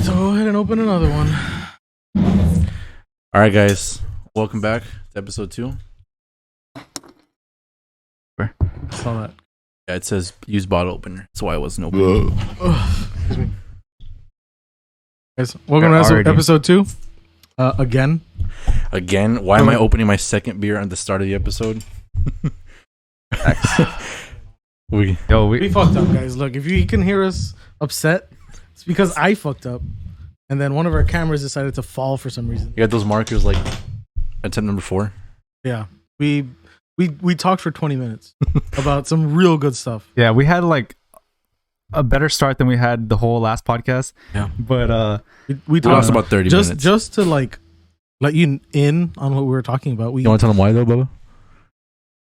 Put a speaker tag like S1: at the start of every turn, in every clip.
S1: Alright, so go ahead and open another one.
S2: Alright, guys. Welcome back to episode 2.
S1: I saw that.
S2: Yeah, it says use bottle opener. That's why I wasn't opening.
S1: Excuse me. Guys, welcome to episode 2. Again.
S2: Again? Why am I opening my second beer at the start of the episode? we
S1: fucked up, guys. Look, if you can hear us upset, it's because I fucked up. And then one of our cameras decided to fall for some reason.
S2: You got those markers like attempt number 4?
S1: Yeah. We talked for 20 minutes about some real good stuff.
S3: Yeah, we had like a better start than we had the whole last podcast.
S2: Yeah.
S3: But
S1: we
S2: lost about 30 minutes.
S1: Just to like let you in on what we were talking about.
S2: You want to tell them why though, Bubba?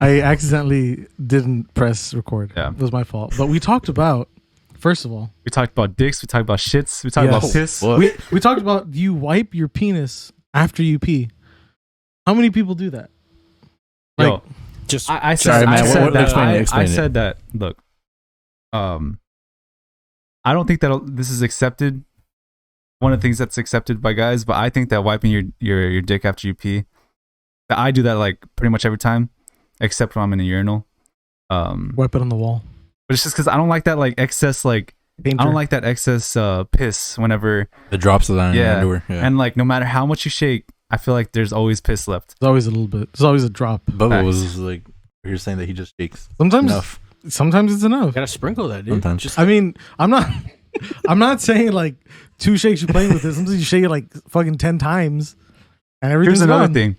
S1: I accidentally didn't press record.
S3: Yeah.
S1: It was my fault. But we talked about, first of all,
S3: we talked about dicks, we talked about shits, we talked about piss.
S1: We talked about you wipe your penis after you pee. How many people do that? Like,
S3: Yo, just I said that. Look, I don't think that this is accepted. One of the things that's accepted by guys, but I think that wiping your dick after you pee, that I do that like pretty much every time, except when I'm in a urinal.
S1: Wipe it on the wall.
S3: But it's just because I don't like that like excess like
S1: Danger.
S3: I don't like that excess piss whenever
S2: the drops of that in your underwear. Yeah.
S3: And like no matter how much you shake, I feel like there's always piss left.
S1: There's always a little bit. There's always a drop.
S2: Bubba was like, you're saying that he just shakes.
S1: Sometimes it's enough.
S4: You gotta sprinkle that, dude.
S2: Sometimes.
S1: I mean, I'm not saying like 2 shakes you're playing with it. Sometimes you shake it like fucking 10 times, and everything's
S3: Here's another
S1: gone.
S3: thing.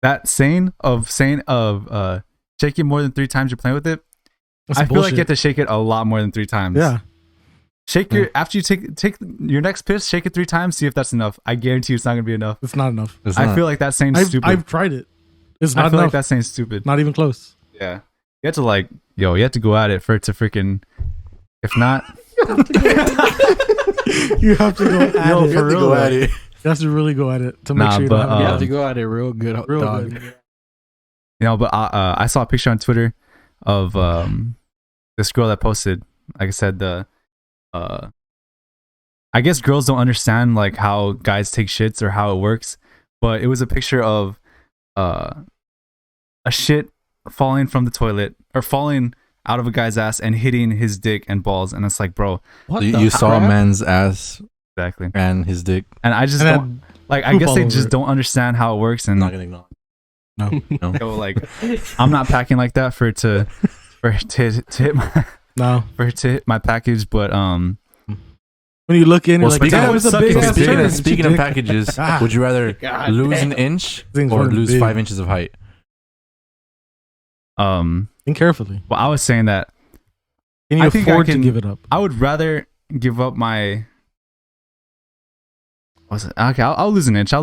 S3: That saying of shake it more than 3 times you're playing with it.
S1: That's
S3: I feel
S1: bullshit.
S3: like you have to shake it a lot more than 3 times.
S1: Yeah.
S3: Shake your after you take your next piss, shake it 3 times, see if that's enough. I guarantee you it's not gonna be enough.
S1: It's not enough.
S3: I feel like that saying's stupid.
S1: I've tried it. It's not
S3: I feel
S1: enough.
S3: like that saying's stupid.
S1: Not even close.
S3: Yeah. You have to like, you have to go at it for it to freaking. If not,
S1: You have to go at it.
S2: for real. You
S1: have to really go at it to make sure you don't have
S4: You have to go at it real good,
S1: real
S4: dog.
S1: good.
S3: but I saw a picture on Twitter of this girl that posted. Like I said, I guess girls don't understand like how guys take shits or how it works, but it was a picture of a shit falling from the toilet or falling out of a guy's ass and hitting his dick and balls, and it's like, bro,
S2: what you saw a man's ass
S3: exactly
S2: and his dick,
S3: and I just don't like. I guess they just don't understand how it works, and
S2: I'm not gonna ignore it. No.
S3: So, like, I'm not packing like that for it to hit my package, but
S1: When you look in, you're like,
S2: speaking
S1: damn,
S2: of-
S1: it's a big ass turd.
S2: speaking of packages, would you rather
S4: God
S2: lose
S4: damn.
S2: an inch
S1: Things
S2: or
S1: weren't
S2: lose
S1: big.
S2: 5 inches of height?
S1: Think carefully.
S3: well, I was saying that
S1: Can you
S3: I think I
S1: afford to
S3: can-
S1: give it up?
S3: I would rather give up my. What's it? Okay, I'll lose an inch. I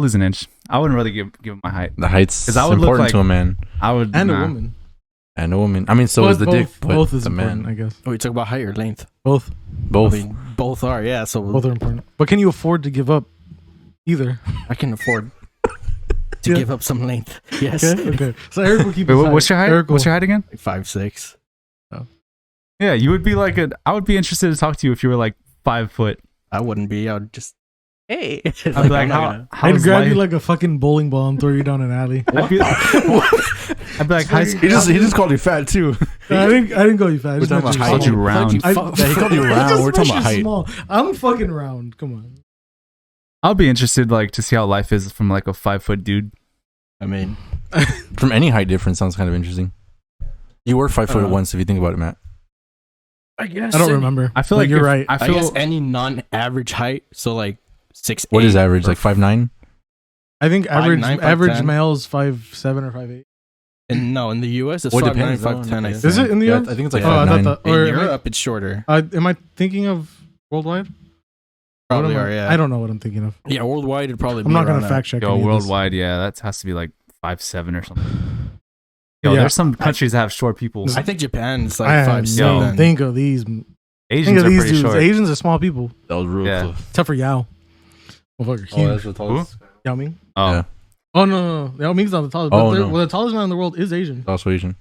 S3: wouldn't rather give up my height.
S2: The height's
S3: 'Cause I would look
S2: important
S3: like-
S2: to a man
S3: I would
S1: And
S3: nah.
S1: a woman.
S2: and a woman. I mean, so
S1: But
S2: is the dick, but
S1: both is
S2: the
S1: important,
S2: man.
S1: I guess.
S4: Oh, you talk about height or length?
S1: Both.
S2: Both.
S4: I mean, both are, yeah. So
S1: Both are important. But can you afford to give up either?
S4: I can afford to
S1: Yeah.
S4: give up some length. Yes.
S1: Okay. So Eric will keep
S3: Wait,
S1: his
S3: what's your height?
S1: Eric will-
S3: What's your height again?
S4: Like 5'6".
S3: Yeah, you would be like I would be interested to talk to you if you were like 5 foot.
S4: I wouldn't be. I would just, hey.
S3: I'd be like,
S4: I'm not
S3: how
S1: I'd
S3: does
S1: grab you
S3: life-
S1: like a fucking bowling ball and throw you down an alley.
S3: I'd be like, high
S2: He just called you fat too.
S1: I didn't go you fat. I just
S2: We're talking
S1: meant
S2: about
S3: I called you round.
S1: I-
S2: Yeah, he called you
S1: I
S2: round.
S1: just
S2: We're talking
S1: meant
S2: about
S1: you're
S2: height.
S1: small. I'm fucking round. Come on.
S3: I'll be interested like to see how life is from like a 5 foot dude.
S4: I mean,
S2: From any height difference sounds kind of interesting. You were 5 foot once, if you think about it, Matt.
S4: I guess.
S1: I don't remember.
S3: I feel
S1: But
S3: like
S1: you're
S3: if-
S1: right.
S3: I
S4: I
S3: feel
S4: guess any non-average height, so like 6'8".
S2: What is average?
S4: or
S2: Like 5'9"?
S1: I think
S4: 5'9",
S1: average
S4: 5'10".
S1: male is 5'7" or 5'8".
S4: In the US, it's
S2: Well, it
S4: 5'9",
S2: depends, though,
S4: 5'10", I
S2: I
S4: think.
S1: Is it in the
S2: Yeah,
S1: US?
S2: I think it's like
S1: Oh, I thought
S2: 5'9".
S1: that-
S4: In
S1: or
S4: Europe, it's shorter.
S1: am I thinking of worldwide?
S4: Probably
S1: What am
S4: are,
S1: I-
S4: yeah.
S1: I don't know what I'm thinking of.
S4: Yeah, worldwide, it'd probably be
S1: I'm not
S4: around
S1: gonna fact check.
S3: yo
S1: any of this.
S3: worldwide, yeah, that has to be like 5'7" or something. Yo,
S1: Yeah.
S3: there's some countries that have short people.
S4: that. I think Japan is
S1: I
S4: like
S1: have
S4: 5'7".
S1: no think of these.
S3: Asians
S1: Think of
S3: are
S1: these
S3: pretty
S1: dudes.
S3: short.
S1: Asians are small people,
S2: That was real
S3: Yeah.
S2: close.
S1: except for Yao. Motherfucker, huge.
S2: the
S3: tallest
S1: Yao Ming.
S3: Oh,
S2: Yeah.
S1: Oh no. Yao Ming's not the tallest.
S2: Oh,
S1: But
S2: no.
S1: well, the tallest man in the world is Asian.
S2: Also Asian.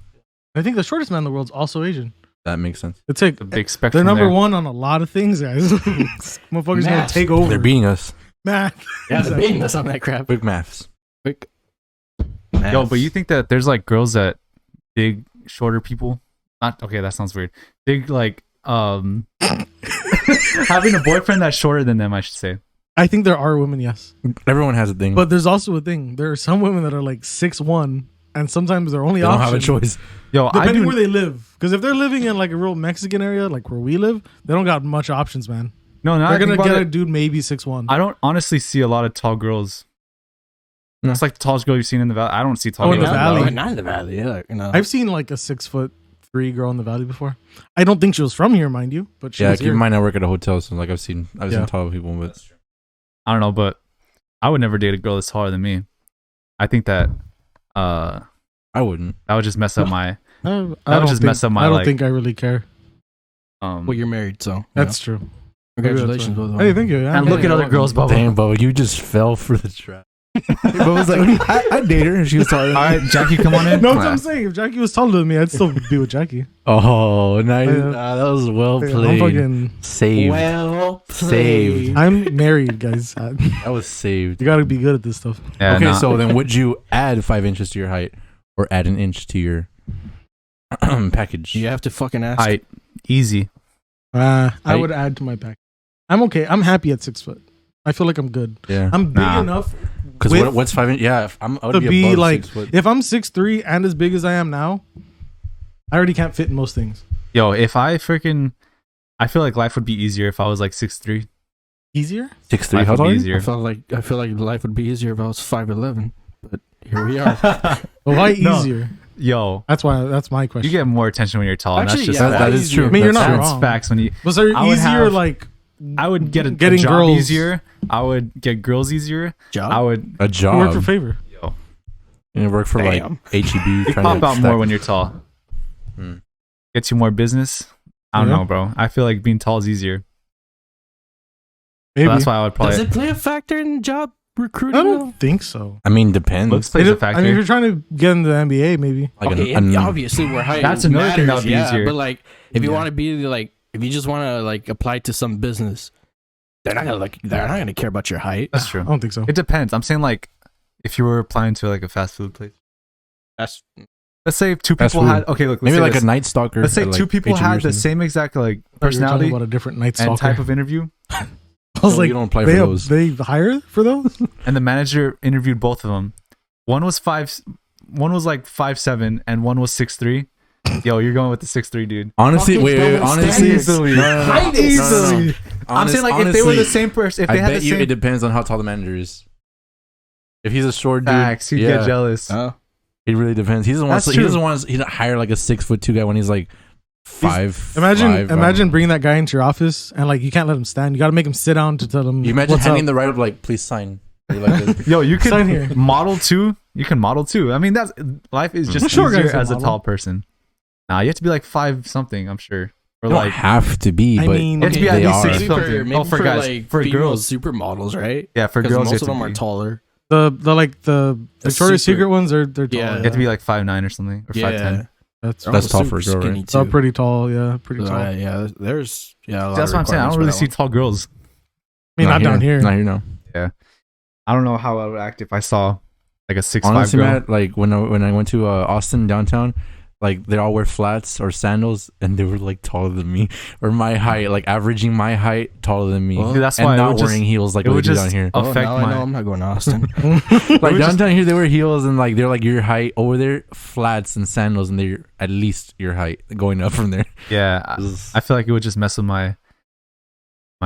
S1: I think the shortest man in the world is also Asian.
S2: That makes sense.
S1: It's like
S3: The big spectrum.
S1: they're number
S3: there.
S1: one on a lot of things, guys. Motherfuckers gonna
S4: Math.
S1: take over.
S2: They're beating us.
S1: Math.
S4: Yeah, they're beating us on that crap.
S2: Quick maths.
S4: Quick.
S3: Yo, but you think that there's like girls that dig shorter people? Not okay. That sounds weird. Dig like having a boyfriend that's shorter than them. I should say.
S1: I think there are women, yes,
S2: Everyone has a thing.
S1: but there's also a thing. There are some women that are like 6'1", and sometimes their only
S2: they don't
S1: option,
S2: have a choice.
S3: Yo, I
S1: depending
S3: do.
S1: where they live. Because if they're living in like a real Mexican area, like where we live, they don't got much options, man.
S3: No,
S1: They're gonna get a
S3: it.
S1: dude maybe 6'1".
S3: I don't honestly see a lot of tall girls.
S2: No.
S3: It's like the tallest girl you've seen in the valley. I don't see tall
S1: Oh, in
S3: girls.
S1: the valley.
S4: Not in the valley. Yeah, you know.
S1: I've seen like a 6'3" girl in the valley before. I don't think she was from here, mind you, but she
S2: Yeah,
S1: was
S2: keep
S1: here.
S2: in mind I work at a hotel, so like I've seen
S1: Yeah.
S2: tall people, but
S3: I don't know, but I would never date a girl that's taller than me. I think that
S2: I wouldn't.
S3: that would just mess up my.
S1: I
S3: would
S1: don't
S3: just
S1: think-
S3: mess up my,
S1: I don't
S3: like-
S1: think I really care.
S4: Well, you're married, so
S1: That's true.
S4: congratulations.
S1: Maybe that's
S4: Both
S1: why. Hey, thank you. Yeah,
S3: and
S1: yeah,
S3: look at
S1: yeah.
S3: other girls, Bubba.
S2: Damn, Bubba, you just fell for the trap. Bubba was like, I date her, and she was taller.
S3: All right, Jackie, come on in.
S1: No, that's what I'm saying. If Jackie was taller than me, I'd still be with Jackie.
S2: Oh, nice.
S1: Yeah.
S2: That was well
S1: Hey,
S2: played.
S1: I'm fucking.
S2: Saved.
S4: Well
S2: Saved.
S1: I'm married, guys. You
S2: That was saved.
S1: gotta be good at this stuff.
S3: Yeah,
S2: Okay,
S3: nah.
S2: so then would you add 5 inches to your height or add an inch to your package?
S4: You have to fucking ask.
S3: height, easy.
S1: I
S2: Height?
S1: would add to my pack. I'm okay. I'm happy at 6 foot. I feel like I'm good.
S2: Yeah.
S1: I'm big
S3: Nah.
S1: enough
S2: Because
S1: with-
S2: what's 5 inches? Yeah, I would
S1: to
S2: be,
S1: be
S2: above
S1: like
S2: 6 foot.
S1: if I'm 6'3" and as big as I am now, I already can't fit in most things.
S3: Yo, if I freaking, I feel like life would be easier if I was like 6'3".
S1: Easier?
S2: 6'3",
S3: Life
S2: how
S3: would
S2: tall
S3: be
S2: are you?
S3: easier.
S4: I feel like life would be easier if I was 5'11", but here we are.
S1: Well, why
S3: No.
S1: easier?
S3: Yo,
S1: That's my question.
S3: you get more attention when you're tall. and
S4: Actually,
S3: that's just
S4: yeah,
S3: facts.
S2: that is true.
S1: I mean, you're not
S3: That's
S1: wrong.
S3: facts. When you,
S1: Was there
S3: I would
S1: easier
S3: have-
S1: like
S3: I would get a
S1: Getting
S3: job
S1: girls-
S3: easier. I would get girls easier.
S4: Job?
S3: I would.
S2: A
S1: work
S2: job.
S1: for favor?
S3: Yo,
S2: And work for like
S4: Damn.
S2: HEB.
S3: you pop out more when you're tall.
S2: Hmm.
S3: Gets you more business. I don't
S1: Yeah.
S3: know, bro. I feel like being tall is easier.
S1: Maybe.
S3: So that's why I would
S4: Does
S3: probably.
S4: it play a factor in job recruiting?
S1: I
S4: though?
S1: don't think so.
S2: I mean, depends.
S3: Looks plays a factor.
S1: I mean, if you're trying to get into the NBA, maybe.
S2: Like
S4: Okay, obviously we're high.
S3: That's another thing that would be
S4: yeah,
S3: easier.
S4: But like, if you
S1: Yeah.
S4: want to be like, if you just want to like apply to some business, they're not gonna care about your height.
S3: That's
S1: I
S3: true.
S1: don't think so.
S3: It depends. I'm saying like, if you were applying to like a fast food place.
S4: That's
S3: Let's say two
S2: Fast
S3: people
S2: food.
S3: had. Okay, look. Let's
S2: maybe
S3: say
S2: like
S3: this.
S2: a night stalker.
S3: Let's say
S2: at,
S3: two
S2: like,
S3: people
S2: HEB or
S3: had the
S2: something.
S3: same exact like
S1: I thought you were talking
S3: personality
S1: about a different night
S3: and
S1: stalker.
S3: type of interview,
S1: I was
S2: So
S1: like,
S2: you don't apply for
S1: they
S2: those.
S1: they hire for those?
S3: and the manager interviewed both of them. One was like 5'7", and one was 6'3". Yo, you're going with the 6'3", dude.
S2: Honestly,
S4: Fucking
S2: wait,
S4: double
S2: honestly,
S3: Easily.
S2: no.
S1: Easily.
S3: I'm saying like if they were the same person, if
S2: I
S3: they had
S2: bet
S3: the
S2: you
S3: same
S2: it depends on how tall the manager is. If he's a short dude,
S3: facts, you'd
S2: yeah,
S3: get jealous.
S2: it really depends. He doesn't want.
S3: That's
S2: He
S3: true.
S2: doesn't want. He hire like a 6'2" guy when he's like 5.
S1: Imagine bringing that guy into your office and like you can't let him stand. You got to make him sit down to tell him.
S2: You imagine
S1: what's
S2: handing
S1: up.
S2: the write up like, please sign. Or like this.
S3: Yo, you
S1: Sign
S3: can
S1: here.
S3: model too. You can model too. I mean, that's life is just
S1: I'm sure
S3: easier
S1: guys can
S3: as a
S1: model.
S3: tall person. Nah, you have to be like 5 something. I'm sure, or
S2: You don't
S3: like
S2: have to be,
S1: I
S2: but
S1: mean,
S3: you have to be at
S2: they
S3: least
S2: are.
S3: 6
S4: maybe
S3: something.
S4: for, maybe
S3: Oh, for guys,
S4: like
S3: for
S4: female
S3: girls,
S4: supermodels, right?
S3: yeah, for
S4: Because
S3: girls, you
S4: most
S3: have
S4: of them
S3: to
S4: are
S3: be,
S4: taller.
S1: the Victoria's
S4: super-
S1: Secret ones they're tall.
S4: Yeah.
S3: you have to be like 5'9" or something, or 5'10".
S1: That's
S2: That's tall for a girl, right?
S1: they're pretty tall. Yeah, pretty
S4: So,
S1: tall.
S4: yeah, there's a lot
S3: That's
S4: of
S3: what I'm saying. I don't
S4: requirements
S3: really
S4: for
S3: see
S4: that
S3: tall girls.
S1: I mean, not down here.
S2: Not here, no.
S3: I don't know how I would act if I saw like a 6'5"
S2: Honestly,
S3: girl.
S2: Matt, like when I went to Austin downtown, like they all wear flats or sandals, and they were like taller than me or my height, like averaging my height, taller than me.
S4: Well,
S3: Dude, that's
S2: and
S3: why it
S2: not
S3: would just,
S2: wearing heels like
S3: it
S2: we
S3: would
S2: do
S3: just
S2: down here.
S4: one.
S3: affect
S4: Now I know
S3: my.
S4: I'm not going to Austin.
S2: Like downtown here, they wear heels and like they're like your height. Over there, flats and sandals, and they're at least your height going up from there.
S3: Yeah, I feel like it would just mess with my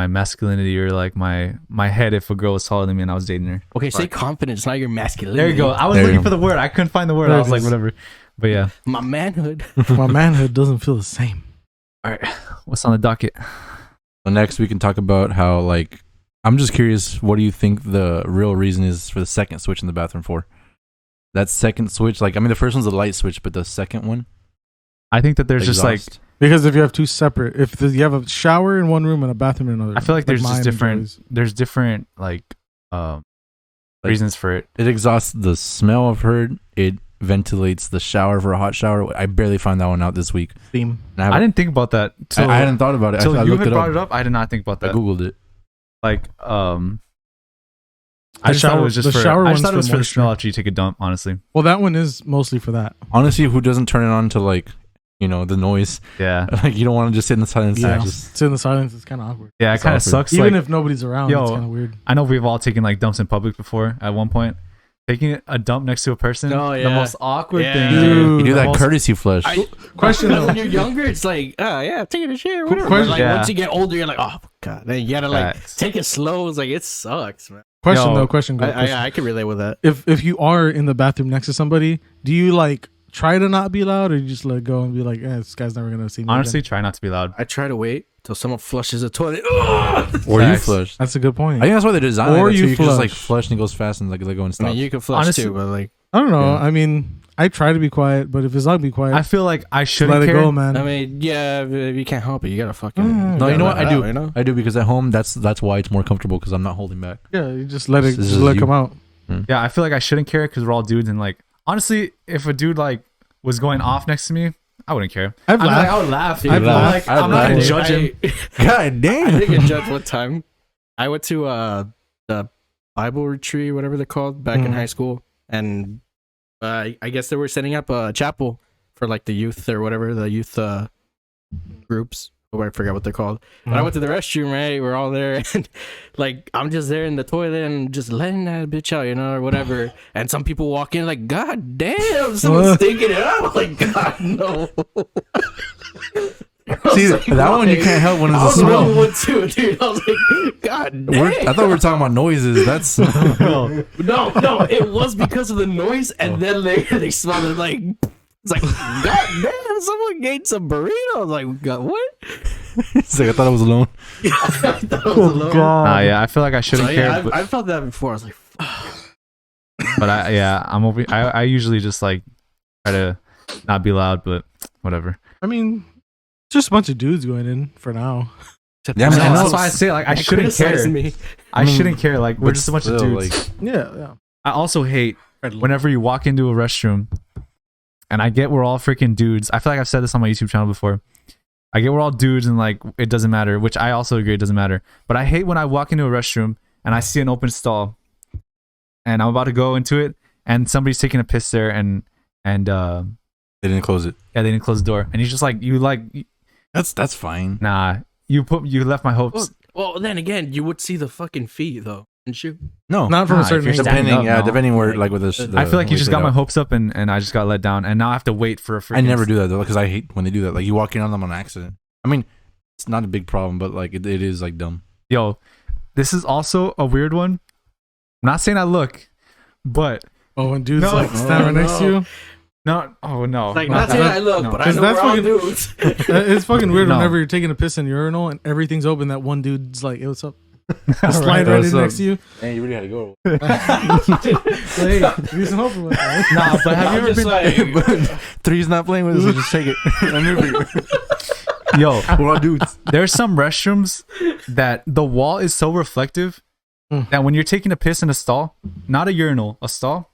S3: masculinity or like my head if a girl was taller than me and I was dating her.
S4: Okay, say
S3: Right.
S4: confidence, not your masculinity.
S3: There you go. I was
S2: There you
S3: looking
S2: go.
S3: for the word. I couldn't find the word.
S1: There
S3: I
S1: it
S3: was like,
S1: is.
S3: whatever. But yeah.
S4: My manhood.
S1: My manhood doesn't feel the same.
S3: All right. What's on the docket?
S2: So next we can talk about how like I'm just curious, what do you think the real reason is for the second switch in the bathroom for? That second switch, like I mean the first one's a light switch, but the second one,
S3: I think that there's just like
S2: exhaust.
S1: Because if you have two separate, you have a shower in one room and a bathroom in another,
S3: I feel like there's
S1: mine
S3: just different.
S1: always.
S3: There's different like
S2: Like-
S3: reasons for it.
S2: It exhausts the smell I've heard. It ventilates the shower for a hot shower. I barely found that one out this week.
S1: Steam.
S2: And
S3: I didn't think about that.
S2: I hadn't thought about it.
S3: Until
S2: I
S3: you
S2: looked
S3: had
S2: it
S3: brought
S2: up.
S3: it up, I did not think about
S2: I
S3: that.
S2: googled it.
S3: Like, I
S1: The
S3: just thought
S1: shower-
S3: it was just
S1: the
S3: for.
S1: shower
S3: I just
S1: one's
S3: thought it was
S1: for
S3: for the
S1: moisture.
S3: smell after you take a dump. Honestly,
S1: Well, that one is mostly for that.
S2: Honestly, who doesn't turn it on to like, the noise?
S3: yeah,
S2: Like you don't want to just sit in the silence.
S1: Yeah.
S2: And just
S1: It's in the silence. It's kind of awkward.
S3: yeah. It
S2: It's
S3: kind of
S2: awkward.
S3: sucks.
S1: Even
S3: Like,
S1: if nobody's around,
S3: Yo,
S1: it's kind of weird.
S3: I know we've all taken like dumps in public before. At one point, taking a dump next to a person,
S4: Oh,
S3: the
S4: yeah.
S3: most awkward
S4: Yeah.
S3: thing.
S1: Dude,
S2: you do
S3: The
S2: that
S3: most-
S2: courtesy flush.
S1: Question
S4: When
S1: though.
S4: you're younger, it's like, oh yeah, taking a shit or whatever.
S1: question-
S4: But like
S3: Yeah.
S4: once you get older, you're like, oh god, then you gotta like
S3: Facts.
S4: take it slow. It's like it sucks, man.
S1: Question
S3: Yo,
S1: though. Question.
S4: I can relate with that.
S1: If you are in the bathroom next to somebody, do you like try to not be loud, or you just let it go and be like, this guy's never gonna see me?
S3: Honestly,
S1: again?
S3: try not to be loud.
S4: I try to wait till someone flushes the toilet.
S2: Or you
S3: Facts.
S2: flush.
S1: That's a good point.
S2: I think that's why they designed
S1: Or
S2: it.
S1: you
S2: You can just like
S1: flush.
S2: flush and it goes fast and like let go and
S4: I
S2: stop.
S4: mean, you can flush
S3: Honestly-
S4: too, but like,
S1: I don't know.
S2: Yeah.
S1: I mean, I try to be quiet, but if it's not be quiet,
S3: I feel like I
S1: just
S3: shouldn't
S1: let it
S3: care.
S1: go, man.
S4: I mean, yeah, if you can't help it, you gotta fucking.
S1: Mm.
S2: No, you know what?
S4: let
S2: I
S4: it
S2: do.
S4: out, you know?
S2: I do because at home that's why it's more comfortable because I'm not holding back.
S1: Yeah, you just let it
S2: This is
S1: just let it
S2: you.
S1: come out.
S3: Yeah, I feel like I shouldn't care because we're all dudes, and like honestly, if a dude like was going off next to me, I wouldn't care.
S1: I've
S3: I mean, like,
S1: laughed.
S3: I would laugh.
S1: I've
S3: but,
S1: laughed.
S3: like, I'm not gonna
S2: laughed.
S3: judge him.
S2: God
S4: I
S2: damn.
S4: didn't get judged one time. I went to the Bible retreat, whatever they're called, back in
S1: Mhm.
S4: high school, and I guess they were setting up a chapel for like the youth or whatever, the youth groups. Oh, I forgot what they're called. But I went to the restroom, right? We're all there, and like I'm just there in the toilet and just letting that bitch out, or whatever. And some people walk in like, God damn, someone's stinking it out. Like, God no.
S2: See, that one you can't help when
S4: I
S2: it's a
S4: was rolling
S2: smell.
S4: one too, dude. I was like, God damn.
S2: I thought we were talking about noises. That's
S4: No, it was because of the noise, and then they smelled it like it's like, God damn, someone ate some burritos. I was like, God, what?
S2: it's like I thought I was alone.
S3: Yeah, I feel like I shouldn't
S4: So,
S3: care.
S4: yeah,
S3: but
S4: I felt that before. I was like,
S3: but I'm over. I usually just like try to not be loud, but whatever.
S1: I mean, just a bunch of dudes going in for now.
S2: Yeah, I mean, I know
S3: that's why I say like I shouldn't
S4: criticized
S3: care.
S4: me.
S3: I shouldn't care. Like we're
S2: But
S3: just a bunch of
S2: still,
S3: dudes.
S2: like,
S1: Yeah.
S3: I also hate whenever you walk into a restroom, and I get we're all freaking dudes. I feel like I've said this on my YouTube channel before. I get we're all dudes and like it doesn't matter, which I also agree it doesn't matter. But I hate when I walk into a restroom and I see an open stall, and I'm about to go into it, and somebody's taking a piss there, and
S2: they didn't close it.
S3: yeah, they didn't close the door, and he's just like
S2: That's fine.
S3: nah, you left my hopes.
S4: Well, then again, you would see the fucking feet though, wouldn't you?
S2: No,
S1: Not from
S3: Nah,
S1: a certain
S3: if you're
S1: angle.
S3: standing
S2: depending.
S3: up, no.
S2: Depending where like with this.
S3: I feel like you just got my
S2: hopes.
S3: hopes up, and I just got let down, and now I have to wait for a freaking.
S2: I never do that though because I hate when they do that. Like you walk in on them on accident. I mean, it's not a big problem, but like it is like dumb.
S3: Yo, this is also a weird one. I'm not saying I look, but
S1: Oh, when dudes
S3: No,
S1: like stand right next to you,
S3: no. Oh no.
S4: Like,
S3: No,
S4: not saying I look,
S3: no.
S4: but I
S1: 'Cause
S4: know
S1: that's
S4: we're all
S1: fucking-
S4: dudes.
S1: it's fucking weird.
S3: No.
S1: Whenever you're taking a piss in the urinal and everything's open, that one dude's like, "Hey, what's up?" Just
S3: Right,
S1: slide right
S2: what's
S1: in
S2: up?
S1: next to you.
S2: Hey, you really had to go.
S1: Hey, need some help with that.
S3: Nah, but have you
S4: I'm
S3: ever
S4: just
S3: been?
S4: like,
S2: Three's not playing with us. So just take it.
S3: Yo,
S2: We're all dudes.
S3: there's some restrooms that the wall is so reflective that when you're taking a piss in a stall, not a urinal, a stall,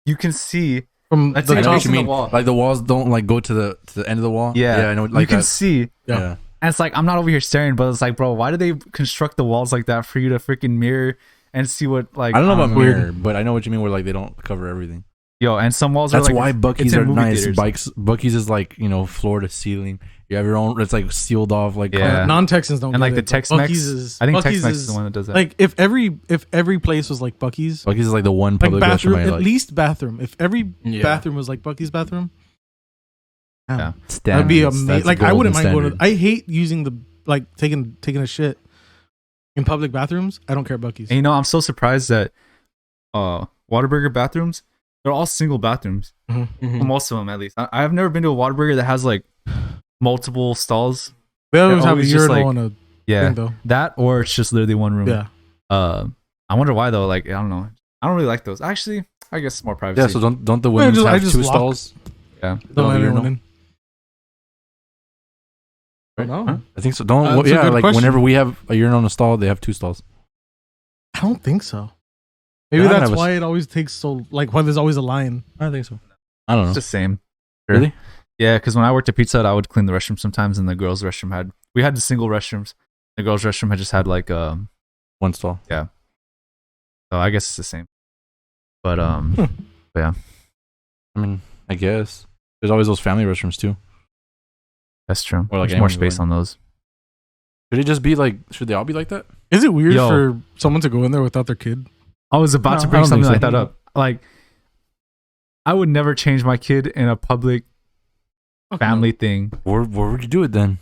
S3: you can see.
S1: From
S3: Let's
S1: the
S3: say
S2: I know
S1: top.
S2: what you
S3: the
S2: mean.
S3: wall.
S2: Like the walls don't like go to the end of the wall.
S3: Yeah,
S2: I know.
S3: you
S2: Like
S3: can
S2: that.
S3: see.
S2: Yeah.
S3: And it's like I'm not over here staring, but it's like, bro, why do they construct the walls like that for you to freaking mirror and see what like?
S2: I don't know about
S1: Weird.
S2: mirror, but I know what you mean. Where like they don't cover everything.
S3: Yo, and some walls
S2: That's
S3: are like
S2: why Bucky's
S3: in
S2: are
S3: movie
S2: nice.
S3: theaters.
S2: Bucky's is like floor to ceiling. You have your own. It's like sealed off. Like
S3: Yeah.
S1: Non-Texans don't.
S3: and like
S1: get
S3: the
S1: it, but
S3: Tex-Mex.
S1: Buc-ee's is.
S3: I think
S1: Buc-ee's
S3: Tex-Mex is the one that does that.
S1: Like if every place was like Bucky's,
S2: Bucky's is like the one
S1: like
S2: public
S1: bathroom,
S2: restroom I
S1: at
S2: like.
S1: least bathroom. If every
S4: Yeah.
S1: bathroom was like Bucky's bathroom,
S3: Yeah.
S1: that'd be
S2: Standards.
S1: amazing.
S2: That's
S1: Like I
S2: golden
S1: wouldn't mind going.
S2: standard.
S1: I hate using the like taking a shit in public bathrooms. I don't care Bucky's.
S3: And I'm so surprised that Whataburger bathrooms, they're all single bathrooms.
S4: Mhm.
S3: Well, most of them, at least. I've never been to a Whataburger that has like multiple stalls.
S1: They always have a
S3: always just,
S1: urinal
S3: like-
S1: and a
S3: Yeah,
S1: thing though.
S3: that or it's just literally one room.
S1: Yeah.
S3: I wonder why though. Like I don't know. I don't really like those. Actually, I guess it's more privacy.
S2: Yeah. So don't the
S1: I
S2: women's
S1: just- I
S2: have
S1: just
S2: two
S1: lock-
S2: stalls?
S3: Yeah.
S1: Don't let
S2: urinal?
S1: anyone in.
S2: Right?
S1: No,
S3: Huh?
S2: I think so. Don't.
S1: That's a
S2: Yeah.
S1: good
S2: Like
S1: question.
S2: whenever we have a urinal in a stall, they have two stalls.
S1: I don't think so. Maybe
S2: Yeah, I
S1: that's
S2: have a-
S1: why it always takes so. Like why there's always a line.
S2: I think so. I don't know.
S3: It's the same.
S2: Really?
S3: Yeah, because when I worked at Pizza Hut, I would clean the restroom sometimes, and the girls' restroom we had the single restrooms. The girls' restroom had just had like
S2: One stall.
S3: so I guess it's the same. But yeah,
S2: I mean, I guess there's always those family restrooms too.
S3: that's true.
S2: Or like
S3: There's more
S2: anyone
S3: space
S2: going.
S3: on those.
S2: Should it just be like? Should they all be like that?
S1: Is it weird
S3: Yo.
S1: for someone to go in there without their kid?
S3: I was about
S2: No,
S3: to
S2: I
S3: bring
S2: don't
S3: something
S2: think
S3: like
S2: so.
S3: that up. Like, I would never change my kid in a public family thing.
S2: Where would you do it then?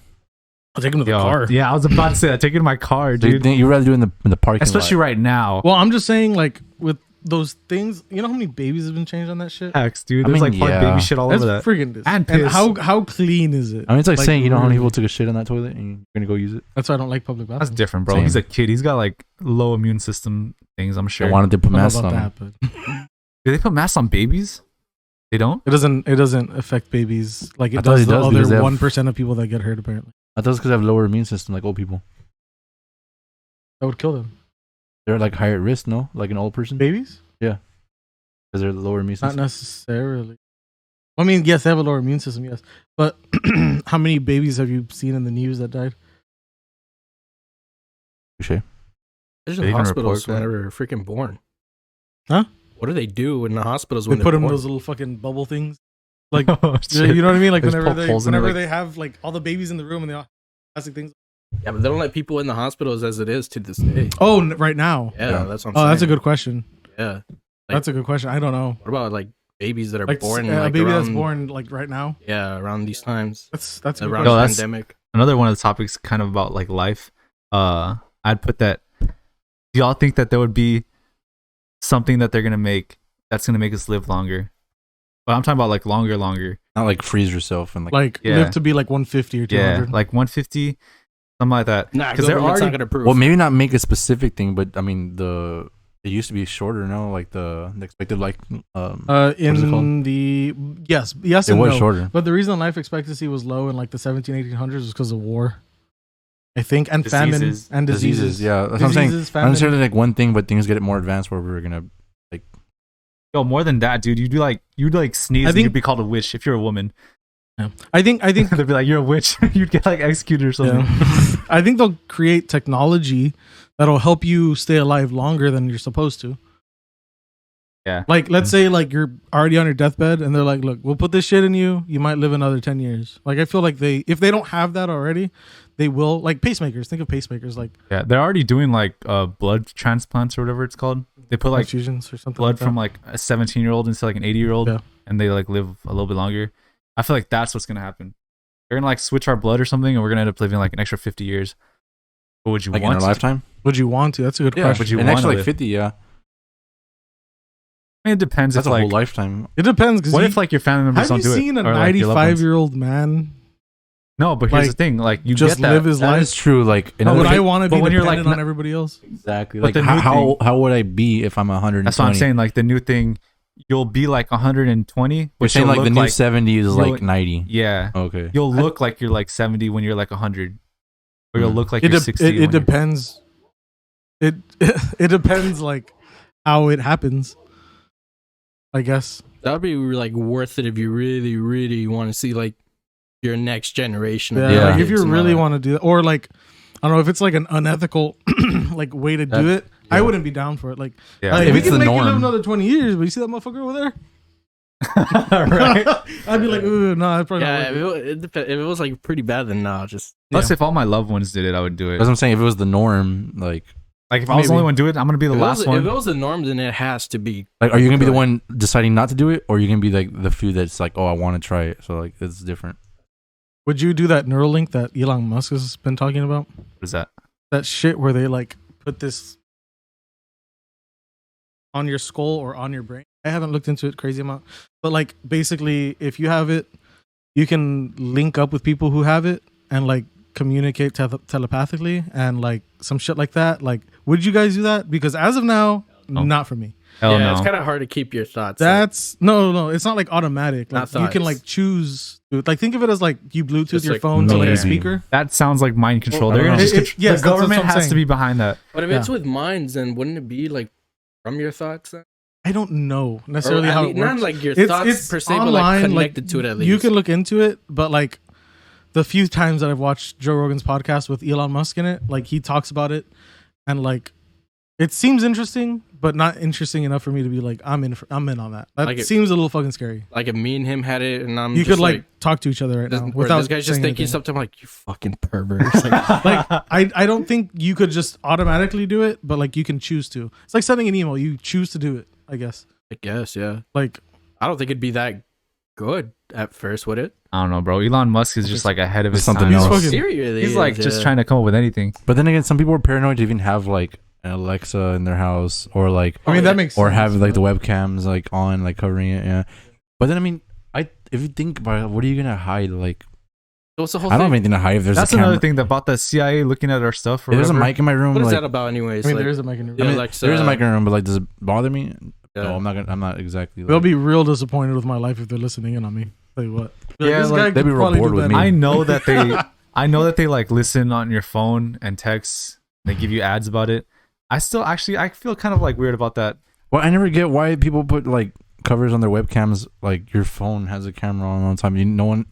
S1: I'll take him to the
S3: Yo,
S1: car.
S3: yeah, I was about to say that. Take it in my car,
S2: So you
S3: dude.
S2: think you'd rather do it in the parking
S3: Especially
S2: lot?
S3: right now.
S1: Well, I'm just saying, like with those things, you know how many babies have been changed on that shit?
S3: Hex, dude.
S2: I
S3: There's
S2: mean,
S3: like fucking
S2: yeah.
S3: baby shit all
S1: That's
S3: over that.
S1: friggin' dis-
S3: And
S1: And
S3: piss.
S1: how clean is it?
S2: I mean, it's like saying you know how many
S1: really-
S2: people took a shit in that toilet and you're gonna go use it.
S1: That's why I don't like public
S3: That's
S1: bathrooms.
S3: different, bro.
S2: Same.
S3: He's a kid. He's got like low immune system things, I'm
S2: I
S3: sure.
S2: wanted to put
S1: I don't know
S2: masks
S1: about
S2: on.
S1: that, but
S3: Do they put masks on babies? They don't?
S1: it doesn't affect babies like
S2: I
S1: it
S2: thought
S1: does
S2: it
S1: the
S2: does because they
S1: other
S2: have-
S1: 1% of people that get hurt. Apparently,
S2: I thought it's because they have lower immune system, like old people.
S1: that would kill them.
S2: They're like higher at risk, no? Like an old person,
S1: Babies?
S2: because they're lower immune
S1: Not
S2: system.
S1: necessarily. I mean, yes, they have a lower immune system, yes, but how many babies have you seen in the news that died?
S2: Touché.
S4: There's
S3: They
S4: in
S3: even
S4: hospitals
S3: report that.
S4: whenever they're freaking born.
S1: Huh?
S4: What do they do in the hospitals
S1: They
S4: when
S1: put
S4: they're
S1: them in
S4: born?
S1: those little fucking bubble things. Like,
S3: Oh,
S1: you know what I mean? Like
S3: They just
S1: whenever
S3: poke holes in it, like-
S1: they have like all the babies in the room and they all have plastic things.
S4: Yeah, but they don't let people in the hospitals as it is to this day.
S1: Oh, right now.
S4: Yeah,
S2: Yeah.
S4: that's what I'm
S1: Oh,
S4: saying.
S1: that's a good question.
S4: Yeah.
S1: That's a good question. I don't know.
S4: What about like babies that are
S1: Like
S4: born
S1: a
S4: like
S1: baby
S4: around,
S1: that's born like right now.
S4: Yeah, around these times.
S1: That's a good
S4: Around
S3: Yo,
S4: the
S1: question.
S3: that's-
S4: pandemic.
S3: Another one of the topics kind of about like life. I'd put that. Do y'all think that there would be something that they're gonna make that's gonna make us live longer? But I'm talking about like longer.
S2: Not like freeze yourself and like.
S1: Like
S3: Yeah.
S1: live to be like 150 or 200.
S3: Yeah, like 150, something like that.
S4: Nah,
S3: Because
S4: because
S3: they're
S4: government's
S3: already
S4: not gonna prove.
S2: well, maybe not make a specific thing, but I mean it used to be shorter, no? Like the expected like is it
S1: In
S2: called?
S1: the yes
S2: it
S1: and
S2: was
S1: no.
S2: shorter.
S1: But the reason life expectancy was low in like the 1800s was because of war, I think, and
S3: Diseases.
S1: famine and diseases.
S2: Yeah, that's what I'm saying.
S1: Diseases,
S2: Not
S1: famine.
S2: necessarily like one thing, but things get more advanced where we're gonna.
S3: Yo, more than that, dude. You'd like sneeze
S1: I
S3: and
S1: think-
S3: you'd be called a witch if you're a woman.
S1: Yeah. I think
S3: They'd be like, you're a witch. You'd get like executed or something.
S1: yeah. I think they'll create technology that'll help you stay alive longer than you're supposed to.
S3: Yeah.
S1: Like, let's say like you're already on your deathbed and they're like, look, we'll put this shit in you. You might live another 10 years. Like, I feel like if they don't have that already, they will. Like pacemakers. Think of pacemakers like
S3: Yeah, they're already doing like blood transplants or whatever it's called. They put like
S1: transfusions or something.
S3: blood
S1: like that.
S3: from like a 17-year-old into like an 80-year-old,
S1: Yeah.
S3: and they like live a little bit longer. I feel like that's what's gonna happen. They're gonna like switch our blood or something, and we're gonna end up living like an extra 50 years. But would you
S2: Like in
S3: want
S2: our
S3: to?
S2: lifetime?
S1: Would you want to? That's a good
S2: Yeah,
S1: question.
S3: Would you
S2: an
S3: wanna
S2: extra like
S3: live?
S2: 50, yeah.
S3: I mean, it depends.
S2: That's
S3: if
S2: a
S3: like,
S2: whole lifetime.
S1: It depends. 'Cause
S3: what
S1: you-
S3: if like your family members
S1: have
S3: don't
S1: you
S3: do
S1: seen
S3: it?
S1: a
S3: Or, like, your loved ones?
S1: 95-year-old man
S3: No, but here's
S1: like,
S3: the thing: like you
S1: just
S3: get that.
S1: live his
S2: That
S1: life?
S2: is true. Like, in
S1: But
S2: other
S1: would I
S2: ca-
S1: want to
S3: but
S1: be
S3: when you're,
S1: dependent
S3: like,
S1: on everybody else?
S2: exactly.
S3: But
S2: Like,
S3: the new
S2: how would I be if I'm 120?
S3: That's what I'm saying. Like the new thing, you'll be like 120.
S2: You're
S3: But
S2: saying
S3: you'll
S2: like the
S3: look
S2: new 70 is
S3: you'll-
S2: like 90.
S3: Yeah,
S2: Okay.
S3: you'll look like you're like 70 when you're like 100, or you'll
S2: Mhm.
S3: look like
S1: It
S3: you're
S1: de-
S3: 60.
S1: it
S3: when you're-
S1: depends. It it depends like how it happens. I guess.
S4: That would be like worth it if you really, really want to see like your next generation.
S1: Yeah,
S4: of
S2: Yeah.
S1: like if
S4: kids
S1: you
S4: and
S1: really
S4: all that.
S1: want to do that, or like I don't know if it's like an unethical like way to do it. I
S2: yeah.
S1: wouldn't be down for it. Like,
S3: Yeah.
S1: like,
S2: If
S1: we
S2: it's
S1: can
S2: the
S1: make you live
S2: norm.
S1: another 20 years, but you see that motherfucker over there?
S3: right.
S1: I'd be like, ooh, no, I'd probably
S4: Yeah,
S1: not.
S4: if
S1: Like
S4: if it was like pretty bad, then nah, just
S3: Plus, if all my loved ones did it, I would do it.
S2: That's what I'm saying. If it was the norm, like
S3: Like if I was the
S1: Maybe.
S3: only one to do it, I'm gonna be the
S4: if
S3: last
S4: it was,
S3: one.
S4: If it was the norm, then it has to be.
S2: are you gonna be the
S4: Right.
S2: one deciding not to do it, or are you gonna be like the few that's like, oh, I want to try it? So like it's different.
S1: would you do that Neuralink that Elon Musk has been talking about?
S3: What is that?
S1: That shit where they like put this on your skull or on your brain. I haven't looked into it crazy amount, but like basically, if you have it, you can link up with people who have it and like communicate telepathically and like some shit like that. Like, would you guys do that? Because as of now,
S3: No.
S1: not for me.
S3: Hell
S4: yeah,
S3: no.
S4: it's kind of hard to keep your thoughts.
S1: That's no. It's not like automatic. Like
S4: Not
S1: you can
S4: thoughts.
S1: like choose. Like think of it as like you Bluetooth
S4: Just
S1: your
S4: like
S1: phone to like a
S2: maybe.
S1: speaker.
S3: That sounds like mind control.
S2: Well,
S3: They're
S2: I
S3: gonna
S2: don't
S3: just
S2: know.
S1: Yes,
S3: the
S1: that's what
S3: government
S1: I'm
S3: has
S1: saying.
S3: to be behind that.
S4: But if it's with minds, then wouldn't it be like from your thoughts? Then?
S1: I don't know necessarily how it works.
S4: Not like your thoughts per se, but like connected to it at least.
S1: You can look into it, but like the few times that I've watched Joe Rogan's podcast with Elon Musk in it, like he talks about it, and like it seems interesting, but not interesting enough for me to be like, I'm in on that. That
S4: like
S1: seems a little fucking scary.
S4: Like if me and him had it, and I'm
S1: you
S4: just
S1: could like talk to each other right now without
S4: this guy's just thinking something. I'm like, you fucking pervert.
S1: Like I don't think you could just automatically do it, but like you can choose to. It's like sending an email. You choose to do it, I guess.
S4: Yeah.
S1: Like
S4: I don't think it'd be that good at first, would it?
S3: I don't know, bro. Elon Musk is just like ahead of his
S2: something
S3: time.
S2: else.
S3: He's like just trying to come up with anything.
S2: But then again, some people are paranoid to even have like an Alexa in their house, or like
S1: I mean that makes
S2: or
S1: sense,
S2: have like the webcams like on, like covering it. Yeah. But then I mean, if you think about it, what are you gonna hide? Like,
S4: what's the whole
S2: I don't
S4: thing?
S2: have anything to hide. If there's
S3: That's
S2: a camera.
S3: another thing about the CIA looking at our stuff. Or
S2: If there's a
S3: whatever.
S2: mic in my room.
S4: What is
S2: like,
S4: that about, anyways?
S1: I mean,
S4: Like,
S1: there is a mic in your room.
S2: I mean,
S4: Alexa,
S2: there is a mic in my room, but like, does it bother me?
S4: Yeah.
S2: No, I'm not exactly.
S1: They'll
S2: Like,
S1: be real disappointed with my life if they're listening in on me. Tell you what.
S3: Yeah,
S1: this
S3: like,
S1: guy
S2: they'd be
S1: could
S2: real
S1: probably
S2: bored
S1: do
S2: with
S1: better.
S2: me.
S3: I know that they like listen on your phone and text. They give you ads about it. I feel kind of like weird about that.
S2: well, I never get why people put like covers on their webcams. Like your phone has a camera on all the time. No one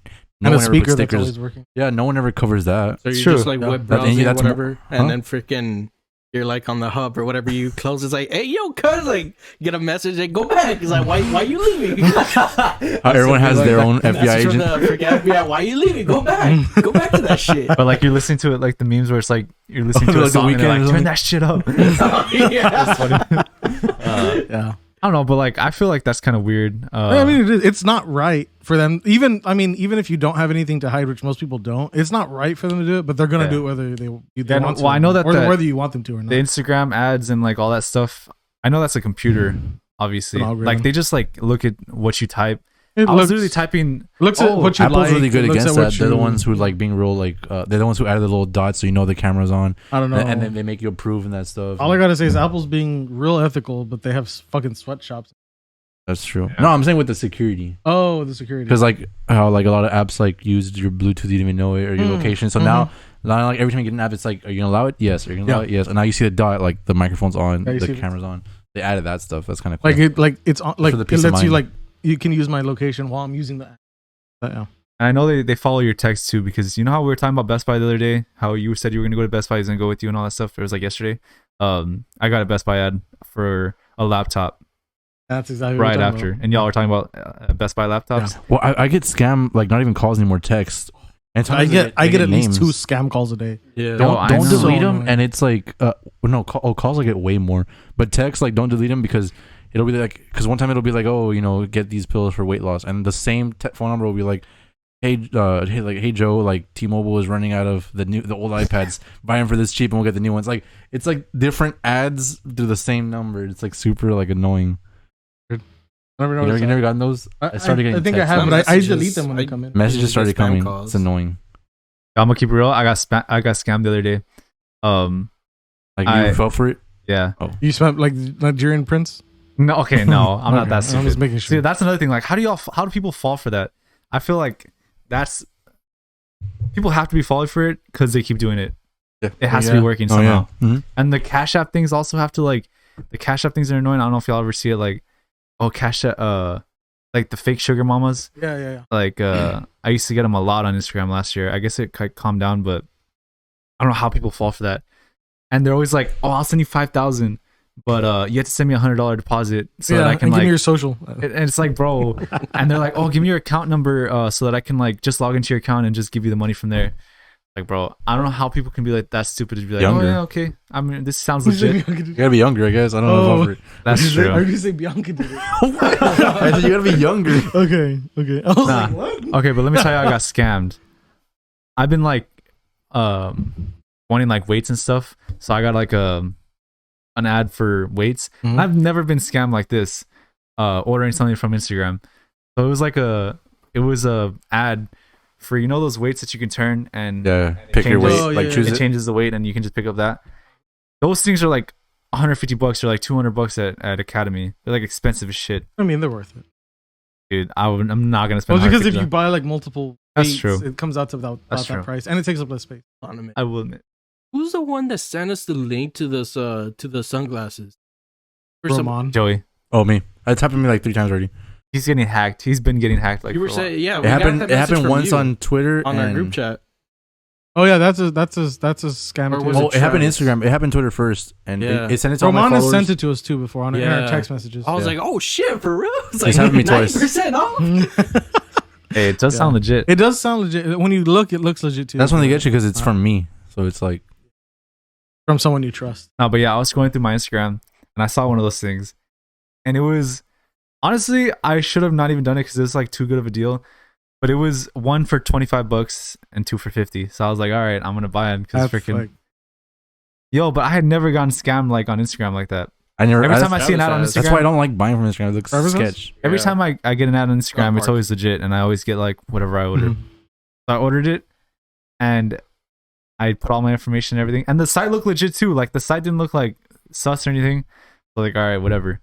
S1: And a
S2: ever puts
S1: speaker that's
S2: stickers.
S1: always working.
S2: Yeah, no one ever covers that.
S4: So you're
S3: True.
S4: just like
S1: Yeah.
S4: web
S2: That-
S4: browsing or
S2: that's
S4: whatever,
S2: huh?
S4: and then freaking you're like on the hub or whatever. You close. It's like, hey, yo, cuz, like, get a message and go back. It's like, why you leaving?
S2: Everyone has their own FBI
S4: Message from
S2: agent.
S4: the freaking FBI. Why you leaving? Go back. Go back to that shit.
S3: But like you're listening to it like the memes where it's like you're listening to a
S2: Like The
S3: song and they're
S2: Weeknd
S3: like
S2: or
S3: turn
S2: something.
S3: that shit up.
S4: Yeah.
S1: Yeah.
S3: I don't know, but like I feel like that's kind of weird.
S1: I mean, it's not right for them. Even if you don't have anything to hide, which most people don't, it's not right for them to do it. But they're gonna
S3: Yeah.
S1: do it whether they
S3: Yeah,
S1: want to.
S3: well, I know that
S1: or
S3: the-
S1: whether you want them to or not.
S3: the Instagram ads and like all that stuff. I know that's a computer, obviously.
S1: An algorithm.
S3: Like they just like look at what you type.
S1: It
S3: I was
S1: looks,
S3: literally typing.
S1: looks at
S3: oh,
S1: what you
S2: Apple's
S1: like.
S2: really good
S1: it looks
S2: against
S1: at what
S2: that. They're the
S1: you-
S2: ones who like being real, like they're the ones who added the little dots so you know the camera's on,
S1: I don't know.
S2: and then they make you approve and that stuff.
S1: All I gotta say is Apple's being real ethical, but they have fucking sweatshops.
S2: That's true. No, I'm saying with the security,
S1: Oh, the security.
S2: because like how like a lot of apps like use your Bluetooth, you didn't even know it, or your location. So now like every time you get an app, it's like, are you gonna allow it? Yes. Are you gonna allow it? Yes. And now you see the dot, like the microphone's on,
S1: Yeah, you see
S2: the
S1: the-
S2: camera's on. They added that stuff. That's kind of cool.
S1: it's on, like
S2: For the
S1: it
S2: peace of
S1: lets you
S2: mind.
S1: like you can use my location while I'm using the app. Yeah.
S3: And I know they follow your text too, because you know how we were talking about Best Buy the other day, how you said you were gonna go to Best Buy, he's gonna go with you and all that stuff. It was like yesterday. I got a Best Buy ad for a laptop
S1: That's exactly what
S3: right
S1: we're talking
S3: after, and y'all were talking about Best Buy laptops.
S2: Well, I get scammed, like not even calls anymore, text. And
S1: about. I get at least 2
S2: names.
S1: scam calls a day.
S4: Yeah.
S3: Don't- I
S2: Don't
S3: know.
S2: delete
S1: So
S2: them,
S1: annoying.
S2: and it's like calls I get way more, but text, like, don't delete them, because it'll be like, because one time it'll be like, oh, get these pills for weight loss, and the same phone number will be like, hey Joe, like T-Mobile is running out of the old iPads, buy them for this cheap and we'll get the new ones. Like, it's like different ads through the same number. It's like super like annoying.
S1: I never
S2: You
S1: noticed
S2: never
S1: that.
S2: gotten those?
S1: I
S2: started getting
S1: I think I
S2: text
S1: have, but I
S4: messages.
S1: delete them when they come in.
S2: Messages started
S4: Spam
S2: coming.
S4: calls.
S2: It's annoying.
S3: I'm gonna keep it real. I got scammed the other day.
S2: Like,
S3: I-
S2: you fell for it?
S3: Yeah.
S1: You spent like Nigerian prince.
S3: No, okay, no, I'm not
S1: Okay,
S3: that
S1: I'm
S3: stupid.
S1: just making sure.
S3: See, that's another thing. Like, how do people fall for that? I feel like that's people have to be falling for it because they keep doing it. It has to be working somehow.
S2: Mhm.
S3: And the Cash App things also have to like the Cash App things are annoying. I don't know if y'all ever see it. Like, oh, Cash App, like the fake sugar mamas.
S1: Yeah.
S3: Like, I used to get them a lot on Instagram last year. I guess it calmed down, but I don't know how people fall for that. And they're always like, "Oh, I'll send you 5,000, but you have to send me $100 deposit so that I can
S1: and give
S3: like."
S1: me your social.
S3: And it's like, bro, and they're like, "Oh, give me your account number, so that I can like just log into your account and just give you the money from there." Like, bro, I don't know how people can be like that stupid to be like,
S2: Younger.
S3: "Oh yeah, okay." I mean, this sounds legit.
S2: You gotta be younger, I guess. I don't know if
S1: Oh.
S2: I'll for it.
S3: That's
S1: I
S3: true.
S1: heard you say Bianca did it.
S2: I said you gotta be younger.
S1: Okay. I was
S3: Nah.
S1: like, what?
S3: Okay, but let me tell you how I got scammed. I've been like wanting like weights and stuff. So I got like an ad for weights.
S1: Mhm.
S3: I've never been scammed like this, ordering something from Instagram. So it was like a ad for, you know, those weights that you can turn and
S2: Yeah,
S3: it
S2: pick your weight,
S3: changes-
S1: Oh,
S2: like
S1: yeah,
S2: choose
S3: it
S2: it.
S3: changes the weight and you can just pick up that. Those things are like $150 or like $200 at Academy. They're like expensive as shit,
S1: I mean, they're worth it.
S3: dude. I'm not gonna spend.
S1: Well, because if
S3: $150.
S1: you buy like multiple
S3: That's
S1: weights,
S3: true.
S1: it comes out to about
S3: That's
S1: that
S3: true.
S1: price, and it takes up less space.
S4: On a minute.
S3: I will admit.
S4: Who's the one that sent us the link to this to the sunglasses? For some,
S1: Roman.
S3: Joey.
S2: Oh, me. It's happened to me like 3 times already.
S3: He's getting hacked. He's been getting hacked. Like
S4: You were
S3: for a while.
S4: saying, yeah,
S2: It happened. It happened once on Twitter
S4: on our
S2: and
S4: group chat.
S1: Oh yeah, that's a scam.
S4: Or
S1: too.
S4: was
S2: Oh, it happened
S4: Travis?
S2: Instagram. It happened Twitter first, and
S4: Yeah.
S2: it sent it to all my
S1: Romana
S2: followers.
S1: sent it to us too before in our
S4: Yeah.
S1: text messages.
S4: I was
S2: Yeah.
S4: like, oh shit, for real? It's
S2: It's happened to me twice.
S4: 90% off.
S3: Hey, it does
S1: Yeah.
S3: sound legit.
S1: It does sound legit. When you look, it looks legit too.
S2: That's when they get you because it's from me. So it's like,
S1: from someone you trust.
S3: No, but yeah, I was going through my Instagram and I saw one of those things, and it was honestly I should have not even done it because it was like too good of a deal. But it was one for $25 and 2 for $50. So I was like, all right, I'm gonna buy it because
S1: That's
S3: freaking
S1: like,
S3: yo. But I had never gotten scammed like on Instagram like that.
S2: I never.
S3: Every
S2: I-
S3: time I see an ad on
S4: Travis
S3: Instagram,
S2: that's why I don't like buying from Instagram. It looks
S1: Travis does?
S2: sketch.
S3: every
S4: Yeah.
S3: time I get an ad on Instagram, it's
S4: Park.
S3: always legit, and I always get like whatever I ordered.
S1: Mhm.
S3: So I ordered it, and I put all my information and everything, and the site looked legit too. Like the site didn't look like sus or anything. So like, all right, whatever.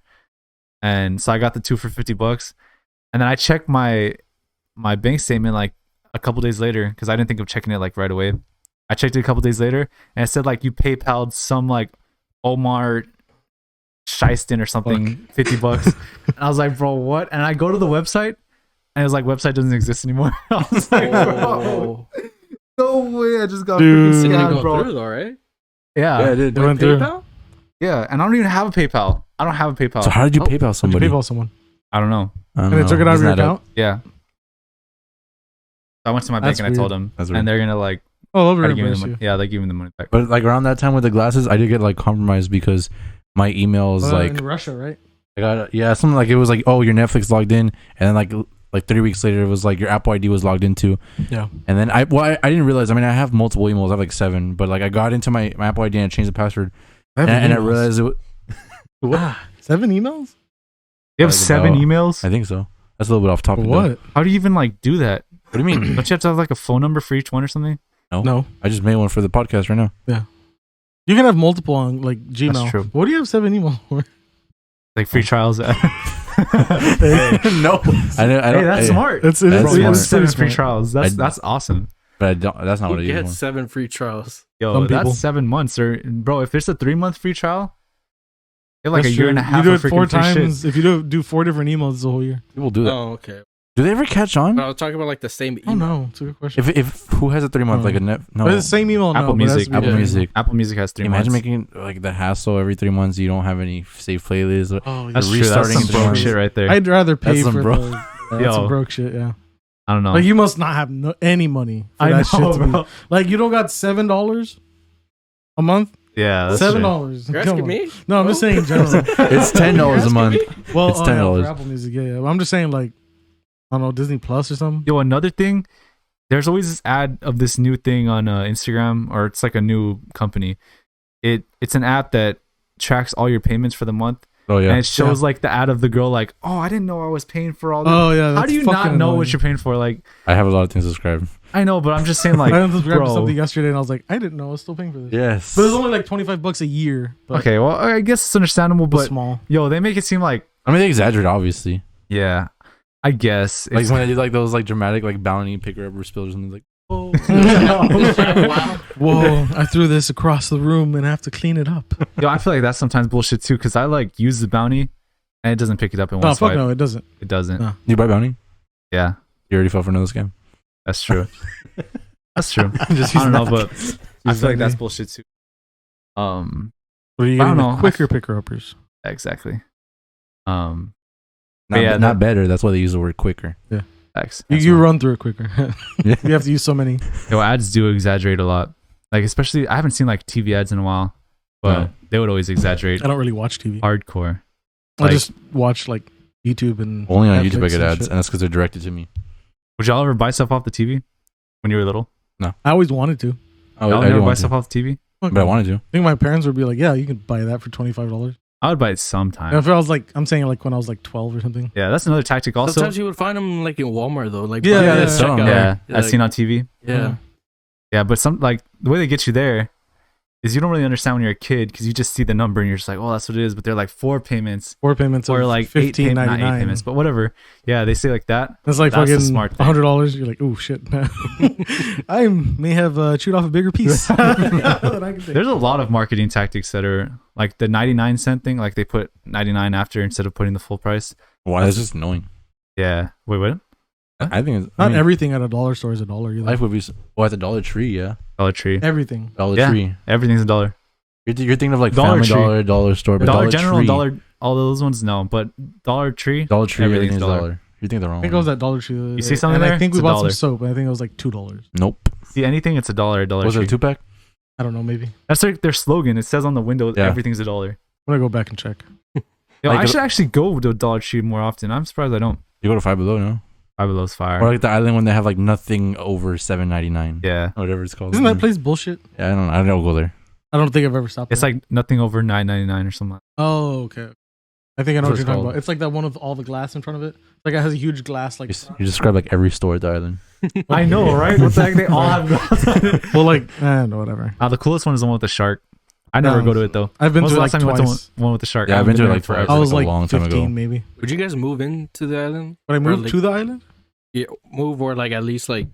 S3: And so I got the 2 for $50, and then I checked my bank statement like a couple days later because I didn't think of checking it like right away. I checked it a couple days later, and it said like you PayPal'd some like Omar Shieston or something, $50. And I was like, bro, what? And I go to the website, and it's like website doesn't exist anymore. I was like, bro, no way! I just got
S1: Dude.
S3: freaking
S4: It didn't
S3: scammed,
S4: go
S3: bro.
S4: through though, right?
S3: Yeah,
S2: Yeah, it did.
S1: It went through.
S4: PayPal?
S3: yeah, and I don't even have a PayPal. I don't have a PayPal.
S2: So how did you
S4: Oh,
S2: PayPal
S1: Did you
S2: somebody?
S1: PayPal someone?
S3: I don't know.
S2: I don't
S1: And they
S2: know.
S1: took it out of
S2: Isn't
S1: your
S2: that
S1: account?
S3: Yeah. I went to my bank
S1: That's
S3: and I told
S1: weird.
S3: them,
S2: That's weird.
S3: and they're gonna like
S1: Oh, over
S3: try to give me the
S1: reimburse
S3: money.
S1: you.
S3: Yeah, they give me the money back.
S2: But like around that time with the glasses, I did get like compromised because my emails like
S1: in Russia, right?
S2: I got something like it was like, oh, your Netflix logged in, and then like 3 weeks later it was like your Apple ID was logged into.
S1: Yeah.
S2: And then I didn't realize. I mean, I have multiple emails. I have like 7, but like I got into my Apple ID and I changed the password, and I realized it. What?
S1: 7 emails?
S3: You have
S2: Like
S3: 7
S2: about-
S3: emails?
S2: I think so. That's a little bit off topic.
S1: For
S2: though.
S1: what?
S3: How do you even like do that?
S2: What do you mean?
S3: Don't you have to have like a phone number for each one or something?
S1: No.
S2: I just made one for the podcast right now.
S1: You can have multiple on like Gmail.
S3: That's true.
S1: What do you have 7 emails for?
S3: Like free trials.
S2: No, I don't.
S3: Hey, that's smart.
S1: That's
S2: That's
S3: Bro, you have
S2: smart.
S3: 7 free trials. That's awesome.
S2: But I don't. That's not what
S4: Who
S2: I use.
S4: gets 7 free trials?
S3: Yo,
S1: Some
S3: that's
S1: people.
S3: 7 months. Or bro, if it's a 3-month free trial, you have like
S1: That's
S3: a year
S1: true.
S3: and a half
S1: You do
S3: of
S1: it 4
S3: freaking free shit.
S1: times. If you do 4 different emails, it's a whole year.
S2: People do that.
S4: Oh, okay.
S2: Do they ever catch on?
S4: But I was talking about like the same
S1: Oh
S4: email.
S1: no, it's a good question.
S2: If who has a 3-month like a net? No.
S1: But it's the same email.
S3: Apple
S1: no, but it has
S3: Music.
S1: to be
S2: Apple
S1: different.
S2: Music.
S3: Apple Music has 3
S2: Imagine
S3: months.
S2: making like the hassle every 3 months. You don't have any saved playlists.
S1: Oh, yeah.
S3: That's true. That's
S2: restarting
S3: some
S2: the
S3: broke
S2: ones.
S3: shit right there.
S1: I'd rather pay
S2: That's some
S1: for
S2: bro-
S1: the. That's
S3: Yo.
S1: some broke shit. Yeah.
S3: I don't know.
S1: Like you must not have any money. For
S3: I
S1: that
S3: know,
S1: shit to be-
S3: bro.
S1: Like you don't got $7 a month.
S3: Yeah, that's
S1: $7.
S4: You're
S1: Come
S4: asking
S1: on.
S4: me?
S1: No, I'm just saying in general.
S2: It's $10 a month.
S1: Well,
S2: It's $10.
S1: for Apple Music, yeah. But I'm just saying, like, I don't know, Disney Plus or something.
S3: Yo, another thing, there's always this ad of this new thing on Instagram, or it's like a new company. It's an app that tracks all your payments for the month,
S2: Oh yeah.
S3: and it shows like the ad of the girl, like, oh, I didn't know I was paying for all this.
S1: Oh yeah.
S3: How
S1: that's
S3: do you not
S1: fucking
S3: know
S1: annoying.
S3: what you're paying for? Like,
S2: I have a lot of things subscribed.
S3: I know, but I'm just saying, like,
S1: I subscribed to
S3: bro.
S1: something yesterday, and I was like, I didn't know I was still paying for this.
S2: Yes.
S1: But it's only like $25 a year. But
S3: Okay, well, I guess it's understandable,
S1: it's
S3: but
S1: small.
S3: yo, they make it seem like,
S2: I mean, they exaggerate, obviously.
S3: yeah, I guess.
S2: Like
S3: It's,
S2: when they do like those like dramatic like bounty picker up or spill or something like. Oh.
S4: Wow.
S1: Whoa! I threw this across the room and I have to clean it up.
S3: yo, I feel like that's sometimes bullshit too, because I like use the bounty, and it doesn't pick it up in one
S1: No, fuck
S3: swipe.
S1: no, it doesn't.
S3: It doesn't.
S1: No.
S2: You buy bounty?
S3: Yeah,
S2: You already fell for another scam.
S3: that's true. That's true.
S2: Just
S3: I don't know,
S2: use
S3: but I
S1: Use
S3: feel like
S1: that
S3: that's
S1: name.
S3: bullshit too.
S1: What are you
S3: I don't
S1: getting?
S3: know.
S1: The quicker picker uppers.
S3: Exactly.
S2: not,
S3: yeah,
S2: not better. That's why they use the word quicker.
S3: X.
S1: You run through it quicker.
S2: Yeah.
S1: You have to use so many.
S3: Yo, ads do exaggerate a lot. Like, especially, I haven't seen like TV ads in a while, but
S2: No.
S3: they would always exaggerate
S1: I don't really watch TV.
S3: hardcore.
S1: I
S3: Like-
S1: just watch like YouTube and
S2: Only on
S1: Netflix
S2: YouTube I get
S1: and
S2: ads,
S1: shit.
S2: and that's because they're directed to me.
S3: Would y'all ever buy stuff off the TV when you were little?
S1: I always wanted to.
S2: Oh,
S3: Y'all
S2: I
S3: never
S2: do
S3: buy
S2: want
S3: stuff
S2: to,
S3: off the TV?
S1: Fuck
S2: but I
S1: no.
S2: wanted to.
S1: I think my parents would be like, "Yeah, you can buy that for $25."
S3: I would buy it sometime.
S1: If I was like, I'm saying like when I was like 12 or something.
S3: Yeah, that's another tactic also.
S4: Sometimes you would find them like in Walmart though. Like
S1: Yeah,
S4: behind
S1: yeah,
S4: the
S1: yeah.
S4: checkout.
S3: yeah,
S4: Like,
S3: I've seen on TV.
S4: Yeah.
S3: Yeah, but some like the way they get you there is you don't really understand when you're a kid because you just see the number and you're just like, oh, that's what it is. But they're like 4 payments.
S1: 4 payments
S3: Or
S1: of
S3: like 8 not 8
S1: $15.99.
S3: payments, but whatever. Yeah, they say like that.
S1: That's like
S3: That's a
S1: fucking
S3: smart thing.
S1: $100. You're like, oh shit, man. I may have chewed off a bigger piece. than I can take.
S3: There's a lot of marketing tactics that are like the 99-cent thing. Like they put 99 after instead of putting the full price.
S2: Why? That's just annoying.
S3: Yeah. Wait, what?
S2: I think it's,
S1: Not everything at a dollar store is a dollar either.
S2: life would be. Well, at the Dollar Tree, yeah.
S3: Dollar Tree.
S1: Everything.
S2: Dollar
S3: Yeah.
S2: Tree.
S3: Everything's $1.
S2: You're thinking of like
S3: Dollar
S2: Family
S3: Tree.
S2: Dollar, Dollar Store, but
S3: Dollar General,
S2: Tree,
S3: Dollar, all those ones, no. But Dollar Tree,
S2: Dollar Tree,
S3: everything's
S2: everything's
S3: $1.
S2: dollar. You think they're wrong?
S1: I think I was at Dollar Tree. The other
S3: You
S1: day,
S3: see something
S1: and
S3: there?
S1: I think we
S3: It's
S1: bought
S3: $1.
S1: some soap, and I think it was like $2.
S2: Nope.
S3: see anything, it's $1 at Dollar
S2: Was it
S3: Tree.
S2: a 2-pack?
S1: I don't know. Maybe
S3: That's like their slogan. It says on the window,
S2: Yeah.
S3: everything's $1.
S1: I'm gonna go back and check.
S3: Yo,
S2: Like
S3: I
S2: the-
S3: should actually go to Dollar Tree more often. I'm surprised I don't.
S2: You go to Five Below, no?
S3: Five Below's fire.
S2: Or like the island when they have like nothing over $7.99.
S3: Yeah.
S2: Whatever it's called.
S1: Isn't that place bullshit?
S2: Yeah, I don't go there.
S1: I don't think I've ever stopped.
S3: It's
S1: there.
S3: like nothing over $9.99 or something.
S1: Oh, okay. I think I know what
S2: That's
S1: you're talking
S2: called.
S1: about. It's like that one with all the glass in front of it. Like it has a huge glass. Like
S2: You describe like every store at the island.
S3: I know, right? What the heck? They all have glass on it.
S1: well, like no, whatever.
S3: The coolest one is the one with the shark. I never
S1: No.
S3: go to it though.
S1: I've been
S3: When was
S1: to
S3: the
S1: it
S3: last
S1: like
S3: time you went
S1: twice.
S3: to one with the shark?
S2: Yeah,
S3: I
S2: I've
S3: haven't
S2: been to it
S3: there
S2: like
S3: forever.
S2: twice.
S1: I was
S2: a
S1: like
S2: long time
S1: 15
S2: ago.
S1: maybe.
S4: Would you guys move into the island?
S1: But I moved
S4: like-
S1: to the island.
S4: Yeah, move or like at least like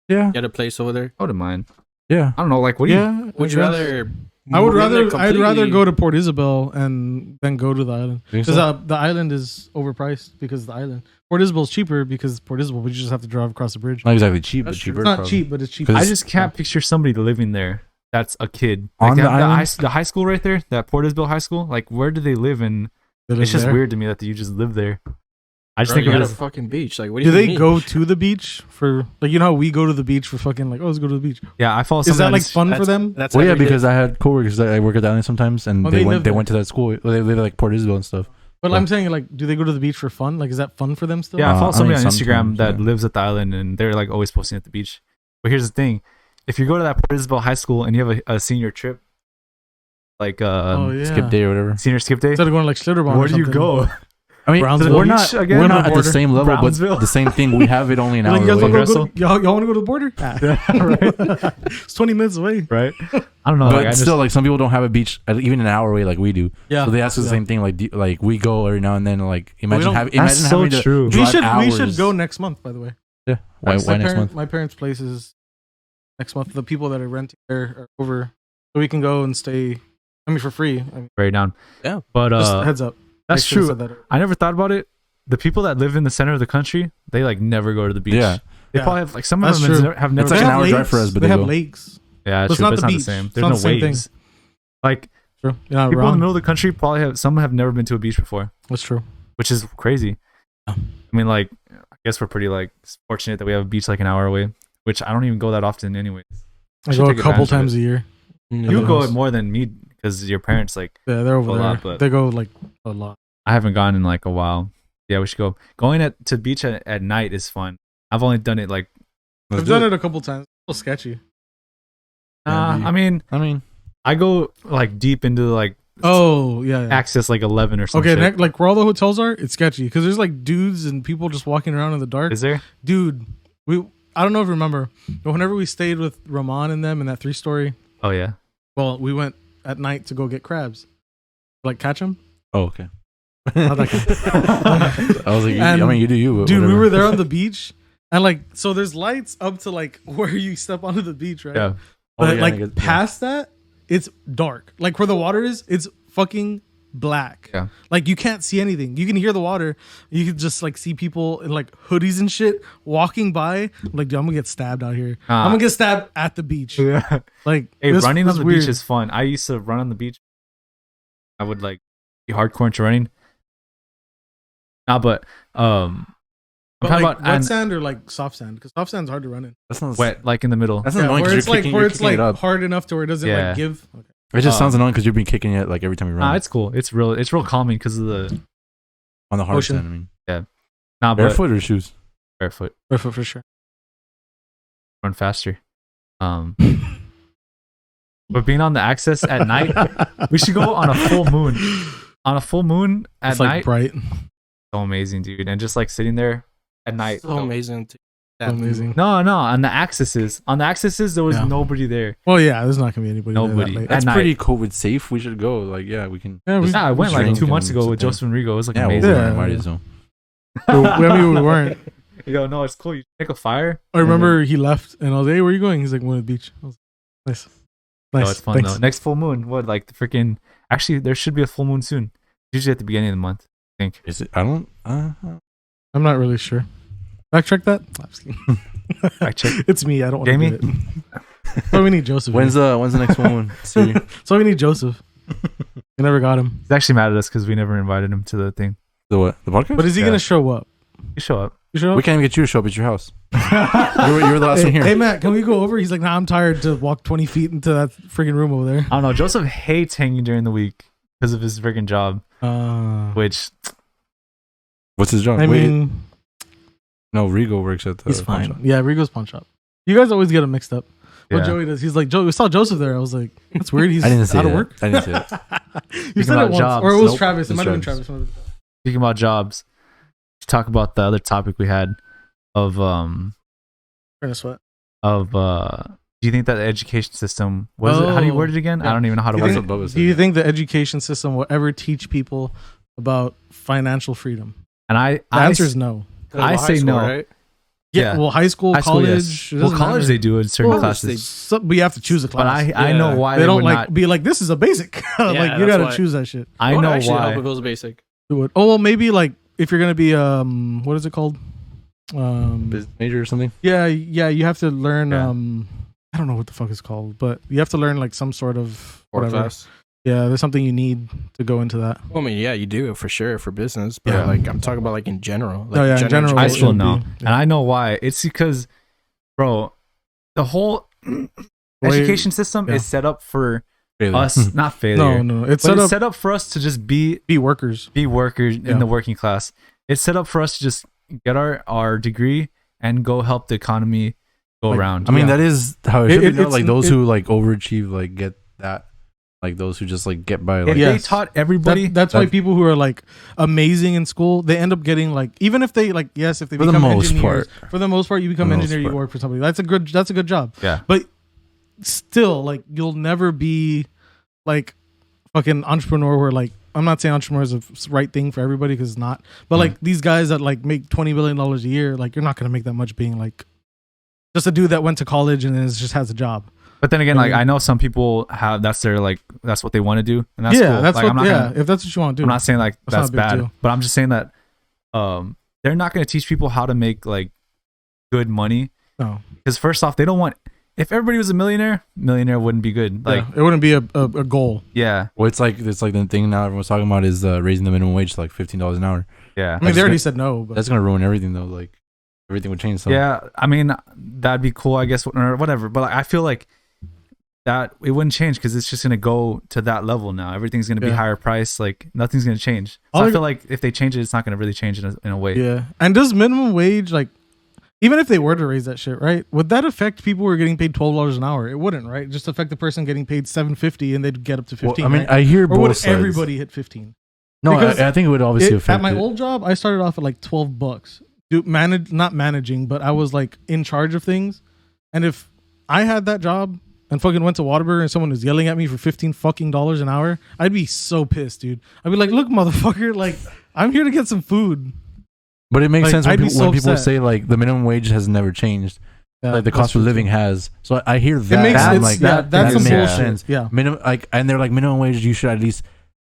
S2: Yeah.
S4: get a place over there.
S3: I wouldn't mind.
S2: Yeah.
S3: I don't know. Like, what do you?
S1: Yeah.
S4: Would you rather?
S1: I would
S4: move in there
S1: rather. I'd rather
S4: completely?
S1: go to Port Isabel and then go to the island
S2: Think
S1: because
S2: so?
S1: the island is overpriced because of the island. Port Isabel's cheaper because Port Isabel, but you just have to drive across the bridge.
S2: Not exactly cheap, but
S4: That's true.
S2: cheaper.
S1: It's not
S2: probably.
S1: cheap, but it's cheap.
S2: 'Cause
S3: I just can't picture somebody living there. That's a kid
S2: On
S3: Like,
S2: the island?
S3: the high school right there, that Port Isabel High School. Like, where do they live? And
S1: They live
S3: it's just
S1: there.
S3: weird to me that you just live there. I just
S4: Bro,
S3: think
S4: you
S3: of it
S4: got a
S3: as
S4: fucking beach. Like, what do
S1: Do
S4: you
S1: they
S4: mean?
S1: go to the beach for like you know how we go to the beach for fucking like let's go to the beach?
S3: yeah. I follow.
S1: Is that
S3: somebody
S1: like
S3: just-
S1: fun for
S4: That's-
S1: them?
S4: That's
S2: Well, yeah,
S4: every day.
S2: because I had coworkers that I work at the island sometimes, and
S1: Oh,
S2: they
S1: they
S2: went.
S1: live
S2: They
S1: there.
S2: went to that school. Well, they live at like Port Isabel and stuff.
S1: But
S2: Yeah.
S1: I'm saying like, do they go to the beach for fun? Like, is that fun for them still?
S3: Yeah, I follow
S2: I
S3: somebody
S2: mean,
S3: on Instagram
S2: sometimes,
S3: that
S2: yeah.
S3: lives at the island, and they're like always posting at the beach. But here's the thing: if you go to that Port Isabel High School and you have a senior trip, like
S1: Oh yeah.
S2: Skip day or whatever.
S3: senior skip day,
S1: Instead of going like Schlitterbahn. or
S3: where do you
S1: something.
S3: go?
S2: I mean,
S1: Brownsville
S2: we're
S3: Beach
S2: not
S3: again?
S2: we're not at the
S1: Border.
S2: same level,
S3: Brownsville.
S2: but the same thing. We have it only an
S1: You're
S2: hour
S1: like, you guys
S2: away.
S1: wanna
S3: Russell?
S1: y'all want to go to the border? Ah. It's 20 minutes away.
S3: Right? I don't know.
S2: But
S3: Like, I just,
S2: still, like some people don't have a beach even an hour away like we do.
S1: Yeah.
S2: So they ask us the
S1: Yeah.
S2: same thing. Like we go every now and then. Like imagine
S1: don't-
S2: having
S3: that's
S2: imagine
S3: so
S2: having to
S3: true.
S1: We
S2: drive
S1: should
S2: hours.
S1: go next month. By the way.
S2: Yeah. Why
S1: My
S2: next month?
S1: My parents' place is next month. The people that are renting there are over, so we can go and stay. I mean, for free. I mean,
S3: very down.
S4: Yeah.
S3: But
S1: just heads up.
S3: that's
S1: I should've
S3: true.
S1: said that.
S3: I never thought about it. The people that live in the center of the country, they like never go to the beach.
S2: Yeah.
S3: They
S1: Yeah.
S3: probably have like some of
S1: That's
S3: them
S1: true.
S3: have never.
S2: It's like
S1: They
S2: an
S1: have
S2: hour drive
S1: lakes.
S2: for us, but
S1: they
S2: they
S1: have
S2: go.
S1: lakes.
S3: Yeah,
S1: But
S3: true, but it's not the
S1: beach.
S3: same.
S1: It's
S3: There's
S1: not
S3: no
S1: the same thing.
S3: waves. Like
S1: True. You're not
S3: people in
S1: wrong.
S3: the middle of the country probably have some have never been to a beach before,
S1: That's true.
S3: which is crazy. I mean, like I guess we're pretty like fortunate that we have a beach like an hour away, which I don't even go that often anyway.
S1: I
S3: should
S1: go a
S3: take
S1: couple
S3: advantage of
S1: times a year.
S3: You
S1: Yeah.
S3: go more than me because your parents like
S1: Yeah, they're over
S3: A
S1: there.
S3: lot, but-
S1: They go like a lot.
S3: I haven't gone in like a while. Yeah, we should go. Going to the beach at night is fun. I've only done it like
S2: Let's
S1: I've
S2: do
S1: done
S2: it.
S1: it a couple times. A little sketchy.
S2: Yeah,
S3: I mean,
S2: I mean,
S3: I go like deep into like
S1: Oh yeah. yeah.
S3: access like 11 or something.
S1: Okay, like where all the hotels are, it's sketchy because there's like dudes and people just walking around in the dark.
S3: Is there?
S1: Dude, I don't know if you remember, but whenever we stayed with Rahman and them in that 3-story,
S3: Oh yeah.
S1: well, we went at night to go get crabs, like catch them.
S2: oh okay.
S1: Not that kind.
S2: I was like,
S1: And,
S2: I mean, you do you, but
S1: Dude, we
S2: whatever.
S1: were there on the beach, and like, so there's lights up to like where you step onto the beach, right?
S3: Yeah.
S1: But
S2: Oh, yeah, I
S1: like
S2: guess- yeah.
S1: past that, it's dark. Like where the water is, it's fucking black.
S3: Yeah.
S1: Like you can't see anything. You can hear the water. You can just like see people in like hoodies and shit walking by. I'm like, dude, I'm gonna get stabbed out here.
S3: Ah.
S1: I'm gonna get stabbed at the beach.
S3: Yeah.
S1: Like,
S3: Hey,
S1: this
S3: running on
S1: was
S3: the
S1: weird.
S3: beach is fun. I used to run on the beach. I would like be hardcore into running. Nah, but I'm
S1: But,
S3: talking
S1: like,
S3: about
S1: wet
S3: and
S1: sand or like soft sand, because soft sand's hard to run in.
S2: That sounds
S3: wet, like in the middle.
S2: That's
S1: Yeah,
S2: annoying
S1: where
S2: because
S1: it's
S2: you're
S1: like
S2: kicking,
S1: where
S2: you're
S1: it's
S2: kicking
S1: like
S2: it up.
S1: hard enough to where it doesn't
S3: Yeah.
S1: like give. Okay.
S2: It just sounds annoying because you've been kicking it like every time you run.
S3: Nah, it's cool. It's real calming because of the
S2: on the hard
S1: Ocean.
S2: sand. I mean,
S3: nah, but
S2: barefoot or shoes?
S3: barefoot
S1: Barefoot for sure.
S3: run faster. But being on the access at night, we should go on a full moon. On a full moon at
S1: It's like
S3: night,
S1: bright.
S3: so amazing, dude. And just like sitting there at night,
S4: So amazing.
S1: Amazing.
S3: No, on the accesses. On the accesses, there was
S1: Yeah.
S3: nobody there.
S1: Well, yeah, there's not gonna be anybody. there that
S3: Nobody.
S1: late.
S2: That's
S3: At
S2: pretty COVID safe. We should go. Like, yeah, we can.
S1: Yeah, we-
S3: Yeah, I went like
S2: drink
S3: 2 months
S2: and
S3: ago
S2: sit
S3: with
S2: there.
S3: Joseph and Rigo. It was like
S2: Yeah,
S3: amazing.
S2: we
S1: Yeah.
S2: might as well.
S1: I mean, we weren't.
S3: You go, no, it's cool. You make a fire.
S1: I remember he left, and I was like, "Hey, where are you going?" He's like, "Going to the beach." I was like, nice.
S3: No,
S1: Nice.
S3: it's fun
S1: Thanks.
S3: though. Next full moon. What, like the freaking? Actually, there should be a full moon soon. Usually at the beginning of the month, I think.
S2: Is it? I don't.
S1: I'm not really sure. Backtrack that. I'm just kidding.
S3: Fact check.
S1: It's me. I don't want
S3: Jamie?
S1: to do it. So we need Joseph.
S2: When's the next one? See,
S1: So we need Joseph. We never got him.
S3: He's actually mad at us because we never invited him to the thing.
S2: the what? The podcast?
S1: But is he
S3: Yeah.
S1: gonna show up?
S3: You show up.
S1: You show up?
S2: We can't even get you to show up at your house. You're the last one here.
S1: Hey Matt, can we go over? He's like, "Nah, I'm tired to walk 20 feet into that freaking room over there."
S3: I don't know. Joseph hates hanging during the week because of his freaking job, which
S2: What's his job?
S1: I
S2: Wait,
S1: mean,
S2: no, Rigo works at the.
S1: he's
S2: pawn
S1: fine.
S2: shop.
S1: Yeah, Rigo's pawn shop. You guys always get him mixed up. What
S3: yeah.
S1: Joey does? He's like, "Joe, we saw Joseph there." I was like, "That's weird. He's
S2: I didn't say
S1: out of
S2: that.
S1: work."
S2: I didn't say that.
S1: You
S3: Speaking
S1: said
S3: about
S1: it once,
S3: jobs.
S1: or it was
S2: Nope,
S1: Travis. It
S2: it's
S1: might have been
S2: Travis.
S1: Travis.
S3: Speaking about jobs, let's talk about the other topic we had of
S1: Trying to sweat.
S3: do you think that the education system was it, how do you word it again?
S1: Yeah.
S3: I don't even know how to
S1: Do
S3: word
S1: you,
S3: it.
S2: what Bubba
S1: do you
S2: said.
S1: think the education system will ever teach people about financial freedom?
S3: And
S1: The answer is no.
S3: I say no.
S1: Yeah, well, high school,
S3: High school,
S1: college.
S3: yes.
S1: it
S3: Well,
S1: doesn't
S3: college
S1: matter.
S3: they do in certain
S1: Well,
S3: classes.
S1: but you have to choose a
S3: But
S1: class.
S3: I know
S4: Yeah.
S3: why
S1: they
S3: they
S1: don't
S3: would
S1: like
S3: not.
S1: be like, this is a basic. Like
S4: Yeah,
S1: you
S4: that's
S1: gotta
S4: why.
S1: choose that shit.
S3: I know
S4: Help
S3: why.
S4: if it was basic.
S1: Do it. Oh well, maybe like if you're gonna be what is it called?
S2: Business major or something?
S1: Yeah, you have to learn
S2: Yeah.
S1: I don't know what the fuck it's called, but you have to learn like some sort of
S4: Or
S1: whatever.
S4: class.
S1: Yeah, there's something you need to go into that.
S4: Well, I mean, yeah, you do for sure for business, but
S1: Yeah.
S4: like I'm talking about like in general. Like
S1: No, yeah, in general,
S3: High
S1: it
S3: school
S1: shouldn't
S3: no.
S1: be.
S3: And I know why. It's because, bro, the whole education system
S1: yeah.
S3: is set up for
S2: Failure.
S3: us, not failure.
S1: No, it's
S3: But
S1: set
S3: it's
S1: up
S3: set up for us to just be
S1: workers.
S3: workers
S1: Yeah.
S3: in the working class. It's set up for us to just get our degree and go help the economy go
S1: Like,
S3: around.
S2: I mean,
S1: Yeah.
S2: that is how it should be.
S1: it's-
S2: Like those
S1: it-
S2: who like overachieve, like get that. Like those who just like get by. Like,
S3: If
S1: Yeah.
S3: they
S1: Yes.
S3: taught everybody,
S1: That's why
S2: that-
S1: people who are like amazing in school, they end up getting like, even if they like, yes, if they
S2: For the
S1: become
S2: most
S1: engineers, for the most part, you become
S2: For the most
S1: engineer, you
S2: part.
S1: work for somebody. That's a good job.
S3: yeah,
S1: But still, like, you'll never be like fucking entrepreneur where like, I'm not saying entrepreneur is the right thing for everybody because it's not. But like these guys that like make $20 billion a year, like you're not gonna make that much being like just a dude that went to college and then just has a job.
S3: but then again, like
S1: Mhm.
S3: I know some people have that's their like that's what they want to do, and that's
S1: yeah,
S3: cool.
S1: that's
S3: like,
S1: what.
S3: I'm not
S1: Yeah,
S3: gonna,
S1: if that's what you want to do.
S3: I'm not saying like
S1: That's not
S3: that's
S1: a big
S3: bad,
S1: deal.
S3: but I'm just saying that they're not going to teach people how to make like good money
S1: No,
S3: because first off, they don't want. If everybody was a millionaire wouldn't be good. Like,
S1: yeah, it wouldn't be a goal.
S3: yeah,
S2: well, it's like the thing now everyone's talking about is raising the minimum wage to like $15 an hour.
S3: yeah.
S1: I mean, they already said no, but
S2: That's gonna ruin everything though. Like everything would change. So.
S3: Yeah, I mean that'd be cool, I guess, or whatever. But like, I feel like that it wouldn't change because it's just gonna go to that level now. Everything's gonna be
S1: Yeah.
S3: higher price. Like nothing's gonna change. So
S1: All
S3: I
S1: I-
S3: feel like if they change it, it's not gonna really change in a way.
S1: yeah. And does minimum wage like, even if they were to raise that shit, right? Would that affect people who are getting paid $12 an hour? It wouldn't, right? Just affect the person getting paid $7.50 and they'd get up to
S2: Well,
S1: 15.
S2: I mean,
S1: right?
S2: I hear
S1: or
S2: both
S1: would
S2: sides.
S1: everybody hit 15?
S2: No,
S1: because
S2: I think it would obviously affect
S1: At my
S2: it.
S1: old job, I started off at like $12. Not managing, but I was like in charge of things. And if I had that job and fucking went to Whataburger and someone was yelling at me for $15 an hour, I'd be so pissed, dude. I'd be like, look, motherfucker, like I'm here to get some food.
S2: But it makes
S1: Like,
S2: sense when
S1: I'd be
S2: people,
S1: so
S2: when people
S1: upset.
S2: say like the minimum wage has never changed,
S1: Yeah,
S2: like the
S1: that's
S2: cost of
S1: true,
S2: living
S1: too.
S2: has. So I hear that.
S1: It makes
S2: and I'm
S1: sense.
S2: like
S1: Yeah,
S2: that.
S1: that's
S2: that
S1: some
S2: makes
S1: bullshit.
S2: sense.
S1: Yeah.
S2: Minimum, like, and they're like minimum wage. You should at least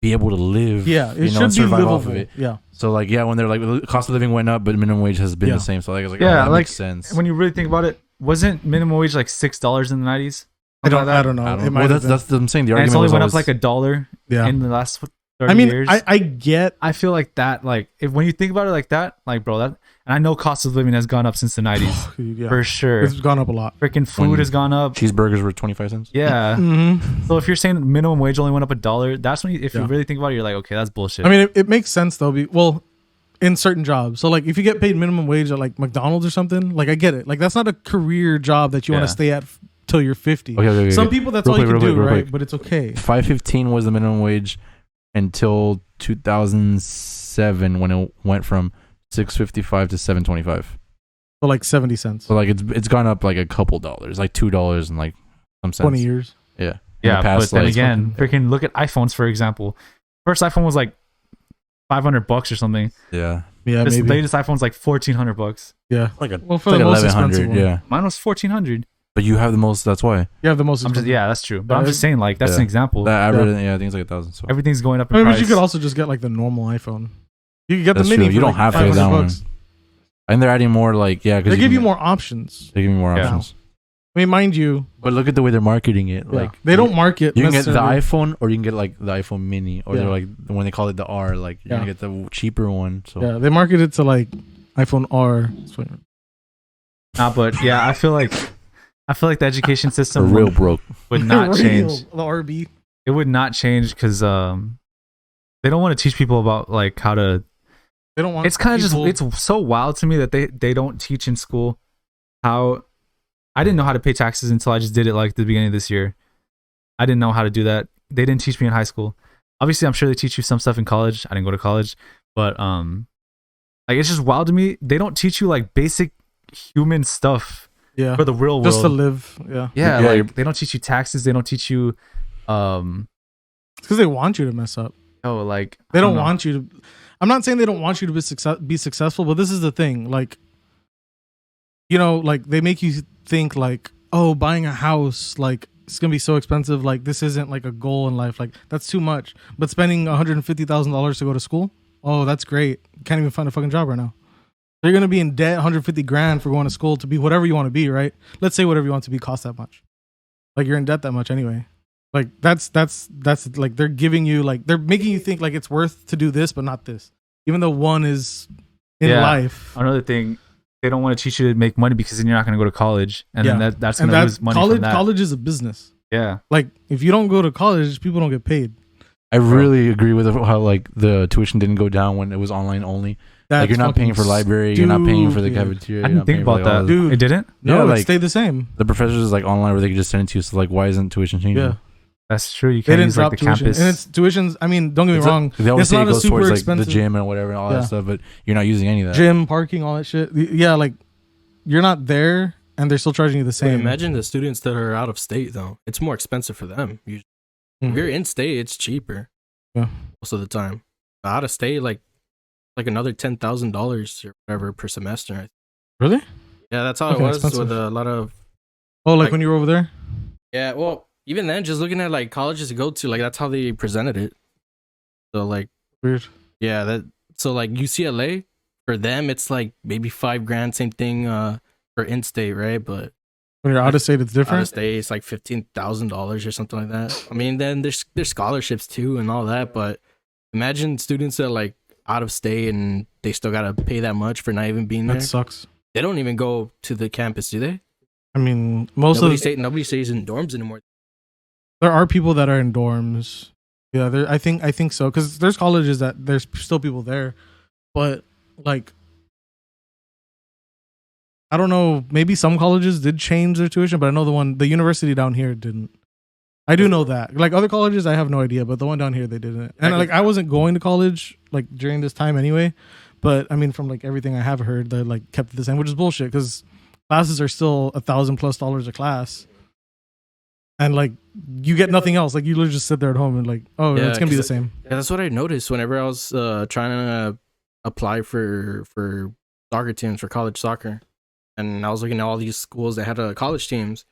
S2: be able to live.
S1: Yeah, it
S2: you know,
S1: should
S2: and
S1: be
S2: survive
S1: livable.
S2: off of it.
S1: Yeah.
S2: So like, yeah, when they're like the cost of living went up, but minimum wage has been
S1: Yeah.
S2: the same. So like, I was like,
S3: Yeah,
S2: oh, that
S3: like,
S2: makes sense.
S3: When you really think about it, wasn't minimum wage like $6 in the 90s?
S1: I don't know.
S2: I
S1: It
S2: don't
S1: might
S2: know.
S1: have
S2: Well,
S1: been.
S2: that's I'm saying. The
S3: And
S2: argument
S3: it's only
S2: was
S3: went
S2: always,
S3: up like $1
S1: Yeah.
S3: in the last 30
S1: I mean,
S3: years.
S1: I get.
S3: I feel like that, like, if when you think about it like that, like, bro, that, and I know cost of living has gone up since the 90s
S1: Yeah,
S3: for sure.
S1: it's gone up a lot.
S3: Freaking food
S2: When-
S3: has gone up.
S2: cheeseburgers were 25 cents.
S3: Yeah.
S1: Mm-hmm.
S3: So if you're saying minimum wage only went up $1, that's when if you
S1: Yeah.
S3: really think about it, you're like, okay, that's bullshit.
S1: I mean, it makes sense though. Well, in certain jobs, so like if you get paid minimum wage at like McDonald's or something, like I get it. Like that's not a career job that you want
S3: Yeah.
S1: to stay at till you're 50.
S2: Okay.
S1: Some people that's
S2: Real
S1: all you
S2: quick,
S1: can
S2: real
S1: do,
S2: quick, real
S1: right?
S2: quick.
S1: But it's okay.
S2: 5.15 was the minimum wage until 2007 when it went from 6.55 to 7.25.
S1: So like 70 cents.
S2: So like it's gone up like a couple dollars, like $2 and like some cents.
S1: 20 years.
S2: Yeah. In
S3: Yeah,
S2: the past,
S3: but then
S2: like,
S3: again, freaking look at iPhones for example. First iPhone was like $500 or something.
S2: Yeah.
S1: Yeah,
S3: This
S1: maybe.
S3: latest iPhone's like $1,400.
S1: Yeah.
S2: Like a
S1: Well, for
S2: it's
S1: the
S2: like
S1: most expensive
S2: 1100.
S1: one.
S2: Yeah.
S3: Mine was $1,400.
S2: But you have the most. That's why.
S1: You have the most
S3: I'm just
S1: expensive.
S3: yeah, that's true. But I'm
S1: Yeah.
S3: just saying like that's
S2: Yeah.
S3: an example.
S2: That average, yeah, I think it's like 1,000. So
S3: Everything's going up in
S1: I mean,
S3: price.
S1: but you could also just get like the normal iPhone. You could get
S2: That's
S1: the mini.
S2: true. You
S1: for
S2: don't
S1: like
S2: have to get that
S1: $500.
S2: and they're adding more like because
S1: They give you more options.
S2: They give you more
S3: Yeah.
S2: options.
S1: I mean, mind you,
S2: But look at the way they're marketing it.
S1: yeah,
S2: Like
S1: they don't market.
S2: You can get the
S1: necessarily-
S2: iPhone, or you can get like the iPhone Mini, or
S1: Yeah.
S2: they're like when they call it the R, like you're gonna
S1: Yeah.
S2: get the cheaper one. So
S1: Yeah, they market it to like iPhone R.
S3: Nah, but yeah, I feel like the education
S2: they're
S3: system
S2: real broke.
S3: would not
S1: Real,
S3: change.
S1: The RB.
S3: It would not change because they don't want to teach people about like how to.
S1: They don't want.
S3: It's kind of just
S1: people-
S3: it's so wild to me that they don't teach in school how. I didn't know how to pay taxes until I just did it like at the beginning of this year. I didn't know how to do that. They didn't teach me in high school. Obviously, I'm sure they teach you some stuff in college. I didn't go to college, but like it's just wild to me. They don't teach you like basic human stuff
S1: yeah,
S3: for the real world.
S1: just to live. Yeah,
S3: Yeah,
S2: Yeah,
S3: like they don't teach you taxes. They don't teach you,
S1: because they want you to mess up.
S3: like
S1: They
S3: I
S1: don't
S3: know.
S1: want you to. I'm not saying they don't want you to be successful, but this is the thing. Like, you know, like they make you think like, oh, buying a house, like it's gonna be so expensive. Like this isn't like a goal in life. Like that's too much. But spending $150,000 to go to school, oh, that's great. You can't even find a fucking job right now. You're gonna be in debt, 150 grand for going to school to be whatever you want to be, right? Let's say whatever you want to be costs that much. Like you're in debt that much anyway. Like that's like they're giving you like they're making you think like it's worth to do this but not this, even though one is in
S3: Yeah.
S1: life.
S3: Another thing, they don't want to teach you to make money because then you're not going to go to college, and then
S1: Yeah.
S3: that's
S1: And
S3: going to
S1: that's
S3: lose money
S1: college.
S3: from that.
S1: College is a business.
S3: Yeah,
S1: Like if you don't go to college, people don't get paid.
S2: I really agree with how like the tuition didn't go down when it was online only.
S1: That's
S2: Like you're not paying for
S1: fucking
S2: library, you're not paying for the
S1: stupid.
S2: cafeteria.
S3: I
S2: you're
S3: didn't
S2: not
S3: think
S2: paying for,
S3: about
S2: like, all
S3: that.
S2: this.
S1: Dude.
S3: It didn't.
S1: No,
S2: Yeah,
S1: it
S2: like-
S1: stayed the same.
S2: The professors is like online where they could just send it to you. So like, why isn't tuition changing?
S1: Yeah,
S3: That's true. You
S1: they
S3: can't
S1: didn't
S3: use like
S1: drop
S3: the
S1: tuition,
S3: campus.
S1: and it's tuitions. I mean, don't get me
S2: It's
S1: wrong.
S2: They always
S1: It's
S2: say
S1: not
S2: it
S1: a
S2: goes
S1: super
S2: towards like
S1: expensive
S2: the gym and whatever and all
S1: Yeah.
S2: that stuff, but you're not using any of that.
S1: gym, parking, all that shit. Yeah, like you're not there, and they're still charging you the
S4: Wait,
S1: same.
S4: imagine the students that are out of state though. It's more expensive for them. Usually.
S1: Mhm.
S4: If you're in state, it's cheaper.
S1: Yeah.
S4: Most of the time. Out of state, like another $10,000 or whatever per semester.
S1: Really?
S4: Yeah, that's how
S1: Okay,
S4: it was
S1: expensive.
S4: with a lot of.
S1: Oh, like
S4: Like-
S1: when you were over there?
S4: Yeah, well, even then, just looking at like colleges to go to, like that's how they presented it. So like,
S1: Weird.
S4: yeah, that. So like UCLA, for them, it's like maybe $5,000. Same thing for in-state, right? But
S1: When you're out of state, it's
S4: out of
S1: different.
S4: state, it's like $15,000 or something like that. I mean, then there's scholarships too and all that. But imagine students that are like out of state and they still gotta pay that much for not even being there.
S1: That sucks.
S4: They don't even go to the campus, do they?
S1: I mean, most of
S4: Nobody stays in dorms anymore.
S1: there are people that are in dorms. Yeah, there. I think so because there's colleges that there's still people there, but like I don't know. Maybe some colleges did change their tuition, but I know the university down here didn't. I do know that. Like other colleges, I have no idea, but the one down here they didn't. And like I wasn't going to college like during this time anyway, but I mean from like everything I have heard, they like kept it the same, which is bullshit because classes are still $1,000+ a class. And like you get nothing else. Like you literally just sit there at home and like, oh,
S4: Yeah,
S1: it's gonna be the
S4: 'cause
S1: same.
S4: Yeah, that's what I noticed whenever I was trying to apply for soccer teams for college soccer, and I was looking at all these schools that had college teams,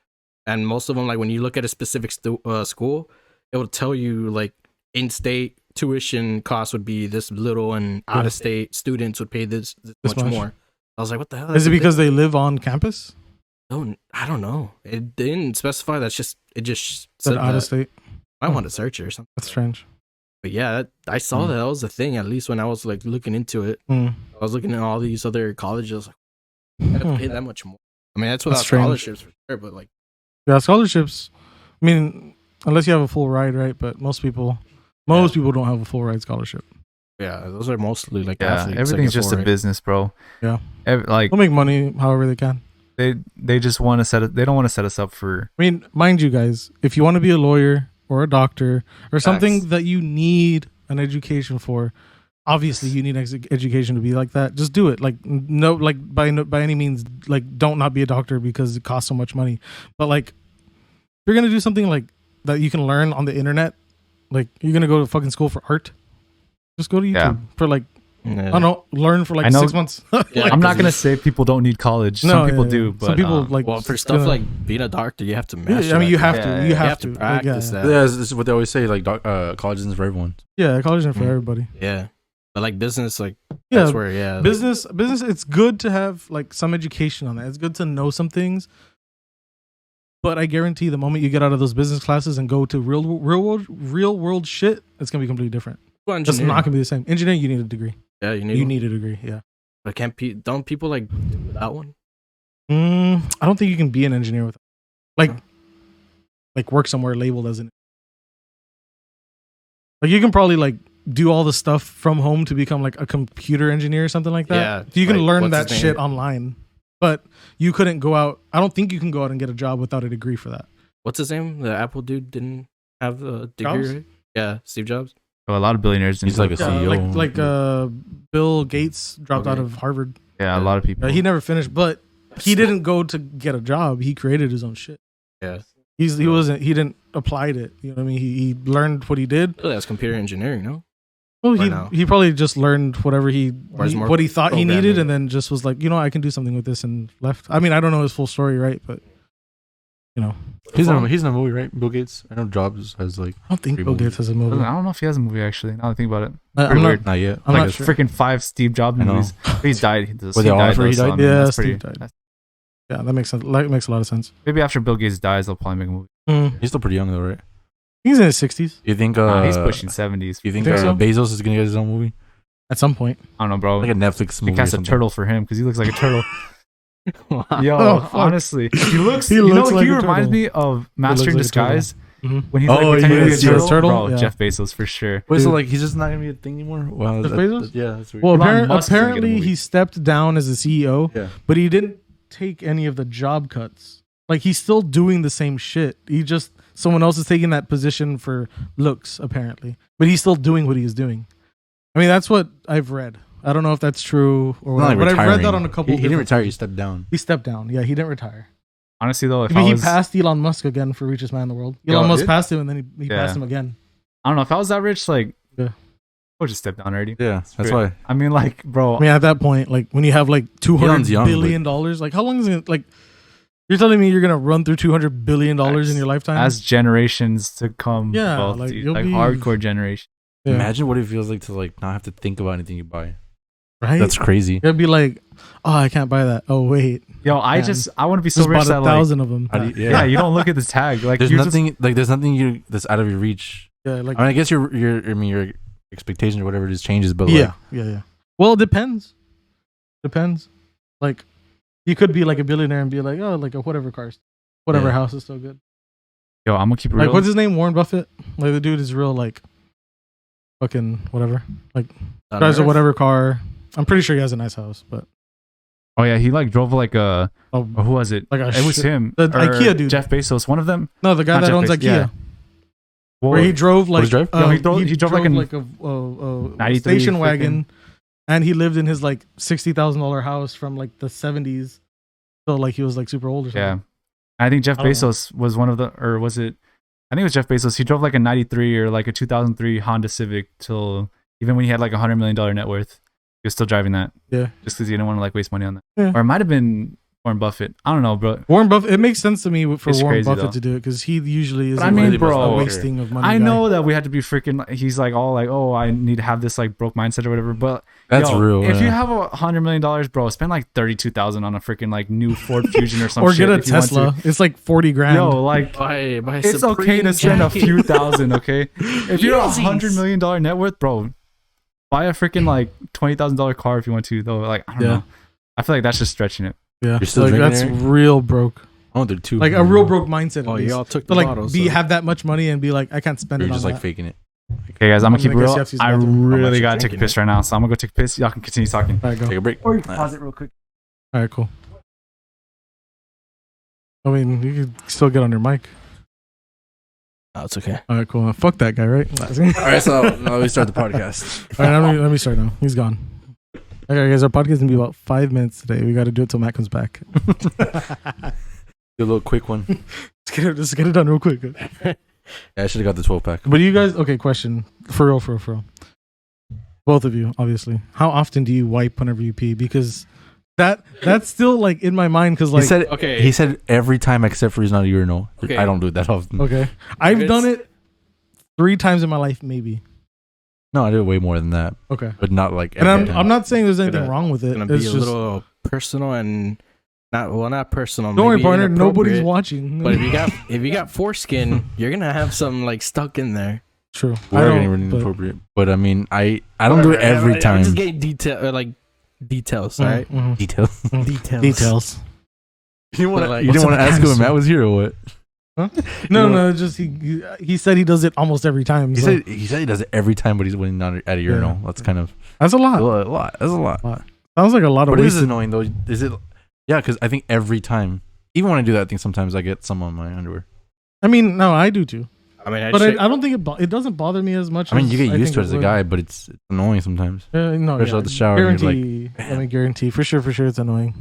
S4: and most of them, like when you look at a specific school, it will tell you like in-state tuition costs would be this little, and
S1: Yeah.
S4: out-of-state students would pay this
S1: This
S4: much
S1: much.
S4: more. I was like, what the hell?
S1: Is it because they live on campus?
S4: I don't know. It didn't specify. It just
S1: Said
S4: said
S1: out of
S4: that.
S1: state?
S4: I want to search it or something.
S1: That's strange.
S4: But yeah, I saw that was a thing. At least when I was like looking into it,
S1: Hmm.
S4: I was looking at all these other colleges. Like, I have to pay that much more. I mean, that's without
S1: strange.
S4: scholarships for sure. But like,
S1: Yeah, scholarships. I mean, unless you have a full ride, right? But most people don't have a full ride scholarship.
S4: yeah, those are mostly like
S3: yeah,
S4: athletes.
S3: everything's just a business, bro.
S1: Yeah.
S3: Like
S1: They'll make money however they can.
S3: they just want to set it. They don't want to set us up for.
S1: I mean, mind you guys, if you want to be a lawyer or a doctor or something
S4: Facts.
S1: that you need an education for, obviously you need education to be like that. Just do it. Like no, like by any means, like don't not be a doctor because it costs so much money. But like, if you're gonna do something like that, you can learn on the internet. Like you're gonna go to fucking school for art. Just go to YouTube for like. I don't know, learn for like 6 months.
S4: Yeah,
S3: I'm not gonna say people don't need college. Some people do, but
S1: some people like.
S4: Well, for stuff like being a doctor, you have to master.
S1: I mean, you have
S3: Yeah,
S1: to.
S3: yeah,
S1: You have to
S4: practice that.
S2: Yeah, this is what they always say. Like, college isn't for everyone.
S1: Yeah, college isn't for everybody.
S4: Yeah, but like business, like
S1: Yeah,
S4: that's where like,
S1: business. It's good to have like some education on that. It's good to know some things. But I guarantee the moment you get out of those business classes and go to real world shit, it's gonna be completely different. It's not gonna be the same. Engineering, you need a degree.
S4: Yeah, you need
S1: a degree. Yeah.
S4: But don't people like do without one?
S1: I don't think you can be an engineer with like work somewhere labeled as an. Like you can probably like do all the stuff from home to become like a computer engineer or something like that.
S4: Yeah,
S1: you can
S4: like,
S1: learn
S4: what's
S1: that
S4: his
S1: shit
S4: name?
S1: online, but you couldn't go out. I don't think you can go out and get a job without a degree for that.
S4: What's his name? The Apple dude didn't have a degree,
S1: Jobs?
S4: right? Yeah, Steve Jobs.
S3: a lot of billionaires.
S2: He's like a
S1: Yeah,
S2: CEO.
S1: like Bill Gates dropped out of Harvard.
S3: yeah, a lot of people.
S1: He never finished, but he didn't go to get a job. He created his own shit.
S4: Yeah,
S1: He didn't apply it. You know what I mean? He learned what he did.
S4: oh, that's computer engineering, no?
S1: Well,
S4: Or no?
S1: he probably just learned whatever
S4: more
S1: what he thought he needed,
S4: programming.
S1: and then just was like, I can do something with this, and left. I mean, I don't know his full story, right? But
S2: He's in a movie, right? Bill Gates. I know Jobs has like.
S1: I don't think
S2: Three
S1: Bill
S2: movies.
S1: Gates has a
S3: I
S1: movie.
S3: don't know if he has a movie actually. Now that I think about it,
S1: I'm
S3: Pretty
S1: not-
S3: weird.
S2: Not yet.
S1: I'm
S3: like
S1: not sure.
S3: freaking 5 Steve Jobs
S2: I know.
S3: movies. He's died.
S2: Were they all after he
S3: though, so,
S2: died?
S3: I mean,
S1: Yeah,
S3: that's
S1: Steve died.
S3: that's-
S1: Yeah, that makes sense. That makes a lot of sense.
S3: maybe after Bill Gates dies, they'll probably make a movie.
S2: He's still pretty young though, right?
S1: He's in his 60s
S2: You think?
S3: He's pushing 70s.
S2: You think
S1: Think so?
S2: Bezos is gonna get his own movie?
S1: at some point.
S3: I don't know, bro.
S2: Like a Netflix
S3: They
S2: movie.
S3: cast
S2: or
S3: a
S2: something.
S3: turtle for him because he looks like a turtle. Yo,
S1: Oh, fuck.
S3: honestly, he looks.
S1: He
S3: you
S1: looks
S3: know,
S1: like
S3: he
S1: a
S3: reminds
S1: turtle.
S3: me of Master in
S1: looks like a turtle.
S3: Disguise
S1: Mhm.
S3: when he's
S2: Oh,
S3: like pretending to be a
S1: yes,
S3: turtle.
S1: yes, turtle,
S3: Bro,
S1: yeah.
S3: Jeff Bezos for sure.
S2: Wait, so
S1: Dude.
S2: like he's just not gonna be a thing anymore? Wow,
S1: Jeff Bezos?
S2: yeah, that's weird.
S1: Well,
S3: Elon Musk is gonna get a
S1: apparently
S3: movie.
S1: he stepped down as a CEO,
S2: yeah.
S1: but he didn't take any of the job cuts. Like he's still doing the same shit. Someone else is taking that position for looks, apparently, but he's still doing what he is doing. I mean, that's what I've read. I don't know if that's true or
S2: Not
S1: whatever,
S2: like
S1: but I've read that
S2: retiring.
S1: on a couple.
S2: He didn't
S1: different-
S2: retire. He stepped down.
S1: He stepped down. Yeah, he didn't retire.
S3: Honestly, though, if
S1: I mean,
S3: I
S1: he
S3: was,
S1: passed Elon Musk again for richest man in the world.
S3: Yo,
S1: Elon Musk
S2: did?
S1: passed him, and then he
S3: Yeah.
S1: passed him again.
S3: I don't know if I was that rich, like,
S1: Yeah.
S3: I would just step down already.
S2: Yeah, that's
S3: Screw it.
S2: why.
S3: I mean, like, bro,
S1: I mean, at that point, like when you have like $200
S2: Elon's young,
S1: billion, like how long is it? Like, you're telling me you're gonna run through $200 billion in your lifetime?
S3: as generations to come,
S1: Yeah,
S3: both,
S1: like,
S3: dude,
S1: you'll
S3: like
S1: be-
S3: hardcore generation.
S1: Yeah.
S2: Imagine what it feels like to like not have to think about anything you buy.
S1: Right?
S2: That's crazy.
S1: It'd be like, oh, I can't buy that. Oh wait,
S3: Yo, I
S1: Man.
S3: want to be so
S1: just
S3: rich
S1: bought
S3: that like,
S1: 1,000 of them.
S2: How do you-
S3: yeah, you don't look at the tag. Like,
S2: There's
S3: you're
S2: nothing there's nothing that's out of your reach.
S1: Yeah, like
S2: I mean, I guess your expectations or whatever just changes, but
S1: yeah. Well, it depends. Depends. Like, you could be like a billionaire and be like, oh, like a whatever
S2: Yeah.
S1: house is so good.
S3: Yo, I'm gonna keep it
S1: Like,
S3: real.
S1: what's his name? Warren Buffett. Like the dude is real like, fucking whatever. Like drives a whatever car. I'm pretty sure he has a nice house, but
S3: Oh yeah, he like drove like a.
S1: oh,
S3: Or who was it?
S1: like a
S3: It was
S1: shit-
S3: him.
S1: the
S3: or
S1: IKEA dude.
S3: Jeff Bezos. One of them.
S1: no, the guy
S3: Not
S1: that
S3: Jeff
S1: owns
S3: Bezos,
S1: IKEA.
S3: yeah.
S1: Where he drove like
S2: does he drive?
S3: No, he drove like
S1: like a
S3: 93
S1: station
S3: freaking-
S1: wagon, and he lived in his like $60,000 house from like the 70s. So like he was like super old or something.
S3: Yeah, I think Jeff
S1: I don't know.
S3: Bezos was one of the, or was it? I think it was Jeff Bezos. He drove like a '93 or like a 2003 Honda Civic till even when he had like $100 million net worth, he was still driving that.
S1: Yeah.
S3: just because he didn't want to like waste money on that.
S1: Yeah.
S3: Or it might have been Warren Buffett. I don't know, bro.
S1: Warren Buffett. It makes sense to me for
S3: It's
S1: Warren
S3: crazy,
S1: Buffett
S3: though.
S1: to do it because he usually is
S3: But I mean,
S2: really
S3: bro,
S1: a wasting of money.
S3: I
S1: guy.
S3: know that we had to be freaking. He's like all like, oh, I need to have this like broke mindset or whatever. But
S2: That's
S3: yo,
S2: real.
S3: If
S2: yeah.
S3: you have $100 million, bro, spend like 32,000 on a freaking like new Ford Fusion or some
S1: or
S3: shit.
S1: get a
S3: if you want to.
S1: Tesla. It's like 40 grand.
S3: Yo, like
S4: buy
S3: it's okay to spend a few thousand, okay? If you're $100 million net worth, bro, buy a freaking like $20,000 car if you want to, though. Like, I don't
S1: Yeah.
S3: know. I feel like that's just stretching it.
S1: Yeah,
S2: You're still
S1: like
S2: drinking,
S1: that's
S2: Eric?
S1: real broke.
S2: Oh, they're two.
S1: Like a real broke mindset.
S4: Oh,
S1: at least.
S4: y'all took
S1: to
S4: the
S1: like
S4: bottle.
S1: have that much money and be like, I can't spend
S2: You're
S1: it on
S2: just like
S1: that.
S2: faking it.
S3: Okay, guys, I'm gonna keep it
S1: I guess you
S3: real.
S1: have to use
S3: I
S1: the bathroom.
S4: How much
S3: really
S4: you
S3: gotta take a
S4: drinking,
S3: piss right now, so I'm gonna go take a piss. Y'all can continue talking.
S1: All right, go.
S2: Take a break.
S3: Or you can
S2: Nice.
S3: pause it real quick.
S1: All right, cool. I mean, you could still get on your mic.
S4: Oh, it's okay.
S1: All right, cool. Fuck that guy, right?
S2: All right, so now we start the podcast.
S1: All right, let me start now. He's gone. Okay, guys, our podcast is gonna be about 5 minutes today. We got to do it till Matt comes back.
S2: Do a little quick one.
S1: Just get it done real quick.
S2: Yeah, I should have got the 12-pack.
S1: But you guys, okay, question for real. Both of you, obviously. How often do you wipe whenever you pee? Because that's still like in my mind. Because like
S2: he said every time except for he's not a urinal.
S4: Okay.
S2: I don't do it that often.
S1: Okay, I've done it 3 times in my life, maybe.
S2: No, I do it way more than that.
S1: Okay,
S2: but not like.
S1: And
S2: every time.
S1: I'm not saying there's anything wrong with it.
S4: It's gonna be a little personal and not personal.
S1: Don't worry,
S4: maybe
S1: partner. Nobody's
S4: inappropriate.
S1: watching.
S4: But if you got foreskin, you're gonna have some like stuck in there.
S1: True.
S2: We're getting really inappropriate. But I mean, I don't do it every time.
S4: I'm just getting details, all right?
S1: Mm-hmm.
S2: Details. You didn't want to ask him if Matt was here or what?
S1: Huh? No. Just he said he does it almost every time.
S2: He said he does it every time, but he's when he's not at a urinal. That's kind of
S1: that's a lot.
S2: That's a lot.
S1: Sounds like a lot of.
S2: But it is
S1: wasted.
S2: annoying though. Is it? Yeah, because I think every time, even when I do that, I think sometimes I get some on my underwear.
S1: I mean, no, I do too.
S4: I mean,
S1: But I don't think it doesn't bother me as much.
S2: I mean,
S1: as
S2: you get used to it
S1: think
S2: as a guy, but it's annoying sometimes.
S1: No,
S2: Especially at the shower. and you're
S1: Guarantee. I mean, guarantee for sure. It's annoying.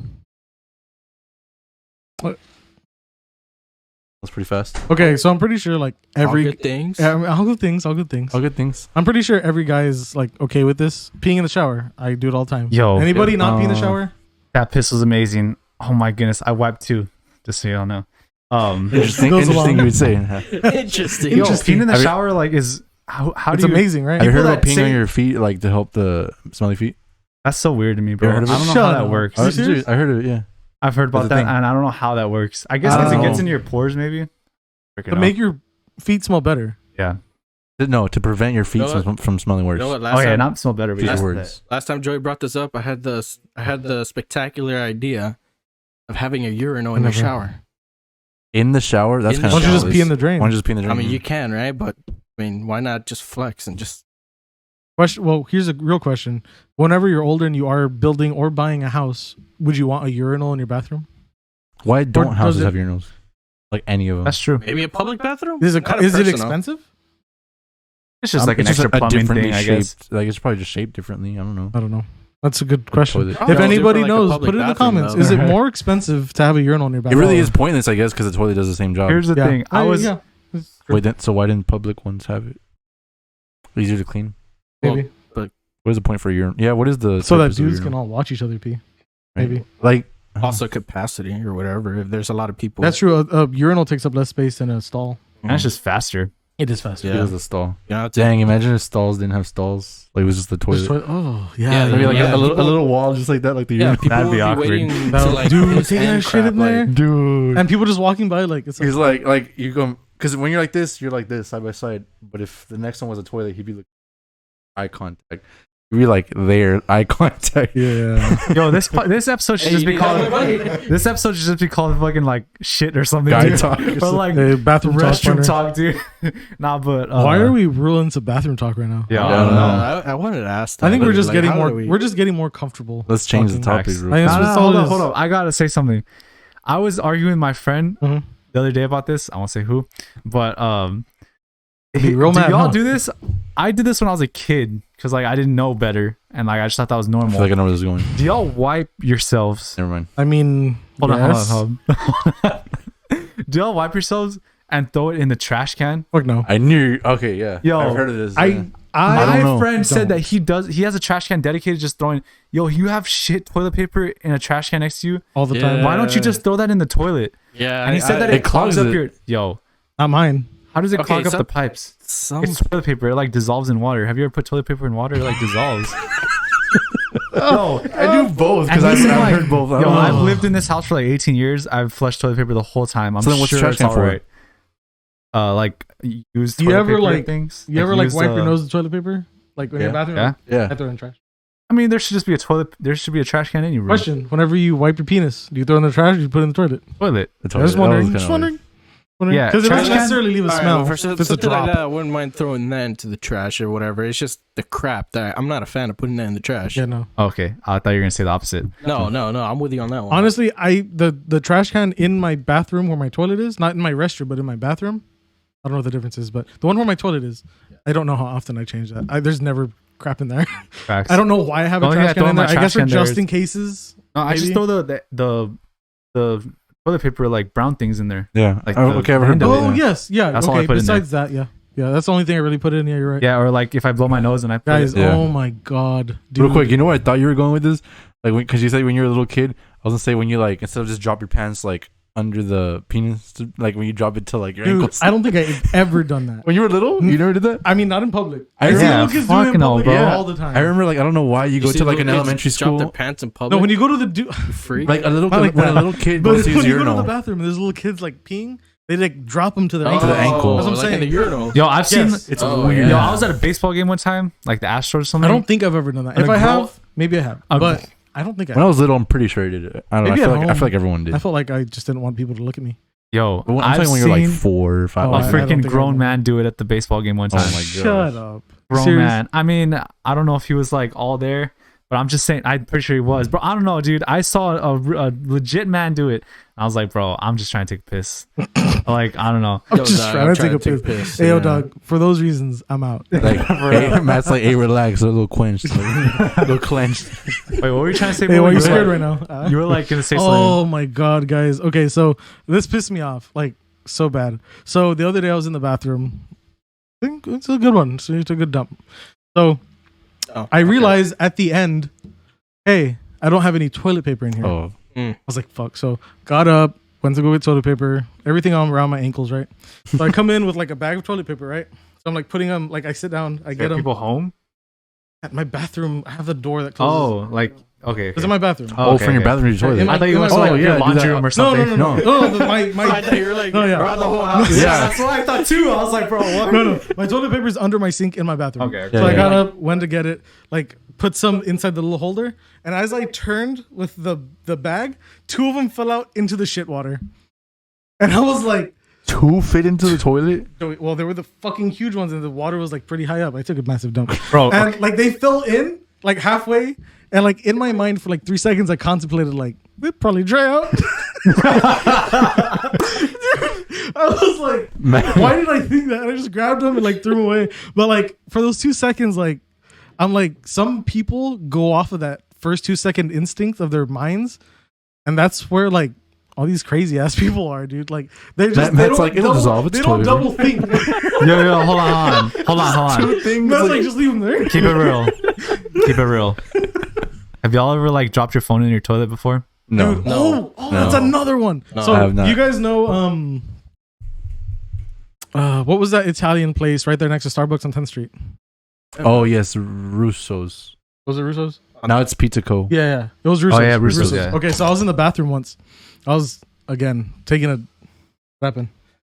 S2: That's pretty fast.
S1: Okay, so I'm pretty sure like every
S4: all good things.
S1: all good things.
S2: All good things.
S1: I'm pretty sure every guy is like okay with this. Peeing in the shower, I do it all the time.
S3: Yo,
S1: Anybody not pee in the shower?
S3: that piss was amazing. Oh my goodness, I wiped too. Just so y'all know.
S2: Interesting
S1: Goes
S2: you
S1: along.
S2: would say.
S4: Interesting.
S3: Yo, peeing in the shower like is how
S1: It's
S3: do you?
S1: amazing, right?
S2: Have you heard
S3: People
S2: about
S3: that
S2: peeing
S3: say-
S2: on your feet, like to help the smelly feet?
S3: That's so weird to me, bro.
S2: You
S3: I
S2: heard
S3: don't
S2: of
S3: know
S2: it?
S3: how
S1: Shut
S3: that
S1: up.
S3: works.
S1: Are you serious?
S2: I heard of it. Yeah.
S3: I've heard about
S2: That's the
S3: that,
S2: thing.
S3: and I don't know how that works. I guess because it gets into your pores, maybe.
S1: To make your feet smell better.
S3: Yeah.
S2: No, to prevent your feet
S4: You know
S2: from smelling worse.
S4: You know what?
S3: Oh yeah, not smell better, but
S2: These
S3: yeah.
S2: words.
S4: Last time Joey brought this up, I had the spectacular idea of having a urinal in the
S1: Never.
S4: shower.
S2: In the shower? That's
S4: In the
S2: kind
S1: Why
S2: of
S1: don't you just
S4: showers.
S1: pee in the drain?
S2: Why don't you just pee in the drain?
S4: I mean, you can, right? But I mean, why not just flex and just?
S1: Question. Well, here's a real question. Whenever you're older and you are building or buying a house, would you want a urinal in your bathroom?
S2: Why don't
S1: does
S2: houses
S1: it-
S2: have urinals? Like any of them?
S3: That's true.
S4: Maybe a public bathroom?
S1: Is it
S4: Kinda personal.
S1: expensive?
S3: It's just like an
S2: It's
S3: extra
S2: a
S3: plumbing
S2: differently
S3: thing, I guess.
S2: shaped- Like it's probably just shaped differently. I don't know.
S1: I don't know. That's a good question.
S2: Toilet.
S4: Probably
S1: If
S4: do
S1: anybody
S4: for, like, a
S1: knows,
S4: public
S1: put it in the
S4: bathroom,
S1: comments.
S4: though.
S1: Is it more expensive to have a urinal in your
S2: It
S1: bathroom?
S2: really is pointless, I guess, because the toilet does the same job.
S3: Here's the thing. I was
S1: Yeah,
S2: Wait, so why didn't public ones have it? Easier to clean.
S1: maybe
S2: What is the point for a urinal? Yeah, what is the
S1: so that
S2: purpose of a
S1: dudes can
S2: urinal?
S1: all watch each other pee.
S2: Right?
S1: Maybe
S2: Like
S4: Also capacity or whatever. If there's a lot of people,
S1: that's true. A urinal takes up less space than a stall.
S3: and it's just faster.
S1: It is faster.
S2: it is a stall.
S4: You know,
S2: Dang, imagine if stalls didn't have stalls. Like it was just the toilet.
S1: Oh
S4: Yeah,
S1: yeah,
S2: Maybe like
S4: Yeah,
S2: a
S4: people-
S2: little wall just like that, like the
S4: yeah,
S2: urinal.
S4: people
S3: That'd
S4: would
S3: be
S4: be
S3: awkward.
S4: waiting to
S1: No,
S4: like
S1: dude,
S4: piss
S1: taking
S4: and
S1: that shit in
S4: crap,
S1: there,
S4: like-
S2: Dude.
S1: and people just walking by like it's
S2: He's like you go because when you're like this, you're like this side by side. But if the next one was a toilet, he'd be like eye contact. He'd be like there, eye contact.
S1: yeah.
S3: Yo, this episode should just be called. This episode should just be called fucking like shit or something.
S2: Guy
S3: dude.
S2: talk.
S3: Or like
S1: Hey, bathroom
S3: restroom
S1: talk.
S3: talk, dude. Nah, but
S1: Why are we ruling into bathroom talk right now?
S3: Yeah,
S2: I don't know.
S4: I wanted to ask.
S1: I think
S4: that,
S1: we're just
S4: like,
S1: getting
S4: how
S1: more.
S4: do we-
S1: We're just getting more comfortable.
S2: Let's change the
S1: talking.
S2: topic.
S3: Facts.
S2: Real
S1: I
S2: quick.
S1: guess
S3: No,
S1: that's all it is.
S3: hold up. I gotta say something. I was arguing with my friend
S1: Mhm.
S3: the other day about this. I won't say who, but
S1: Be real
S3: do
S1: mad,
S3: y'all
S1: huh?
S3: do this? I did this when I was a kid because like I didn't know better and like I just thought that was
S2: I
S3: normal.
S2: feel like I know where this is going.
S3: Do y'all wipe yourselves?
S2: Never mind.
S1: I mean,
S3: Hold
S1: yes.
S3: on. Do y'all wipe yourselves and throw it in the trash can?
S1: Fuck no.
S2: I knew. Okay, yeah.
S3: Yo,
S2: I've heard of this.
S1: I
S2: yeah.
S3: My
S2: don't know.
S3: friend said
S1: Don't.
S3: that he does. He has a trash can dedicated just throwing. Yo, you have shit toilet paper in a trash can next to you.
S1: all the
S4: Yeah.
S1: time.
S3: Why don't you just throw that in the toilet?
S4: Yeah,
S3: And he said that
S2: it
S3: it clogs
S2: clogs
S3: up
S2: it.
S3: your. Yo,
S1: Not mine.
S3: how does it
S4: Okay,
S3: clog up
S4: so-
S3: the pipes?
S4: some
S3: It's toilet paper. It like dissolves in water. Have you ever put toilet paper in water? It like dissolves. Yo,
S2: I do both because
S3: and
S2: I've
S3: he's like,
S2: heard both. I
S3: Yo,
S2: don't know.
S3: I've lived in this house for like 18 years. I've flushed toilet paper the whole time. I'm
S2: So then what's the
S3: sure
S2: trash
S3: it's
S2: can
S3: all
S2: for?
S3: right. Like used
S1: Do you
S3: toilet
S1: ever,
S3: paper
S1: like-
S3: things.
S1: You ever like
S3: used,
S1: wipe your nose with toilet paper? Like in your
S2: Yeah.
S1: bathroom?
S3: Yeah.
S2: Yeah.
S1: I throw it in trash.
S3: I mean, there should just be a toilet. There should be a trash can in your room.
S1: Question: whenever you wipe your penis, do you throw it in the trash or do you put it in the toilet?
S3: Toilet.
S2: The
S1: I
S2: toilet.
S1: was
S2: That
S1: wondering.
S2: kinda
S1: Just
S2: weird.
S1: wondering.
S3: Yeah,
S1: Because it
S3: trash
S1: doesn't
S3: can-
S1: necessarily leave a
S4: All right,
S1: smell.
S4: well, for
S1: if it's a
S4: something
S1: drop.
S4: like that, I wouldn't mind throwing that into the trash or whatever. It's just the crap that I'm not a fan of putting that in the trash.
S1: Yeah, no.
S3: Okay, I thought you were gonna say the opposite.
S4: No, I'm with you on that one.
S1: Honestly, the trash can in my bathroom where my toilet is, not in my restroom, but in my bathroom, I don't know what the difference is, but the one where my toilet is, I don't know how often I change that. There's never crap in there.
S3: Facts.
S1: I don't know why I have a
S3: Oh,
S1: trash
S3: yeah,
S1: can
S3: throw
S1: in
S3: my
S1: there. I
S3: trash
S1: guess for
S3: can there.
S1: just in cases.
S3: No, I just
S1: maybe?
S3: throw the toilet paper like brown things in there.
S2: Yeah.
S3: Like
S2: Oh,
S3: the
S2: okay, I've heard
S3: end of
S2: about
S3: it.
S1: Oh
S2: that.
S1: yes, yeah.
S3: That's all I
S1: okay,
S3: put in there.
S1: besides that, yeah, that's the only thing I really put in. Yeah, you're right.
S3: Yeah, or like if I blow my nose and I put
S1: Guys,
S3: it,
S2: Yeah.
S1: oh my god, dude.
S2: Real quick, you know where I thought you were going with this? Like, because you said when you were a little kid, I was gonna say when you like instead of just drop your pants like under the penis, like when you drop it to like your
S1: Dude,
S2: ankles.
S1: I don't think I've ever done that.
S2: When you were little, you never did that.
S1: I mean, not in public.
S2: I
S1: I see
S3: yeah,
S1: little kids doing it in
S3: fucking hell,
S1: public
S3: bro.
S1: all the time.
S2: I remember like I don't know why you go
S4: see
S2: to like
S4: little
S2: an
S4: kids
S2: elementary
S4: drop their
S2: school.
S4: pants in public.
S1: No, when you go to the
S4: You freak.
S2: Like a little
S1: Not like
S2: when a
S1: that.
S2: little kid
S1: but
S2: goes to his
S1: when you go to the
S2: urinal.
S1: bathroom and there's little kids like peeing, they like drop them to their
S2: To
S1: ankle.
S2: the ankle.
S1: That's what I'm
S4: like in the
S1: saying.
S4: urinal.
S3: yo, I've seen.
S1: Yes.
S2: It's
S4: Oh,
S2: weird.
S3: Yo,
S4: yeah.
S3: I was at a baseball game one time, like the Astros or something.
S1: I don't think I've ever done that.
S3: And
S1: If
S3: a
S1: I
S3: girl-
S1: have, maybe I have,
S3: a-
S1: but I don't think I
S2: When I
S1: have.
S2: was little, I'm pretty sure I did it. I don't know.
S1: Maybe
S2: I
S1: at
S2: feel
S1: home.
S2: like everyone did.
S1: I felt like I just didn't want people to look at me.
S3: Yo,
S2: But I'm
S3: I've
S2: talking when
S3: seen
S2: you're like 4 or 5.
S1: Oh,
S3: a
S1: I don't
S3: freaking
S1: think I
S3: grown
S1: know.
S3: man do it at the baseball game one
S2: Oh
S3: time.
S2: my god.
S1: Shut up.
S3: Grown
S1: Serious?
S3: man. I mean, I don't know if he was like all there, but I'm just saying. I'm pretty sure he was. Bro, I don't know, dude. I saw a legit man do it. I was like, bro, I'm just trying to take a piss. Like, I don't know.
S1: I'm
S4: Yo,
S1: just
S4: dog,
S1: trying
S4: I'm
S1: to take a piss. Hey, yo,
S2: Yeah.
S1: dog. For those reasons, I'm out.
S2: Like, hey, Matt's like, hey, relax, a little quenched, a little clenched.
S3: Wait, what were you trying to say?
S1: Hey,
S3: bro?
S1: why are you
S3: were
S1: scared
S3: like,
S1: right now?
S3: You were like gonna say something.
S1: Oh my god, guys. Okay, so this pissed me off like so bad. So the other day I was in the bathroom. I think it's a good one. So it's a good dump. So
S4: Oh,
S1: I
S4: okay.
S1: realized at the end, hey, I don't have any toilet paper in here.
S2: Oh,
S1: I was like, fuck. So got up, went to go get toilet paper, everything on around my ankles, right? So I come in with like a bag of toilet paper, right? So I'm like putting them, like I sit down, I get them
S3: people home.
S1: at my bathroom. I have the door that closes.
S3: Oh, like okay.
S1: It's in my bathroom.
S3: Oh,
S2: from your
S3: okay.
S2: bathroom to your
S1: In
S2: toilet.
S1: my-
S3: I thought you
S1: in
S3: went
S1: my-
S3: to like
S2: oh, yeah,
S3: your
S2: do
S3: laundry
S2: that.
S3: room or
S1: No,
S3: something.
S1: no, no, no, no. My
S4: I thought you were like
S1: No, yeah.
S4: around the whole house.
S2: Yeah.
S3: That's what I thought too. I was like, bro, what?
S1: no. My toilet paper is under my sink in my bathroom.
S3: Okay.
S1: So I
S2: Yeah,
S1: got
S2: yeah.
S1: up, went to get it, like put some inside the little holder, and as I turned with the bag, 2 of them fell out into the shit water, and I was like,
S2: 2 fit into the toilet?
S1: well, they were the fucking huge ones, and the water was like pretty high up. I took a massive dump,
S3: Bro,
S1: and like they fell in like halfway, and like in my mind for like 3 seconds, I contemplated like they'd probably dry out. I was like,
S2: Man.
S1: why did I think that? And I just grabbed them and like threw them away. But like for those 2 seconds, like I'm like, some people go off of that first 2-second instinct of their minds, and that's where like all these crazy ass people are, dude. Like they just
S2: Matt's like, it'll dissolve, it's
S1: They don't
S2: toilet
S1: double think.
S3: yo, hold on.
S2: 2 things.
S1: That's
S2: like-
S1: like just leave them there.
S3: Keep it real. Keep it real. Have y'all ever like dropped your phone in your toilet before?
S2: no.
S1: Dude,
S4: No.
S1: that's another one.
S4: No,
S1: So
S2: I have not.
S1: you guys know what was that Italian place right there next to Starbucks on 10th Street?
S2: Oh, yes, Russo's.
S1: Was it Russo's?
S2: Now it's Pizza Co.
S1: Yeah. It was Russo's.
S3: yeah, Russo's, yeah.
S1: Okay, so I was in the bathroom once. I was again taking a weapon.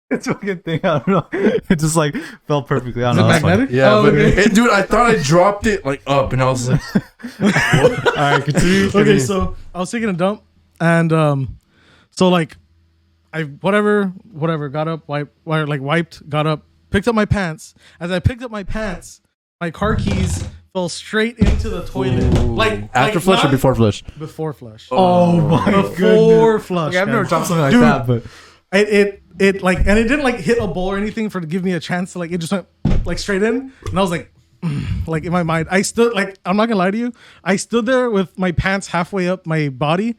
S3: It's a fucking thing. I don't know. It just like fell perfectly. I
S1: Is
S3: don't
S1: it
S3: know. That's funny.
S1: magnetic?
S2: Yeah,
S1: Oh,
S2: but
S1: okay.
S2: dude, I thought I dropped it like up, and I was like,
S3: All right, continue.
S1: Okay, so I was taking a dump, and so like I whatever got up, wiped, got up, picked up my pants. As I picked up my pants, my car keys fell straight into the toilet. Like
S2: after flush or
S1: not-
S2: before flush?
S1: Before flush.
S3: Oh my
S1: Before flush.
S3: Okay, I've never
S1: guys.
S3: dropped something like
S1: Dude,
S3: that, but
S1: It like, and it didn't like hit a bowl or anything for to give me a chance to like, it just went like straight in, and I was like like in my mind I stood, like, I'm not gonna lie to you, I stood there with my pants halfway up my body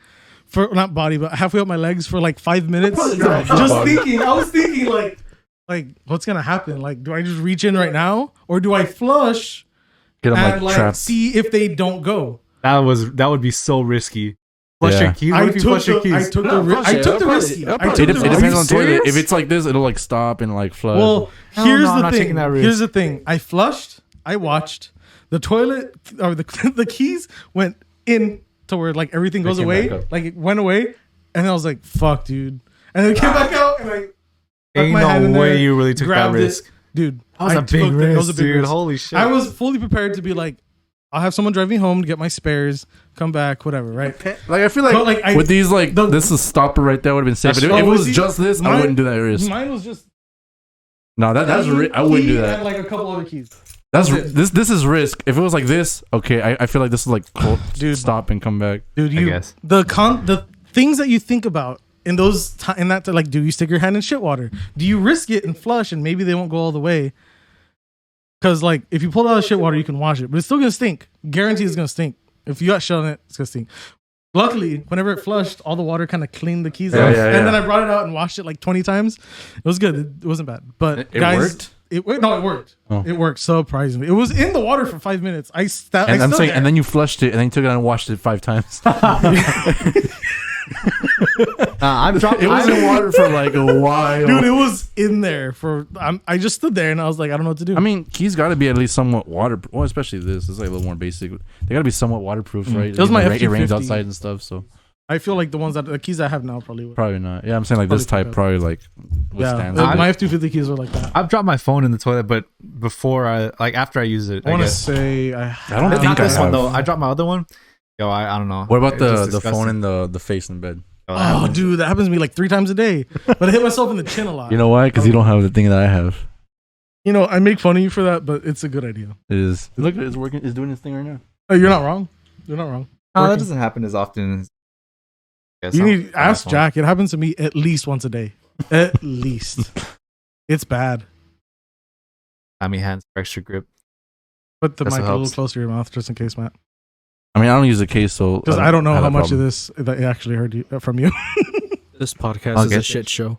S1: for, not body, but halfway up my legs for like 5 minutes, just thinking. I was thinking like what's gonna happen, like do I just reach in right now, or do I flush
S2: Get them
S1: and
S2: like
S1: like
S2: trapped.
S1: see if they don't go?
S3: that would be so risky. Flush
S2: Yeah.
S3: your keys. What if you flush your keys?
S1: I took
S4: No,
S1: the
S4: flush
S1: I
S4: it.
S1: took the
S4: I'll
S1: risky.
S4: probably-
S1: I
S4: I'll
S1: took
S2: It
S1: the
S2: depends
S1: risky.
S2: on the toilet.
S3: serious?
S2: If it's like this, it'll like stop and like flush.
S1: Well,
S3: Hell
S1: here's
S3: no, I'm
S1: the
S3: not
S1: thing.
S3: taking that risk.
S1: Here's the thing. I flushed. I watched. The toilet or the keys went in to where like everything goes
S2: came
S1: away.
S2: back up.
S1: Like it went away, and I was like, "Fuck, dude!" And then it came back out, and I stuck
S3: Ain't
S1: my hand in
S3: no
S1: there,
S3: way you really took that
S1: grabbed it.
S3: risk.
S1: Dude.
S3: That was
S1: I
S3: a big
S1: took that-
S3: risk,
S1: that was a big
S3: dude.
S1: risk.
S3: Holy shit.
S1: I was fully prepared to be like, I'll have someone drive me home to get my spares, come back, whatever, right?
S2: like I feel like,
S1: But, like, I-
S2: with these like
S1: the-
S2: this is stopper right there would have been safe. But if
S1: Oh,
S2: it was
S1: see,
S2: just this, I
S1: mine-
S2: wouldn't do that risk.
S1: Mine was just
S2: No, that's
S1: key
S2: I wouldn't do
S1: and
S2: that.
S1: like a couple other keys.
S2: That's
S1: it.
S2: this is risk. If it was like this, okay, I feel like this is like
S1: Dude.
S2: stop and come back.
S1: Dude,
S3: I
S1: you
S3: guess.
S1: the things that you think about in that like, do you stick your hand in shit water? Do you risk it and flush and maybe they won't go all the way? Because like if you pull it out of shit water, you can wash it, but it's still gonna stink. Guarantee it's gonna stink. If you got shit on it, it's gonna stink. Luckily, whenever it flushed, all the water kind of cleaned the keys off, and then I brought it out and washed it like 20 times. It was good. It wasn't bad. But
S2: it
S1: guys,
S2: worked.
S1: It worked.
S2: Oh.
S1: It worked surprisingly. It was in the water for 5 minutes.
S2: And then you flushed it, and then you took it out and washed it 5 times.
S3: I've dropped.
S2: It was in water for like a while,
S1: dude. It was in there for. I just stood there and I was like, I don't know what to do.
S2: I mean, keys got to be at least somewhat waterproof. Well, especially this. It's like a little more basic. They got to be somewhat waterproof, right?
S1: It was my
S2: It rains
S1: F250.
S2: outside and stuff, so
S1: I feel like the keys I have now probably would.
S2: probably not. Yeah, I'm saying like this
S1: Probably
S2: type probably like withstands.
S1: Yeah,
S2: it.
S1: my F250 keys are like that.
S3: I've dropped my phone in the toilet, but after I use it,
S1: I want to
S3: guess.
S1: say
S2: I don't
S3: It's
S2: think
S3: not
S2: I
S3: this one
S2: have.
S3: though. I dropped my other one. Yo, I don't know.
S2: What about
S3: It's just
S2: the phone
S3: disgusting.
S2: and the face in bed?
S1: Oh, dude, that happens to me like 3 times a day. But I hit myself in the chin a lot.
S2: You know why? Because you don't have the thing that I have.
S1: You know, I make fun of you for that, but it's a good idea.
S2: It is. Look, it's working. It's doing its thing right now.
S1: Oh, you're not wrong. You're not wrong.
S3: No, that
S1: Working.
S3: doesn't happen as often.
S1: You need ask Jack. It happens to me at least once a day. At least. It's bad.
S3: Hammy hands for extra grip.
S1: Put the
S3: That's
S1: mic
S3: what
S1: a little
S3: helps.
S1: closer to your mouth just in case, Matt.
S2: I mean, I don't use a case, so
S1: Because I don't know
S2: have
S1: how
S2: that
S1: much
S2: problem.
S1: of this that I actually heard from you.
S4: This podcast
S3: I'll
S4: is
S3: get
S4: a
S3: it.
S4: shit show.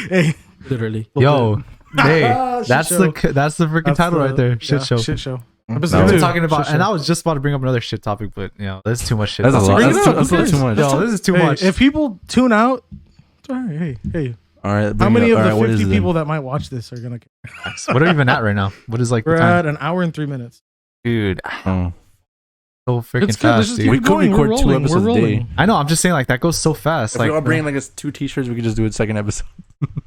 S1: Hey,
S4: Literally.
S3: Yo, hey,
S1: Shit
S3: that's
S1: show.
S3: that's the freaking
S1: That's
S3: title
S1: the-
S3: right there.
S1: yeah,
S3: Shit show.
S1: Shit show.
S2: Mm.
S1: Episode
S3: We've
S2: No,
S3: been
S1: two.
S3: talking about,
S1: Shit
S3: and
S1: show.
S3: I was just about to bring up another shit topic, but there's too much shit.
S2: That's a lot.
S1: Bring it
S2: That's
S1: up.
S2: a little
S1: Who
S2: too much.
S3: Yo, this is too
S1: Hey,
S3: much.
S1: If people tune out, it's all right. Hey.
S2: All right.
S1: How
S2: bring it
S1: many
S2: up.
S1: of
S2: All
S1: the
S2: right, what is
S1: 50
S2: it then?
S1: people that might watch this are going to care?
S3: What are we even at right now? What is like the
S1: We're
S3: time?
S1: at an hour and 3 minutes.
S3: Dude,
S2: Oh.
S3: so freaking
S1: It's good. Let's
S3: fast,
S1: just
S3: dude.
S1: keep
S2: We
S1: it
S2: could
S1: going.
S2: record
S1: We're
S2: 2
S1: rolling.
S2: episodes
S1: We're
S2: a day.
S1: rolling.
S3: I know. I'm just saying, like that goes so fast.
S2: If
S3: like,
S2: we all bring like us 2 t-shirts, we could just do it second episode.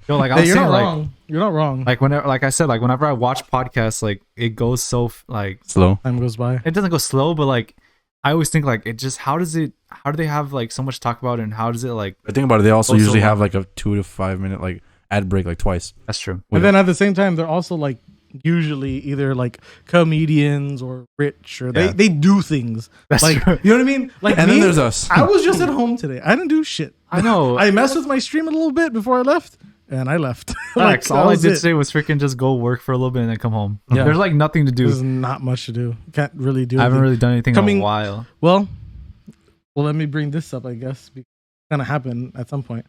S3: yo, like I
S1: Hey,
S3: was
S1: you're
S3: saying,
S1: not
S3: like,
S1: wrong. You're not wrong.
S3: like whenever, like I said, like whenever I watch podcasts, like it goes so like
S2: Slow.
S1: Time goes by.
S3: it doesn't go slow, but like I always think like it just how do they have like so much to talk about, and how does it like
S2: But think about it. They also
S3: Oh, so
S2: usually
S3: long.
S2: have like a 2 to 5 minute like ad break like twice.
S3: that's true.
S1: And then at the same time, they're also like usually either like comedians or rich or
S2: Yeah.
S1: they do things.
S3: That's
S1: like
S3: true.
S1: you know what I mean? Like
S2: And
S1: me,
S2: then there's us.
S1: I was just at home today. I didn't do shit.
S3: I know.
S1: I messed with my stream a little bit before I left, and I left.
S3: Facts.
S1: that
S3: All I
S1: was
S3: did
S1: it.
S3: today was freaking just go work for a little bit and then come home.
S1: Yeah.
S3: There's like nothing to do.
S1: There's not much to do. Can't really do.
S3: I haven't
S1: anything.
S3: really done anything in
S1: Coming-
S3: a while.
S1: Well, let me bring this up. I guess because it's gonna happen at some point.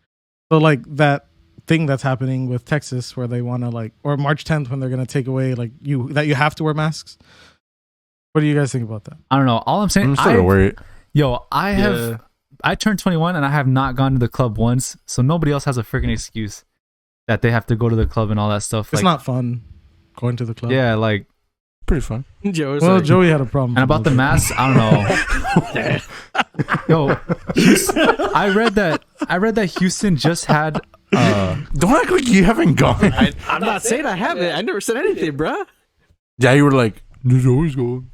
S1: So like that thing that's happening with Texas, where they want to like, or March 10th when they're gonna take away like you have to wear masks. What do you guys think about that?
S3: I don't know. All I'm saying,
S2: I'm still gonna wear it.
S3: I turned 21 and I have not gone to the club once, so nobody else has a freaking excuse that they have to go to the club and all that stuff.
S1: It's
S3: Like,
S1: not fun going to the club.
S3: yeah, like,
S2: Pretty fun.
S4: Joe,
S1: Well, Joey had a problem.
S3: and about the masks, I don't know. Yo, I read that Houston just had
S2: Don't act like you haven't gone.
S4: I'm not saying I haven't. I never said anything, bruh.
S2: Yeah, you were like, there's always going.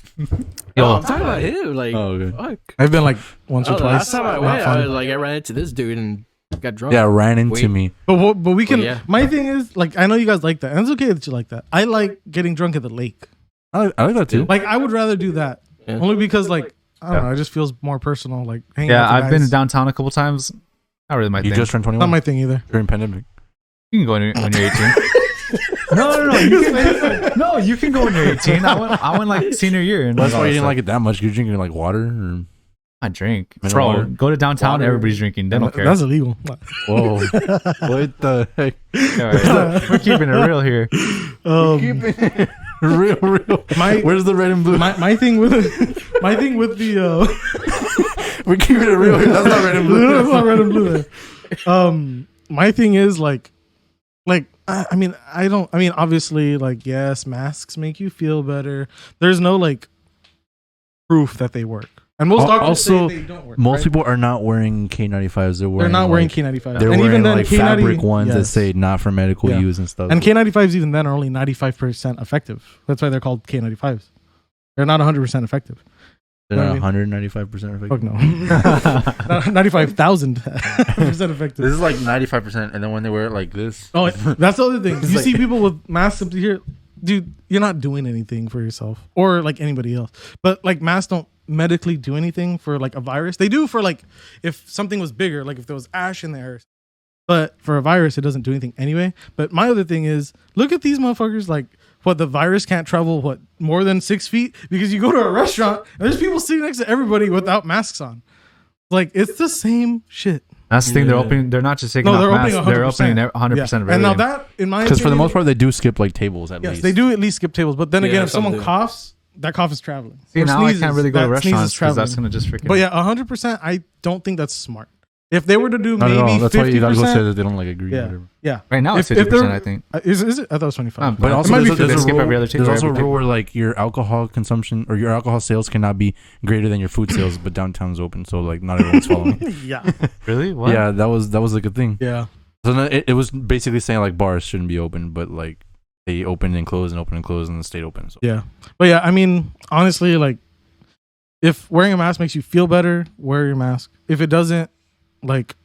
S4: No, I'm talking about him. Like,
S2: Oh, okay.
S4: fuck.
S1: I've been like once or
S4: Oh, the
S1: twice.
S4: last time I
S1: Not
S4: went,
S1: fun.
S4: I ran into this dude and got drunk.
S2: Yeah, ran into
S4: Wait.
S2: me.
S1: But we can.
S4: Well, yeah.
S1: My thing is like I know you guys like that, and it's okay that you like that. I like getting drunk at the lake.
S2: I like that too.
S1: Like I would rather do that
S4: Yeah.
S1: only because like I don't know. It just feels more personal. Like hanging out
S3: yeah.
S1: with the
S3: I've been
S1: guys.
S3: downtown a couple times. Not really my
S2: You
S3: thing.
S2: just turned
S1: Not
S2: 21
S1: my thing either.
S2: during pandemic.
S3: You can go when you're 18. No. You can, no, you can go when you're 18. I went like senior year. And
S2: That's
S3: all
S2: why you
S3: that
S2: didn't
S3: stuff.
S2: like it that much. You're drinking like water. Or...
S3: I drink.
S2: Mineral
S3: Bro,
S2: water.
S3: go to downtown.
S4: Water.
S3: Everybody's drinking. They don't care.
S1: That's illegal.
S2: Whoa. What the heck?
S3: All right. We're keeping it real here.
S2: real.
S1: My
S2: Where's the red and blue?
S1: my thing with my thing with the
S2: We're keeping it real here. That's not red and blue.
S1: that's not red and blue there. My thing is like I mean obviously like yes, masks make you feel better. There's no like proof that they work, and most doctors
S2: Also,
S1: say they don't work.
S2: Most
S1: right?
S2: people are not wearing K95s.
S1: They're not wearing
S2: like,
S1: K95.
S2: They're
S1: and
S2: wearing
S1: even then,
S2: like
S1: K90
S2: fabric ones that
S1: yes.
S2: say not for medical
S1: Yeah.
S2: use and stuff.
S1: And K95s even then are only 95% effective. That's why they're called K95s. They're not 100% effective.
S2: They're not
S1: I mean-
S2: 195% effective.
S1: Fuck no. 95,000% effective.
S2: This is like 95%, and then when they wear it like this,
S1: Oh, that's the other thing.
S2: It's
S1: You
S2: like-
S1: see people with masks up to here, dude. You're not doing anything for yourself or like anybody else. But like masks don't medically do anything for like a virus. They do for like if something was bigger, like if there was ash in the air. But for a virus, it doesn't do anything anyway. But my other thing is, look at these motherfuckers. Like, what, the virus can't travel more than 6 feet, because you go to a restaurant and there's people sitting next to everybody without masks on. Like, it's the same shit.
S3: That's the thing. They're opening. They're not just taking off masks. They're opening 100% of everything.
S1: And now that, in my opinion,
S2: because for the most part, they do skip like tables at
S1: yes,
S2: least.
S1: they do at least skip tables. But then again, if someone
S4: some do.
S1: coughs, that cough is traveling.
S3: See,
S1: Or
S3: now
S1: sneezes,
S3: I can't really go to
S1: that sneeze is
S3: restaurants because that's
S1: traveling.
S3: gonna just freaking.
S1: But yeah, 100%. I don't think that's smart. If they were to do
S2: Not at all.
S1: maybe
S2: That's why
S1: 50%,
S2: Hidalgo said that they don't like agree.
S1: Yeah.
S2: Or whatever.
S1: yeah.
S3: right now it's
S1: If
S3: 50%.
S1: they're-
S3: I think.
S1: Is it? I thought it was 25.
S2: But
S3: It
S2: also,
S3: might be
S2: there's,
S3: they
S2: there's,
S3: skip
S2: a
S3: every
S2: rule,
S3: other
S2: there's also a
S3: every
S2: rule where like your alcohol consumption or your alcohol sales cannot be greater than your food sales, but downtown's open, so like not everyone's following.
S1: yeah,
S3: Really? What?
S2: Yeah, that was like a thing.
S1: yeah.
S2: So then it was basically saying like bars shouldn't be open, but like they open and close and open and close and stayed open. So
S1: Yeah. But yeah, I mean, honestly, like, if wearing a mask makes you feel better, wear your mask. If it doesn't, like,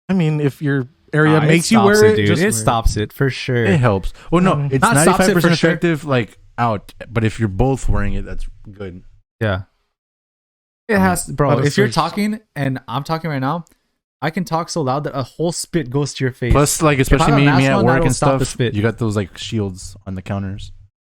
S1: I mean, if your area
S3: It
S1: makes you
S3: stops
S1: wear it,
S3: dude.
S1: just
S3: It
S1: wear
S3: stops it for sure.
S2: it helps. Well, no,
S1: Mhm.
S2: it's
S3: Not stops it
S2: 95%
S3: for sure.
S2: effective like out, but if you're both wearing it, that's good.
S3: Yeah. It has, bro.
S1: Let us
S3: If you're
S1: finish.
S3: talking and I'm talking right now, I can talk so loud that a whole spit goes to your face.
S2: Plus, like
S3: I
S2: especially
S3: have a
S2: me
S3: mask
S2: at
S3: on,
S2: work
S3: that'll
S2: and
S3: stop the
S2: stuff,
S3: spit.
S2: you got those like shields on the counters.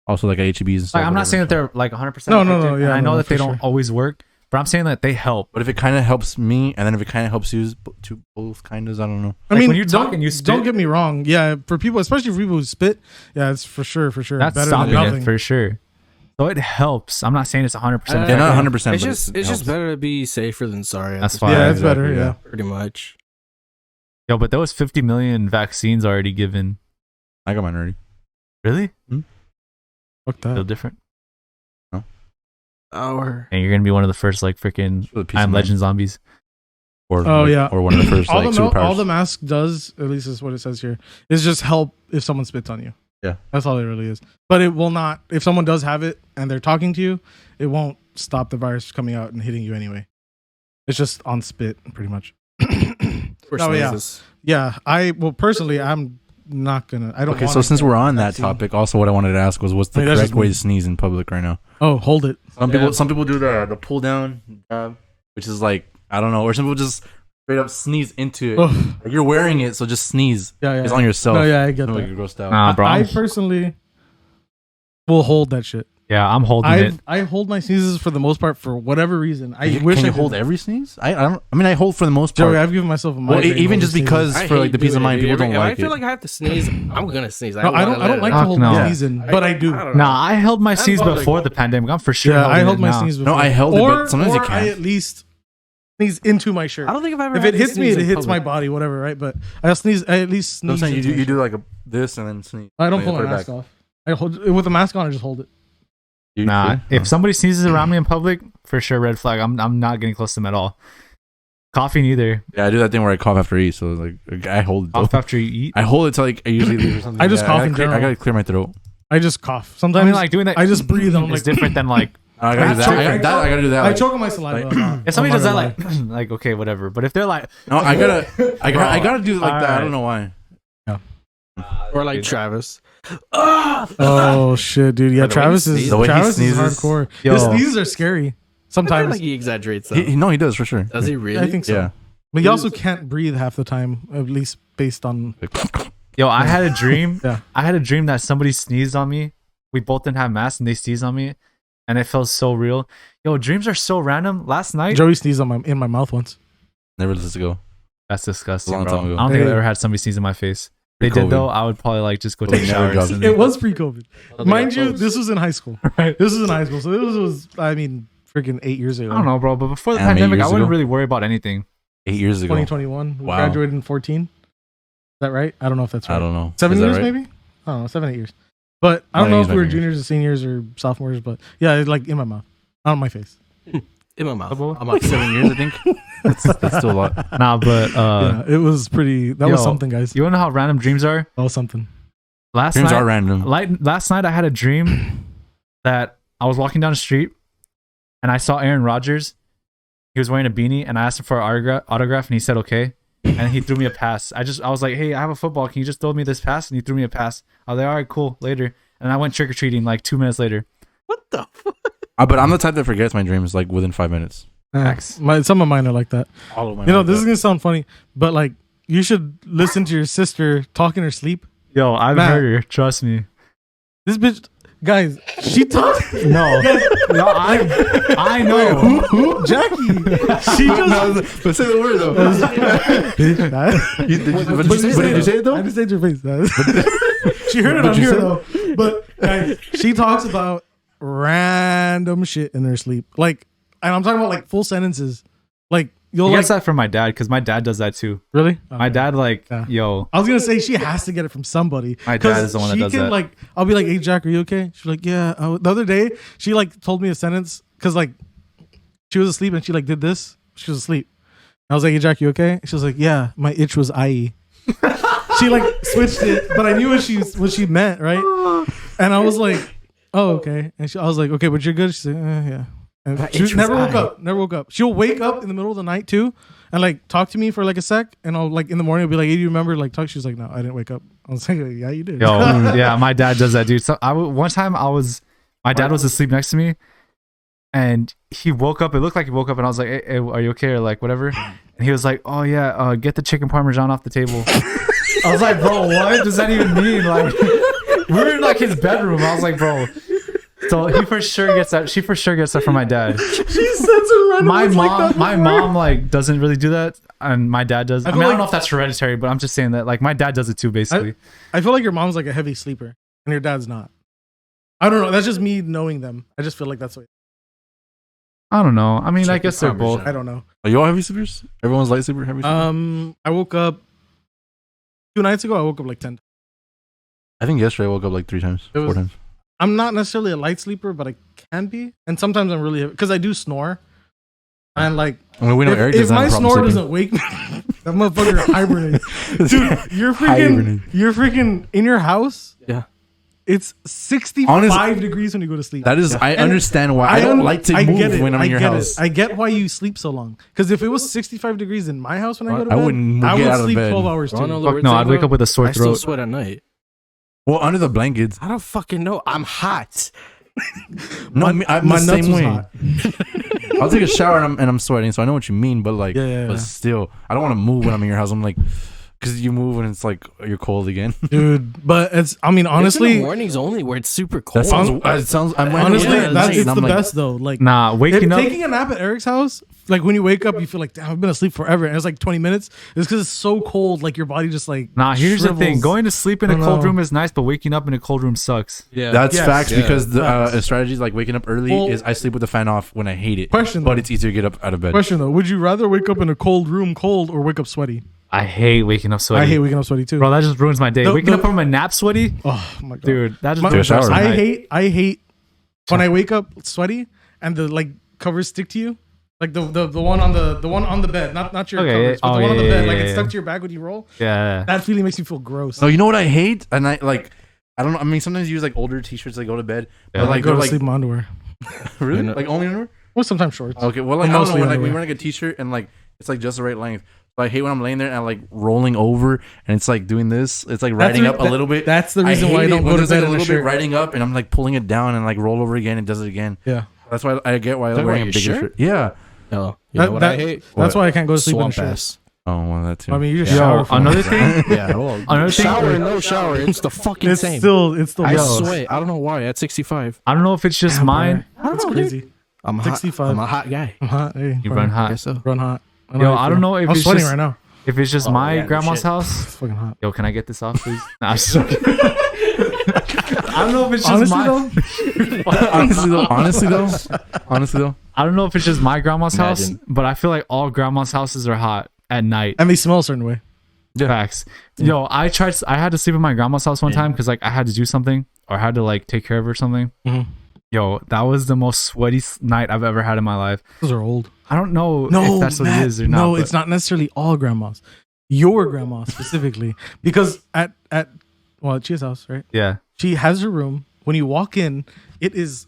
S2: Also, like at HEBs and stuff.
S3: Like, I'm not
S2: whatever.
S3: saying that they're like 100%.
S1: No, no,
S3: effective,
S1: no,
S3: and
S1: yeah,
S3: I know
S1: no,
S3: that they
S1: for
S3: don't
S1: sure.
S3: always work, but I'm saying that they help.
S2: But if it kind of helps me, and then if it kind of helps you, to both kind of, I don't know.
S1: I
S3: Like,
S1: mean,
S3: when you're
S1: don't-
S3: talking, you spit.
S1: Don't get me wrong. Yeah, for people, especially for people who spit, yeah, it's for sure
S3: That's
S1: better
S3: stopping
S1: than
S3: it
S1: nothing.
S3: for sure. So it helps. I'm not saying it's 100%.
S2: Yeah, not
S3: effective.
S2: 100%.
S4: It's
S2: but
S4: just
S2: it
S4: it's just
S2: helps.
S4: better to be safer than sorry. at
S3: That's
S4: this
S3: fine.
S4: point,
S1: Yeah, it's better.
S2: Exactly,
S1: Yeah.
S4: pretty much.
S3: Yo, but there was 50 million vaccines already given.
S2: I got mine already.
S3: Really?
S1: Fuck
S3: Feel
S1: that.
S3: different.
S4: Our
S3: And you're gonna be one of the first like freaking
S2: For the peace
S3: I
S2: of
S3: Am
S2: mind.
S3: Legend zombies.
S2: Or
S1: Oh, yeah.
S2: or one of the first
S1: All
S2: like
S1: the
S2: superpowers.
S1: all the mask does, at least is what it says here, is just help if someone spits on you.
S2: Yeah.
S1: That's all it really is. But it will not. If someone does have it and they're talking to you, it won't stop the virus coming out and hitting you anyway. It's just on spit, pretty much.
S4: for
S1: Oh, yeah.
S4: sneezes.
S1: Yeah, personally, I'm not gonna. I don't.
S2: Okay, so
S1: wanna
S2: since
S1: get
S2: we're on that
S1: vaccine.
S2: topic, also what I wanted to ask was, what's the
S1: I mean, that's
S2: correct
S1: just
S2: way
S1: me.
S2: to sneeze in public right now?
S1: Oh, hold it.
S2: Some people do the pull down, which is like, I don't know, or some people just straight up sneeze into it.
S1: Ugh.
S2: Like, you're wearing it, so just sneeze.
S1: Yeah, yeah.
S2: It's on yourself.
S1: No, yeah, I get
S2: Like
S1: that.
S2: you're grossed out.
S3: Nah, bro.
S1: I
S3: I'm-
S1: personally will hold that shit.
S3: Yeah, I'm holding it.
S1: I hold my sneezes for the most part for whatever reason. I
S2: Can
S1: wish
S2: you
S1: I
S2: hold
S1: didn't.
S2: every sneeze? I don't. I mean, I hold for the most part.
S1: Joey, I've given myself a
S2: Well,
S1: migraine.
S2: even
S1: holding
S2: just
S1: sneezes.
S2: because
S4: I
S2: for like
S4: hate
S2: the peace of
S4: doing
S2: mind,
S4: it,
S2: people
S4: dude.
S2: don't
S4: If
S2: like
S4: I feel
S2: it.
S4: like I have to sneeze, I'm gonna sneeze.
S1: No, I don't like to
S3: Fuck
S1: hold
S3: no.
S1: my sneezing, but I do.
S4: don't know.
S3: Nah, I held my sneeze
S4: bothered.
S3: before the pandemic. I'm for sure.
S1: Yeah, I
S3: holding
S1: held
S3: it
S1: my
S3: now.
S1: sneeze before.
S2: No, I held it, but sometimes you
S1: I
S2: can't.
S1: at least sneeze into my shirt.
S4: I don't think I've ever.
S1: If
S4: had
S1: it
S4: to
S1: hits me,
S4: sneeze
S1: it
S4: in
S1: hits my
S4: public.
S1: body, whatever, right? But I sneeze. I at least
S2: No, I'm
S1: sneeze.
S2: saying
S1: into my
S2: you do
S1: shirt.
S2: like this and then sneeze.
S1: I don't
S2: Like,
S1: pull my
S2: put it
S1: mask
S2: back.
S1: off. I hold it with the mask on. I just hold it.
S2: You
S3: Nah,
S2: see?
S3: if somebody sneezes around me in public, for sure, red flag. I'm not getting close to them at all. Coughing either.
S2: Yeah, I do that thing where I cough after I eat, so like I hold it.
S3: Cough
S2: though.
S3: after you eat.
S2: I hold it till like I usually leave or something.
S1: I just
S2: Yeah,
S1: cough
S2: gotta
S1: in
S2: clear, I
S1: general.
S2: gotta clear my throat.
S1: I just cough.
S3: I
S1: Sometimes
S3: mean, like doing that.
S1: I just breathe and I'm
S3: It's
S1: like,
S3: different than like
S2: I gotta do that. I gotta do that.
S1: I
S2: like-
S1: choke on my saliva.
S2: like-
S3: if somebody
S1: I'm
S3: does
S1: not
S3: that
S1: gonna
S3: like like okay whatever. But if they're like
S2: No, I gotta do it like that. I don't know why.
S4: Or like Travis.
S1: lie. Oh shit, dude! Yeah,
S4: Or the way he
S1: Travis is
S4: sneezes.
S2: The way he
S1: Travis is
S2: sneezes.
S1: hardcore.
S3: Yo.
S1: His sneezes are scary.
S4: I feel
S1: Sometimes
S4: like he exaggerates. Though.
S2: No, he does for sure.
S4: Does he really?
S1: I think so.
S2: Yeah.
S1: But he also can't breathe half the time, at least based on.
S3: yo, I had a dream.
S1: Yeah.
S3: I had a dream that somebody sneezed on me. We both didn't have masks and they sneezed on me, and it felt so real. Yo, dreams are so random. Last night,
S1: Joey sneezed in my mouth once.
S2: Never let this go.
S3: that's disgusting,
S2: Long
S3: bro.
S2: time ago.
S3: I don't think I've
S1: Hey.
S3: ever had somebody sneeze in my face. They
S2: Pre-COVID.
S3: did though. I would probably like just go
S2: Oh,
S3: take a
S2: never
S3: shower.
S2: got-
S3: and
S1: It was pre-COVID, mind you.
S4: close.
S1: This was in high school.
S3: Right.
S1: This was in high school, so this was I mean, freaking 8 years ago.
S3: I don't know, bro. But before the
S2: Damn, 8
S3: pandemic, I
S2: years
S3: wouldn't
S2: ago?
S3: really worry about anything.
S2: 8 years ago.
S1: 2021. We
S2: Wow.
S1: graduated in 14. Is that right? I don't know if that's right.
S2: I don't know.
S1: 7
S2: Is that
S1: years,
S2: right?
S1: maybe. I don't know, 7, 8 years. But I don't
S2: I
S1: know
S2: use
S1: if
S2: my
S1: we were
S2: fingers.
S1: juniors or seniors or sophomores. But yeah, it's like in my mouth, not on my face.
S4: In my mouth.
S3: Double?
S4: I'm
S2: Like 7 years, I think. That's still a lot.
S3: Nah, but
S1: Yeah, it was pretty. That was
S3: yo,
S1: something, guys.
S3: you wanna know how random dreams are?
S1: That was something.
S3: Last
S2: Dreams
S3: night,
S2: are random.
S3: last night I had a dream that I was walking down the street and I saw Aaron Rodgers. He was wearing a beanie and I asked him for an autograph and he said okay. And he threw me a pass. I was like, hey, I have a football. Can you just throw me this pass? And he threw me a pass. I was like, all right, cool, later. And I went trick or treating like 2 minutes later.
S4: What the fuck?
S2: But I'm the type that forgets my dreams like within 5 minutes.
S3: Facts.
S1: Some of mine are like that.
S2: All of my
S1: You know, this is gonna sound funny, but like you should listen to your sister talk in her sleep.
S3: Yo, I've
S1: Matt.
S3: heard her. Trust me.
S1: This bitch, guys, she talks.
S3: No, no, I know.
S1: Who? Jackie. She just.
S2: But say the word though.
S1: Bitch,
S2: Did you say it though?
S1: I just said your face. She heard it on here though. But guys, she talks about random shit in her sleep. Like, and I'm talking about like full sentences. Like you'll
S3: I
S1: like
S3: guess that from my dad because my dad does that too.
S1: really.
S3: My dad
S1: Yeah.
S3: yo.
S1: I was gonna say she has to get it from somebody.
S3: My dad is the one that
S1: she
S3: does
S1: can,
S3: that.
S1: Like, I'll be like, "Hey Jack, are you okay?" She's like, "Yeah." The other day, she like told me a sentence because like she was asleep and she like did this. She was asleep. I was like, "Hey Jack, you okay?" She was like, "Yeah, my itch was IE." She like switched it, but I knew what she meant, right? And I was like, "Oh, okay." And I was like, "Okay, but you're good." She's like, "Yeah." And
S4: My
S1: she
S4: itch
S1: never
S4: was
S1: woke up. Never woke up. She'll wake up in the middle of the night too, and like talk to me for like a sec, and I'll like in the morning I'll be like, "Hey, do you remember like talk?" She's like, "No, I didn't wake up." I was like, "Yeah, you did."
S3: Yo, yeah, my dad does that, dude. So one time my dad was asleep next to me, and he woke up. It looked like he woke up, and I was like, hey, "Are you okay?" or like whatever. And he was like, "Oh yeah, get the chicken parmesan off the table." I was like, "Bro, what does that even mean?" Like, we were in like his bedroom. I was like, "Bro." So he for sure gets that. She for sure gets that from my dad.
S1: She says it random.
S3: My
S1: words
S3: mom,
S1: like that
S3: my
S1: before.
S3: mom like doesn't really do that, and my dad does. I
S1: feel
S3: mean, I don't
S1: like-
S3: know if that's hereditary, but I'm just saying that like my dad does it too, basically.
S1: I feel like your mom's like a heavy sleeper, and your dad's not. I don't know. That's just me knowing them. I just feel like that's what.
S3: I don't know. I mean, I
S4: Chicken
S3: guess they're
S4: parmesan.
S3: both.
S1: I don't know.
S2: Are you all heavy sleepers? Everyone's light sleeper, heavy sleeper?
S1: I woke up 2 nights ago. I woke up like 10.
S2: I think yesterday I woke up like 3 times,
S1: It was-
S2: 4 times.
S1: I'm not necessarily a light sleeper, but I can be, and sometimes I'm really because I do snore, and like
S2: I mean, we know Eric
S1: if
S2: doesn't
S1: my
S2: have a problem
S1: snore
S2: sleeping.
S1: doesn't wake me, that motherfucker hibernates. Dude,
S2: Hibernate.
S1: you're freaking in your house.
S4: Yeah.
S1: It's 65
S2: Honest-
S1: degrees when you go to sleep.
S2: That is, I
S1: And
S2: understand why I don't like to move when I'm in your house.
S1: I get why you sleep so long. Because if it was 65 degrees in my house when I go to
S2: I
S1: bed,
S2: wouldn't
S1: I
S2: get
S1: would
S2: out of
S1: sleep
S2: bed.
S1: 12 hours
S4: Wanna
S1: too.
S4: know the
S3: Fuck
S4: weird
S3: no,
S4: thing,
S3: I'd wake
S4: though?
S3: up with a sore
S4: I still
S3: throat.
S4: sweat at night.
S2: Well, under the blankets.
S4: I don't fucking know. I'm hot.
S2: No, I'm
S1: My
S2: the
S1: nuts
S2: same
S1: was
S2: way.
S1: hot.
S2: I'll take a shower and I'm sweating, so I know what you mean. But like,
S1: Yeah.
S2: but still, I don't want to move when I'm in your house. I'm like, because you move and it's like you're cold again.
S1: Dude, but it's, I mean,
S4: It's in
S1: honestly,
S4: the mornings only where it's super cold.
S2: That sounds. It sounds. I'm
S1: honestly,
S4: Yeah,
S1: that's, it's
S2: I'm
S1: the
S2: like,
S1: best though. Like,
S3: Nah, waking up.
S1: taking a nap at Eric's house, like when you wake up, you feel like, damn, I've been asleep forever. And it's like 20 minutes. It's because it's so cold. Like your body just like,
S3: Nah, here's the thing:
S1: shrivels.
S3: going to sleep in a
S1: I
S3: cold
S1: know.
S3: room is nice, but waking up in a cold room sucks.
S4: Yeah.
S2: That's
S1: Yes.
S2: facts
S4: Yeah.
S2: because the
S1: Facts.
S2: strategies like waking up early
S1: Well-
S2: is I sleep with the fan off when I hate it.
S1: Question,
S2: but
S1: though.
S2: it's easier to get up out of bed.
S1: Question though, would you rather wake up in a cold room cold or wake up sweaty?
S3: I hate waking up sweaty.
S1: I hate waking up sweaty too.
S3: Bro, that just ruins my day.
S1: The-
S3: Waking
S1: the-
S3: up from a nap sweaty,
S1: Oh my god,
S3: dude, that just
S1: My-
S3: ruins the rest of
S2: shower.
S3: my
S1: I
S3: night.
S1: hate when I wake up sweaty and the like covers stick to you. Like the one on the bed, not your
S3: Okay,
S1: covers, but
S3: oh,
S1: the one on the
S3: yeah,
S1: bed,
S3: yeah,
S1: like
S3: yeah,
S1: it's stuck
S3: yeah.
S1: to your back when you roll.
S3: Yeah.
S1: That feeling makes me feel gross.
S2: No, you know what I hate, and I like. I don't know. I mean, sometimes you use like older T-shirts to go to bed,
S3: Yeah.
S2: but
S1: I
S2: like
S1: go
S2: they're
S1: to
S2: like
S1: sleep in my underwear.
S2: really
S4: You know-
S2: like only underwear.
S1: Well, sometimes shorts.
S2: Okay, well, like I don't know
S1: Mostly
S2: when like we
S1: underwear.
S2: wear like a T-shirt and like it's like just the right length. So I hate when I'm laying there and like rolling over and it's like doing this. It's like riding
S1: the-
S2: up a little bit.
S1: That's the reason why I
S2: hate
S1: don't
S2: it
S1: go
S2: when
S1: to
S2: it's, like,
S1: bed
S2: a
S1: in a
S2: little bit
S1: shirt.
S2: riding up and I'm like pulling it down and like roll over again and does it again.
S1: Yeah,
S2: That's why I get why I'm
S4: Talking
S2: wearing a
S4: about
S2: bigger
S4: your
S2: shirt. Yeah.
S4: No. You know what I hate?
S1: That's why I can't go to sleep in a
S4: Swamp
S1: shirt.
S4: ass.
S2: Oh, well, that too.
S1: I mean, you just
S3: Yo,
S1: shower. for
S3: another
S1: it.
S3: thing,
S4: Yeah. Well,
S3: Another thing-
S4: shower, no shower. It's the fucking
S1: It's
S4: same.
S1: still
S4: I
S1: yo,
S4: sweat. I don't know why. At 65.
S3: I don't know if it's just
S1: damn,
S3: mine.
S1: bro. That's crazy.
S4: I'm hot.
S1: 65.
S4: I'm a hot guy.
S1: I'm hot. Hey,
S3: You run
S4: I
S3: hot.
S4: guess so.
S1: Run hot.
S3: Yo,
S1: how you
S3: I
S1: feel.
S3: don't know if
S1: I'm
S3: it's
S1: sweating
S3: just
S1: right now.
S3: if it's just
S4: Oh,
S3: my
S4: yeah, no
S3: grandma's
S4: shit.
S3: house.
S1: It's fucking hot.
S3: Yo, can I get this off, please? Nah, I'm just joking. I don't know if it's just
S1: Honestly
S3: my.
S1: though,
S2: honestly though,
S3: I don't know if it's just my grandma's house,
S4: Imagine.
S3: but I feel like all grandma's houses are hot at night.
S1: and they smell a certain way.
S3: Facts. Yo, I had to sleep in my grandma's house one time because like I had to do something or I had to like take care of her or something.
S1: Mhm.
S3: Yo, that was the most sweaty night I've ever had in my life.
S1: Those are old.
S3: I don't know
S1: No,
S3: if that's what
S1: Matt,
S3: it is or not.
S1: no,
S3: but-
S1: it's not necessarily all grandmas. Your grandma specifically, because at Chia's house, right?
S3: Yeah.
S1: She has her room. When you walk in, it is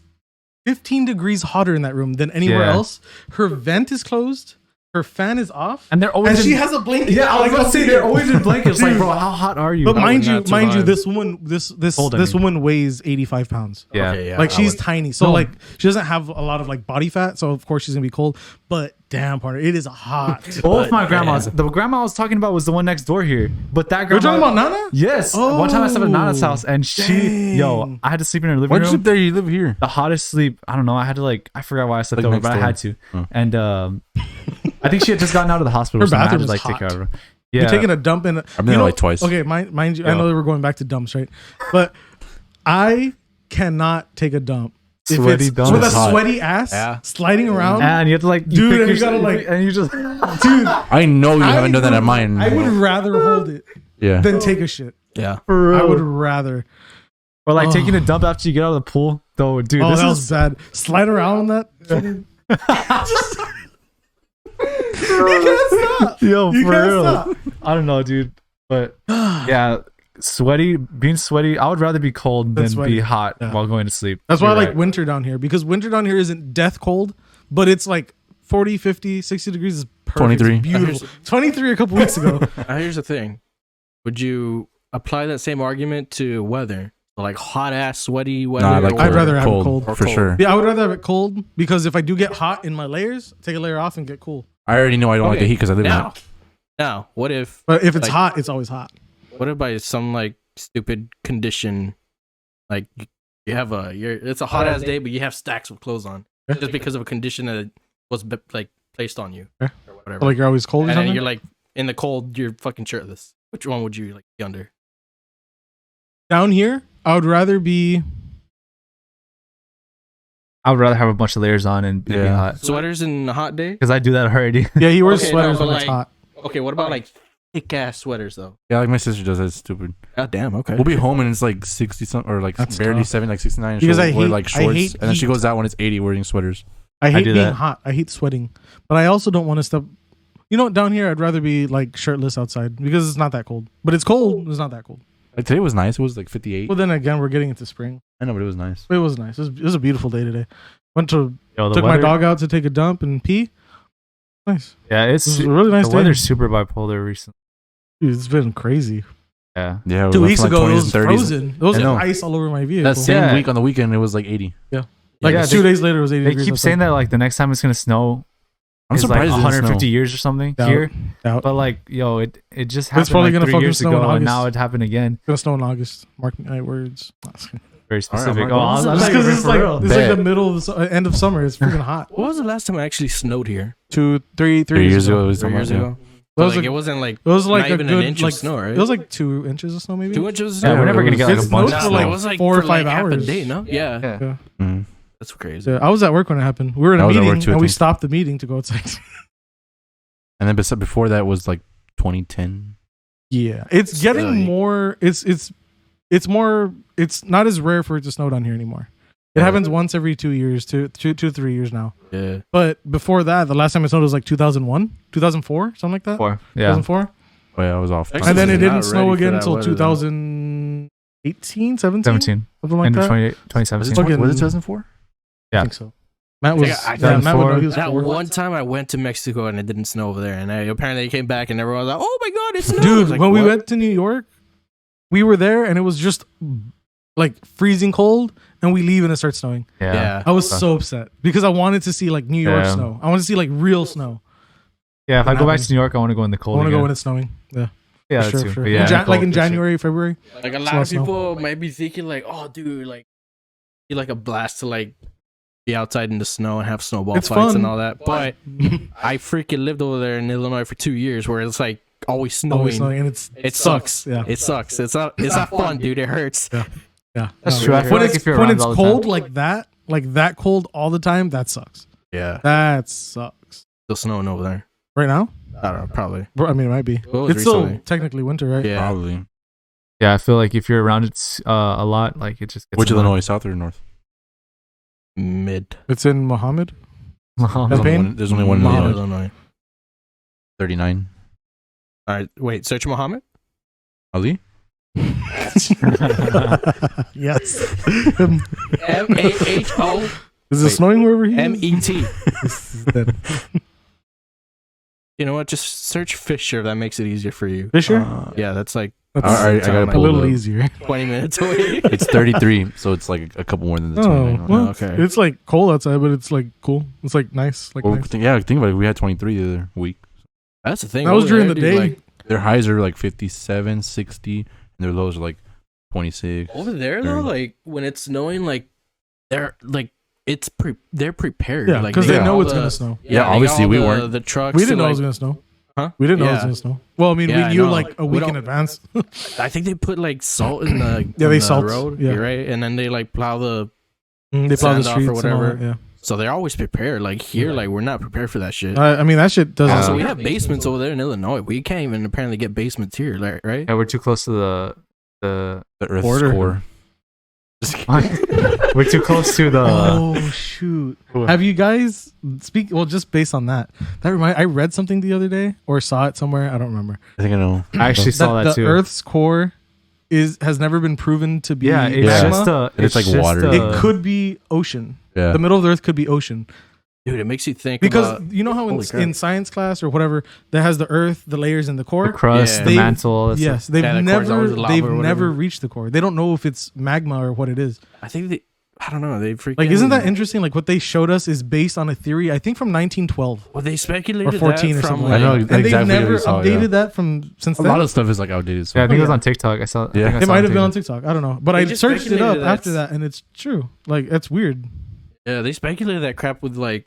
S1: 15 degrees hotter in that room than anywhere
S3: Yeah.
S1: else. Her vent is closed. her fan is off,
S3: And they're always
S1: and she
S3: in,
S1: has a blanket.
S3: yeah, I was about to say they're always in blankets. Like,
S1: Dude.
S3: bro, how hot are you?
S1: But
S4: I
S1: mind
S4: would
S1: you,
S4: not
S1: mind you,
S4: survive.
S1: this woman, this
S3: Cold, I
S1: this
S3: mean.
S1: woman weighs 85 pounds.
S3: Yeah.
S4: Okay,
S1: Like
S4: I
S1: she's
S4: would-
S1: tiny, so
S3: No.
S1: like she doesn't have a lot of like body fat, so of course she's gonna be cold. But damn, partner, it is hot.
S3: Both my
S4: But,
S3: grandmas. The grandma I was talking about was the one next door here. But that
S1: We're
S3: grandma.
S1: talking about Nana.
S3: Yes. One time I slept at Nana's
S1: Oh,
S3: house, and yo,
S1: dang.
S3: I had to sleep in her living
S2: Why'd you
S3: room.
S2: sleep there? You live here.
S3: The hottest sleep. I don't know. I had to I forgot why I slept
S2: Like
S3: over,
S2: next
S3: but I
S2: door.
S3: had to.
S2: Oh.
S3: And I think she had just gotten out of the hospital.
S1: Her
S3: so I had to
S1: bathroom is
S3: take care
S1: hot.
S3: of her.
S1: You're
S3: Yeah.
S1: taking a dump in.
S2: I've been there like twice.
S1: Okay, mind you, I
S3: Yeah.
S1: know that we're going back to dumps, right? But I cannot take a dump if
S3: Sweaty
S1: it's
S3: dump
S1: with a
S3: is
S2: hot.
S1: sweady ass
S4: Yeah.
S1: sliding around.
S3: And you have to
S1: Dude,
S3: pick
S1: and you
S3: your-
S1: gotta, like-
S3: and you just
S1: Dude,
S2: I know you haven't done that at mine.
S1: I would rather hold it
S2: Yeah.
S1: than take a shit.
S4: Yeah.
S1: I would rather.
S3: or like
S1: Oh.
S3: taking a dump after you get out of the pool. Though, dude,
S1: Oh,
S3: this
S1: that
S3: is
S1: was bad. Slide around on that. You can't stop.
S3: yo
S1: You
S3: for
S1: can't
S3: real.
S1: stop.
S3: I don't know, dude, but yeah, being sweaty. I would rather be cold
S1: Than
S3: than
S1: sweaty.
S3: be hot
S1: Yeah.
S3: while going to sleep.
S1: That's why I
S3: You're
S1: like
S3: right.
S1: winter down here, because winter down here isn't death cold, but it's like 40, 50, 60 degrees is perfect.
S2: 23.
S1: It's beautiful. 23 a couple weeks ago.
S4: Here's the thing. Would you apply that same argument to weather? So like hot ass, sweaty weather?
S2: Nah, I like
S4: or-
S1: I'd rather have it cold.
S4: Or
S2: for
S4: cold.
S2: sure.
S1: Yeah, I would rather have it cold, because if I do get hot in my layers, take a layer off and get cool.
S2: I already know I don't like
S4: Okay,
S2: the heat because I live in
S4: Now,
S2: it.
S4: now, what if
S1: But if it's
S4: Like-
S1: hot, it's always hot.
S4: by some like stupid condition, like you have it's a hot ass day, but you have stacks of clothes on
S1: Yeah.
S4: just because of a condition that was like placed on you
S1: Yeah.
S4: or whatever.
S1: Like you're always cold or
S4: and then
S1: something.
S4: you're like in the cold, you're fucking shirtless. Which one would you like be under?
S1: Down here, I would rather be.
S3: I would rather have a bunch of layers on and be
S2: Yeah.
S3: hot
S4: Sweaters in a hot day?
S3: because I do that already.
S1: Yeah, he wears
S4: Okay,
S1: sweaters
S4: no, but
S1: when it's
S4: like-
S1: hot.
S4: Okay, what about like thick ass sweaters though?
S2: Yeah, like my sister does. That's stupid.
S4: God damn. Okay.
S2: We'll be home and it's like 60 something or like
S1: That's
S2: barely
S1: tough.
S2: 70, like 69. And
S1: Because
S2: she'll
S1: I
S2: wear
S1: hate-
S2: like
S1: I
S2: shorts,
S1: hate
S2: and then she
S1: heat.
S2: goes out when it's 80 wearing sweaters.
S1: I hate
S3: do
S1: being
S3: that.
S1: hot. I hate sweating. But I also don't want to step. You know, down here, I'd rather be like shirtless outside because it's not that cold. But it's cold. It's not that cold.
S2: Like today was nice. It was like 58.
S1: Well, then again, we're getting into spring.
S2: I know, but it was nice.
S1: It was nice. It was a beautiful day today. Went to
S3: Yo, the
S1: took my
S3: weather-
S1: dog out to take a dump and pee. Nice.
S3: Yeah,
S1: It
S3: it's
S1: was a really nice
S3: the
S1: day.
S3: weather's super bipolar recently.
S1: Dude, it's been crazy.
S3: Yeah,
S2: Yeah, it
S1: 2
S2: went
S1: weeks
S2: from, like,
S1: ago, it
S2: 20s
S1: was
S2: and 30s.
S1: frozen. There was
S2: I know.
S1: ice all over my vehicle.
S2: That same
S3: Yeah.
S2: week on the weekend, it was like 80.
S1: Like
S3: Yeah,
S1: 2 days later, it was 80
S3: they
S1: degrees
S3: keep
S1: outside.
S3: saying that like the next time it's gonna snow
S2: I'm
S3: is like
S2: surprised it didn't
S3: 150
S2: snow.
S3: years or something
S1: Doubt.
S3: here.
S1: Doubt.
S3: But like, yo, it just happened
S1: probably
S3: like
S1: gonna
S3: 3
S1: fucking
S3: years
S1: snow in
S3: ago, and
S1: August.
S3: now it happened again.
S1: It's gonna snow in August. Mark my words.
S3: Very specific.
S2: Mark,
S3: Oh,
S2: what was
S3: I
S2: it?
S3: was
S1: Just
S3: like,
S1: because it's
S3: for
S1: like
S3: real.
S1: it's like the
S2: Bet.
S1: middle of the end of summer. It's freaking hot.
S4: What was the last time it actually snowed here?
S1: 2, 3
S2: 3 years ago, it was
S4: 3
S2: talking
S4: years
S2: about,
S4: ago.
S1: That
S4: So,
S1: was
S4: like,
S1: like-
S4: it wasn't like
S1: It was like
S4: not
S1: a
S4: even
S1: good
S4: an inch
S1: like
S4: of snow, right?
S1: It was like 2 inches of snow, maybe.
S4: 2 inches of
S3: Yeah,
S4: snow.
S3: we're never
S2: it
S3: gonna
S2: was-
S3: get like
S1: It's
S3: a bunch
S1: snowed
S3: of
S1: for
S3: snow.
S1: like
S4: it was like
S1: 4 or
S4: for
S1: 5
S4: like half a
S1: hours.
S4: day, no? Yeah.
S3: Yeah.
S1: Yeah.
S2: Mhm.
S4: That's crazy.
S1: So I was at work when it happened. We were in
S2: I
S1: a
S2: was at
S1: meeting
S2: work too, I
S1: and we
S2: think.
S1: stopped the meeting to go outside.
S2: And then before that was like 2010.
S1: Yeah, it's getting
S4: Silly.
S1: more. It's more. It's not as rare for it to snow down here anymore. It
S2: Yeah.
S1: happens once every 2 years, two to 3 years now.
S4: Yeah.
S1: But before that, the last time it snowed was like 2001, 2004, something like that.
S3: Yeah.
S1: 2004,
S2: Oh yeah, I was off.
S4: Texas
S1: and then
S4: is
S1: it
S4: not
S1: didn't snow
S4: ready for
S1: again
S4: that
S1: until
S4: weather, though.
S1: 2018, 17,
S3: 17.
S1: something like
S3: End of
S1: that.
S3: 2017.
S1: Fucking-
S2: Was it 2004?
S1: I think so. Matt was.
S4: I
S1: Yeah, Matt would know. He was
S4: That
S1: 4.
S4: one time I went to Mexico and it didn't snow over there, and apparently they came back and everyone was like, "Oh my god, it snowed!" I
S1: Dude,
S4: was like,
S1: when we
S4: "What?"
S1: went to New York, we were there and it was just like freezing cold, and we leave and it starts snowing.
S4: yeah,
S1: I was so upset because I wanted to see like New York
S3: Yeah.
S1: snow. I wanted to see like real snow.
S3: Yeah, if I
S1: What
S3: go back
S1: happened?
S3: to New York, I want to go in the
S1: I
S3: cold.
S1: want to
S3: again.
S1: go when it's snowing. Yeah,
S3: Yeah,
S1: for
S3: that
S1: sure.
S3: too.
S1: For
S3: But
S1: sure.
S3: yeah,
S1: Like
S3: cold
S1: in
S3: for sure.
S1: January, February.
S4: like a
S1: It's
S4: lot
S1: all
S4: of
S1: snow.
S4: people might be thinking like, "Oh, dude, like, be like a blast to like be outside in the snow and have snowball
S1: It's
S4: fights
S1: fun.
S4: and all that." But I freaking lived over there in Illinois for 2 years, where it's like always snowing.
S1: Always snowing, and
S4: It sucks.
S1: Yeah.
S4: It sucks. It's not fun, dude. It hurts.
S1: Yeah,
S3: That's
S1: no,
S3: true. I
S1: When
S3: feel like
S1: it's
S3: if you're
S1: when
S3: around
S1: it's
S3: all the
S1: cold
S3: time-
S1: like that cold all the time, that sucks.
S4: Yeah,
S1: That sucks.
S4: still snowing over there.
S1: Right now,
S4: I don't know, probably.
S1: Bro, I mean, it might be.
S4: What was
S1: It's still
S4: recently?
S1: technically winter, right?
S4: Yeah.
S2: Probably.
S3: Yeah, I feel like if you're around it a lot, like it just gets
S2: Which
S3: annoying.
S2: Illinois, South or North?
S4: Mid.
S1: It's in Mohammed.
S2: There's only
S1: Champagne?
S2: one, there's only one in
S1: Mid
S2: Illinois.
S4: Illinois.
S2: 39.
S4: All right, wait. Search Muhammad.
S2: Ali?
S1: Yes.
S4: MAHO
S1: Is it
S4: Wait.
S1: snowing wherever he is?
S4: MET.
S1: This is dead.
S4: You know what? Just search Fisher. That makes it easier for you.
S1: Fisher?
S4: Yeah, that's like
S1: That's
S2: All right, I gotta
S4: like
S1: a
S2: pull
S1: little
S2: it up.
S1: easier.
S4: 20 minutes away.
S2: It's 33, so it's like a couple more than the 29.
S1: Well,
S4: okay.
S1: It's like cold outside, but it's like cool. It's like nice. Like
S2: Well,
S1: nice.
S2: think about it. We had 23 the other week.
S4: That's the thing.
S1: That was
S4: over
S1: during
S4: there,
S1: the
S4: dude,
S1: day.
S4: like,
S2: Their highs are like 57, 60, and their lows are like 26.
S4: over there though, like when it's snowing, like they're like they're prepared.
S1: Yeah,
S4: like
S1: because they
S2: got
S1: know
S4: all
S1: it's
S4: the-
S1: gonna snow.
S2: Yeah,
S4: they
S2: obviously
S4: got all
S2: we
S4: the-
S2: weren't.
S4: The trucks.
S1: We didn't
S4: to,
S1: know it was
S4: like,
S1: gonna snow.
S4: Huh?
S1: We didn't know it was
S4: Yeah.
S1: gonna snow. Well, I mean,
S4: Yeah, I
S1: we knew
S4: know.
S1: like a
S4: We
S1: week in
S4: don't-
S1: advance.
S4: I think they put like salt in the
S1: Yeah,
S4: in
S1: they
S4: the
S1: salt,
S4: road,
S1: yeah.
S4: right? And then they like plow the.
S1: They plow the
S4: Sand off or
S1: streets and all
S4: whatever.
S1: that, yeah.
S4: So they're always prepared. Like here, like we're not prepared for that shit.
S1: I mean, that shit doesn't.
S4: Also,
S3: Yeah.
S4: we have basements over there in Illinois. We can't even apparently get basements here, like, right?
S3: Yeah, we're too close to the
S2: The Earth's
S1: Border.
S2: core.
S3: we're too close to the
S1: Oh shoot! Have you guys speak? Well, just based on that, I read something the other day or saw it somewhere. I don't remember.
S2: I think I know.
S3: I actually saw that
S1: the
S3: too.
S1: Earth's core has never been proven to be.
S3: yeah, it's
S2: Yeah.
S3: just a
S2: It's like
S3: just
S2: water.
S3: a-
S1: It could be ocean.
S2: Yeah.
S1: The middle of the Earth could be ocean.
S4: Dude, it makes you think
S1: Because
S4: about,
S1: you know how
S4: Holy crap.
S1: in science class or whatever that has the Earth, the layers, and the core.
S3: the crust,
S4: Yeah.
S3: the
S1: They've-
S3: mantle. All that stuff.
S1: Yes, they've
S4: Yeah, the core's always
S1: never
S4: lava
S1: they've
S4: or whatever.
S1: never reached the core. They don't know if it's magma or what it is.
S4: I think I don't know. They freaking
S1: Like, isn't that interesting? Like, what they showed us is based on a theory, I think from 1912
S4: Well, they speculated
S1: or 14
S4: that
S1: or
S4: from
S1: something.
S2: I
S1: Like
S2: know
S1: that. And they've
S2: exactly what
S1: never
S2: we saw,
S1: updated
S2: yeah.
S1: that from since
S2: A
S1: then.
S2: lot of stuff is like outdated. So
S3: Yeah, I think it was
S1: Yeah.
S3: on TikTok. I saw. I
S2: Yeah.
S3: think I
S1: It
S3: saw
S1: might
S3: on
S1: have been on
S3: TikTok.
S1: TikTok. I don't know, but
S4: They
S1: I
S4: just
S1: searched it up
S4: speculated
S1: after
S4: that's-
S1: that, and it's true. Like, that's weird.
S4: Yeah, they speculated that crap with like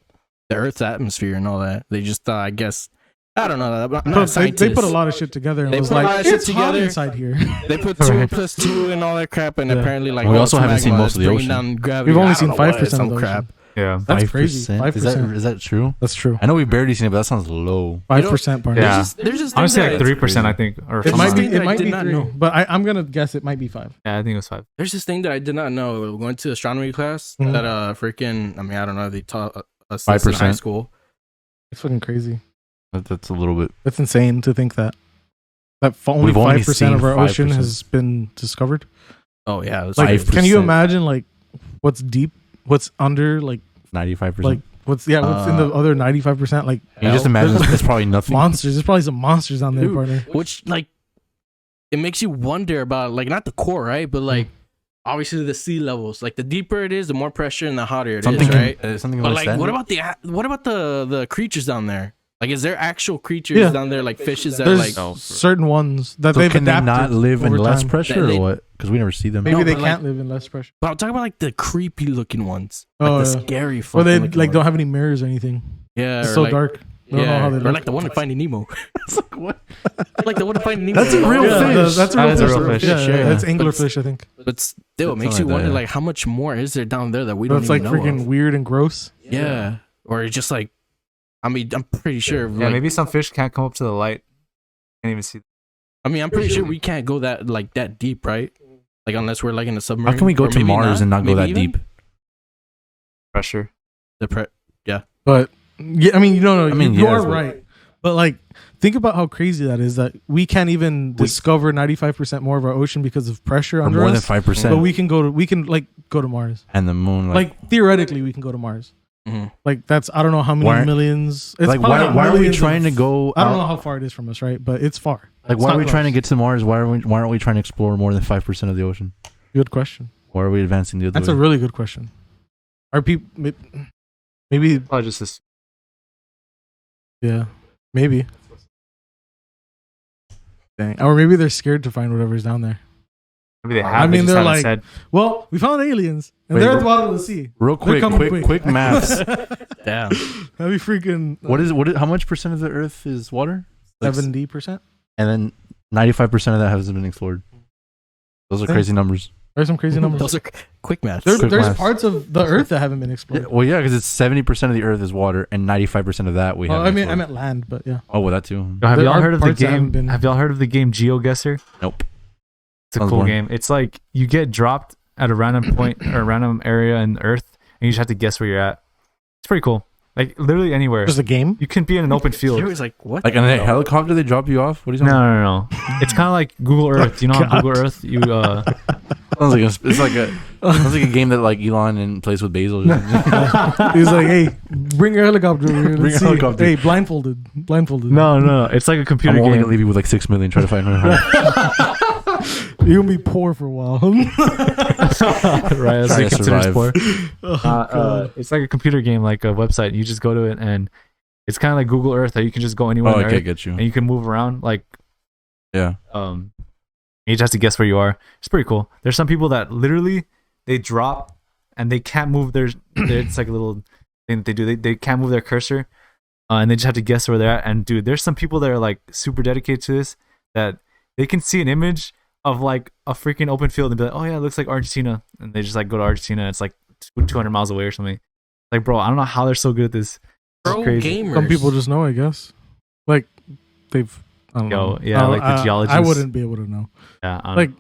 S4: the Earth's atmosphere and all that. They just thought, I guess, I don't know. I'm not a
S1: They put a
S4: scientist.
S1: lot of shit together and
S4: They
S1: was
S4: put a lot
S1: like,
S4: of shit
S1: it's hot
S4: together.
S1: inside here.
S4: They put 2
S3: Right.
S4: plus 2 and all that crap, and
S1: Yeah.
S4: apparently, like,
S2: We
S4: oh,
S2: also
S4: it's
S2: haven't seen
S4: magma,
S2: most of
S4: it's
S2: the
S4: bringing
S2: ocean.
S4: down gravity.
S1: We've only
S4: I
S1: seen
S4: don't know what,
S1: 5% of
S4: some
S1: the ocean.
S4: crap.
S3: Yeah,
S1: That's crazy. 5%.
S2: Is that true?
S1: That's true.
S2: I know we've barely seen it, but that sounds low.
S1: 5% partner.
S3: Yeah.
S4: There's just
S3: honestly,
S4: things
S3: like
S4: that-
S3: 3%, I think, or
S1: It
S3: something
S1: might
S3: like
S1: be.
S3: that.
S4: that
S1: It
S4: I
S1: might
S4: did
S1: be
S4: not
S1: 3,
S4: know.
S1: but I'm gonna guess it might be 5.
S3: Yeah, I think it was 5.
S4: There's this thing that I did not know. We were going to astronomy class
S1: Mhm.
S4: that freaking. I mean, I don't know. They taught us this in high
S2: 5%.
S4: school.
S1: It's fucking crazy.
S2: That's a little bit.
S1: That's insane to think that only
S2: We've only
S1: 5% of
S2: seen
S1: our ocean
S2: 5%.
S1: has been discovered.
S4: Oh yeah, it was
S1: Like,
S2: 5%.
S1: can you imagine like what's deep, what's under, like
S2: 95%.
S1: like what's in the other 95%? Like
S2: Can you just imagine it's probably nothing.
S1: monsters. There's probably some monsters down there,
S4: Dude.
S1: partner.
S4: Which like it makes you wonder about like not the core, right? But like obviously the sea levels. Like the deeper it is, the more pressure and the hotter it
S2: Something
S4: is, right?
S2: something
S4: But
S2: like
S4: like,
S2: that.
S4: what about the creatures down there? Like, is there actual creatures
S1: Yeah.
S4: down there, like fishes that
S1: There's
S4: like?
S1: certain ones that
S2: So
S1: they've
S2: can they
S1: adapted
S2: not live in
S1: over
S2: less
S1: time.
S2: pressure
S4: They-
S2: or what? Because we never see them.
S1: Maybe
S4: No,
S1: they
S4: but,
S1: can't
S4: like-
S1: live in less pressure.
S4: But I'm talking about like the creepy looking ones,
S1: Oh,
S4: like the
S1: yeah.
S4: scary.
S1: Or
S4: fucking
S1: they
S4: looking
S1: like
S4: ones.
S1: don't have any mirrors or anything.
S4: Yeah,
S1: It's
S4: or
S1: so
S4: like,
S1: dark. They don't know
S4: Yeah,
S1: how they
S4: or
S1: look.
S4: like the one in Finding Nemo.
S2: What?
S4: Like the one in Finding Nemo.
S2: That's a real
S1: Yeah,
S2: fish.
S1: that's a
S3: That
S1: real
S3: is a
S1: fish.
S3: real fish.
S1: Yeah,
S4: Yeah.
S1: that's anglerfish, I think.
S4: But still, it makes
S2: Something
S4: you
S2: like that,
S4: wonder
S2: yeah.
S4: like how much more is there down there that we
S1: But
S4: don't
S1: it's like
S4: even know
S1: freaking
S4: of.
S1: weird and gross.
S4: Yeah, or just like, I mean, I'm pretty sure.
S3: Yeah,
S4: like,
S3: maybe some fish can't come up to the light. Can't even see.
S4: I mean, I'm pretty sure we can't go that deep, right? Like unless we're like in a submarine.
S2: How can we go
S4: Or
S2: to
S4: maybe
S2: Mars and not go
S4: Maybe
S2: that
S4: even
S2: deep?
S3: Pressure.
S1: But yeah, I mean, you don't know.
S2: I mean,
S1: you
S2: yes,
S1: are
S2: but-
S1: right. But like, think about how crazy that is. That we can't even discover 95% more of our ocean because of pressure
S2: Or
S1: under
S2: more than
S1: us.
S2: 5%.
S1: But we can go to Mars.
S2: And the moon.
S1: Like theoretically, we can go to Mars.
S4: Mhm.
S1: Like that's I don't know how many
S2: Why-
S1: millions. It's
S2: like
S1: probably
S2: why
S1: not
S2: are we
S1: millions
S2: trying to
S1: of-
S2: go?
S1: I don't know
S2: out-
S1: how far it is from us, right? But it's far.
S2: Like
S1: It's
S2: why are
S1: not
S2: we trying to
S1: close.
S2: get to Mars? Why aren't we trying to explore more than 5% of the ocean?
S1: Good question.
S2: Why are we advancing the other
S1: That's
S2: way?
S1: a really good question. Are people maybe?
S3: Probably just this.
S1: Yeah, maybe. Dang. Or maybe they're scared to find whatever's down there.
S3: Maybe they have.
S1: I
S3: they
S1: mean,
S3: just
S1: they're
S3: haven't
S1: like-
S3: said.
S1: Well, we found aliens, and
S2: Wait,
S1: they're at
S2: real-
S1: the bottom of the sea.
S2: Real
S1: They're
S2: quick,
S1: coming
S2: quick maths.
S4: Damn.
S1: That'd be freaking.
S2: What is how much percent of the Earth is water? Like
S1: 70%?
S2: And then 95% of that hasn't been explored. Those are
S1: Yeah.
S2: crazy numbers.
S1: There's some crazy numbers.
S4: Those are quick maths.
S1: There's
S2: Quick maths.
S1: parts of the Earth that haven't been explored.
S2: Well, yeah, because it's 70% of the Earth is water, and 95% of that we
S1: Well,
S2: have.
S1: I meant land, but yeah.
S2: Oh, well, that too.
S3: Yo, have
S1: There
S3: y'all
S1: are
S3: heard of the
S1: parts that haven't
S3: game?
S1: been-
S3: Have y'all heard of the game GeoGuessr?
S2: Nope.
S3: It's a
S2: Sounds
S3: cool
S2: boring.
S3: game. It's like you get dropped at a random point or a random area in Earth, and you just have to guess where you're at. It's pretty cool. Like literally anywhere.
S1: There's a game.
S3: You can be in an open field.
S4: He was like, what?
S2: Like in a helicopter, they drop you off. What are you
S3: No,
S2: talking?
S3: no, no, no. It's kind of like Google Earth. You know, on Google Earth, you
S2: Sounds like sounds like a game that like Elon and plays with Basil.
S1: He's like, hey, bring your helicopter over here.
S2: Bring
S1: Let's
S2: your
S1: see.
S2: helicopter.
S1: Hey, blindfolded.
S3: no. It's like a computer
S2: I'm only
S3: game.
S2: gonna leave you with like 6 million. Try to find her.
S1: You're gonna be poor for a while.
S3: Right, as
S2: Trying
S3: he
S2: to
S3: considers
S2: survive.
S3: poor.
S1: God.
S3: It's like a computer game, like a website. You just go to it, and it's kind of like Google Earth. That you can just go anywhere,
S2: Oh,
S3: on
S2: okay,
S3: Earth,
S2: get you.
S3: and you can move around. Like,
S2: Yeah.
S3: you just have to guess where you are. It's pretty cool. There's some people that literally they drop and they can't move their it's like a little thing that they do. They can't move their cursor, and they just have to guess where they're at. And dude, there's some people that are like super dedicated to this that they can see an image of like a freaking open field and be like, oh yeah, it looks like Argentina, and they just like go to Argentina. And it's like 200 miles away or something. Like, bro, I don't know how they're so good at this. It's
S4: Pro
S3: crazy.
S4: gamers.
S1: Some people just know, I guess. Like they've. I don't
S3: Yo,
S1: know.
S3: yeah, like the geologists.
S1: I wouldn't be able to know.
S3: Yeah, I don't
S1: Like,
S3: know.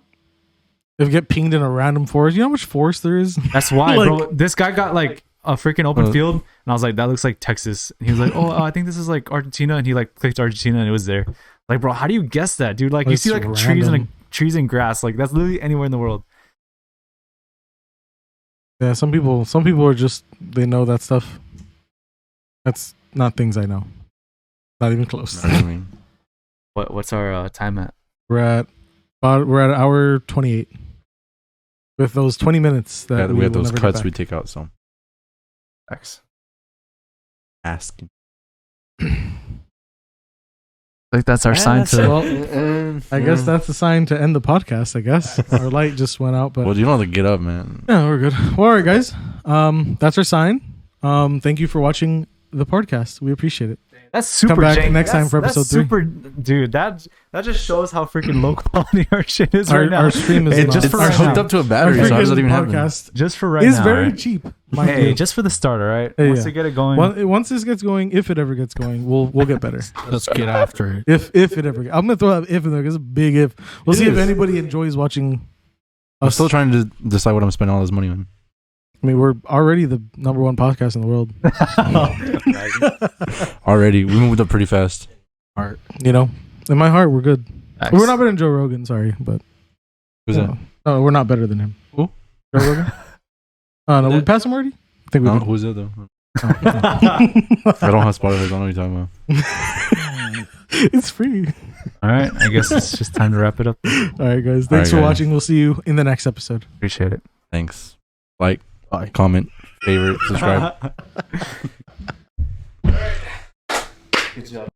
S1: if you get pinged in a random forest, you know how much forest there is?
S3: That's why,
S1: like-
S3: bro. This guy got like a freaking open field, and I was like, that looks like Texas. And he was like, oh, I think this is like Argentina, and he like clicked Argentina, and it was there. Like, bro, how do you guess that, dude? Like, you
S1: That's
S3: see like
S1: random.
S3: trees and grass, like that's literally anywhere in the world.
S1: Yeah, some people are just, they know that stuff. That's not things I know. Not even close.
S2: Know what I mean?
S3: What's our time at?
S1: We're at hour 28 with those 20 minutes that
S2: Yeah, we have
S1: will
S2: those
S1: never get
S2: cuts
S1: back.
S2: we take out. So asking.
S3: Like that's our sign to.
S1: Well, I guess that's the sign to end the podcast. I guess our light just went out, but
S2: Well, you don't have to get up, man.
S1: yeah, we're good. Well, all right, guys. That's our sign. Thank you for watching the podcast. We appreciate it.
S3: That's super.
S1: back
S3: jank.
S1: next time for
S3: That's
S1: episode 3.
S3: Super, dude. That just shows how freaking low quality our shit is right now.
S1: Our stream is
S3: Hey,
S1: not-
S3: just
S2: It's
S3: for
S1: our
S3: right
S2: hooked
S3: now.
S2: up to a
S1: Our
S2: battery, so how does that
S1: freaking
S2: even happen?
S1: podcast
S3: Just for right
S1: is
S3: now.
S1: very
S3: right?
S1: cheap. mind
S3: Hey,
S1: you.
S3: just for the start, all right?
S1: Yeah,
S3: Once
S1: yeah.
S3: we get it going.
S1: Once this gets going, if it ever gets going, we'll get better.
S4: Let's get after it.
S1: If it ever, I'm gonna throw that if in there because it's a big if. We'll
S2: It
S1: see if
S2: is.
S1: anybody enjoys watching.
S2: I'm
S1: Us.
S2: still trying to decide what I'm spending all this money on.
S1: I mean, we're already the #1 podcast in the world.
S2: Already, we moved up pretty fast.
S1: You know, in my heart, we're good.
S3: Facts.
S1: We're not better than Joe Rogan. Sorry, but
S2: Who's
S1: you
S2: that?
S1: know. No, we're not better than him.
S2: Who?
S1: Joe Rogan. No, we passed him already. I think we
S2: No,
S1: did.
S2: who's it though?
S1: Oh.
S2: I don't have Spotify. I don't know what you're talking about.
S1: It's free.
S3: All right, I guess it's just time to wrap it up.
S1: All right, guys. Thanks
S2: All right,
S1: for
S2: guys.
S1: watching. We'll see you in the next episode.
S3: Appreciate it.
S2: Thanks. Like,
S4: Bye.
S2: comment, favorite, subscribe.
S3: Good job.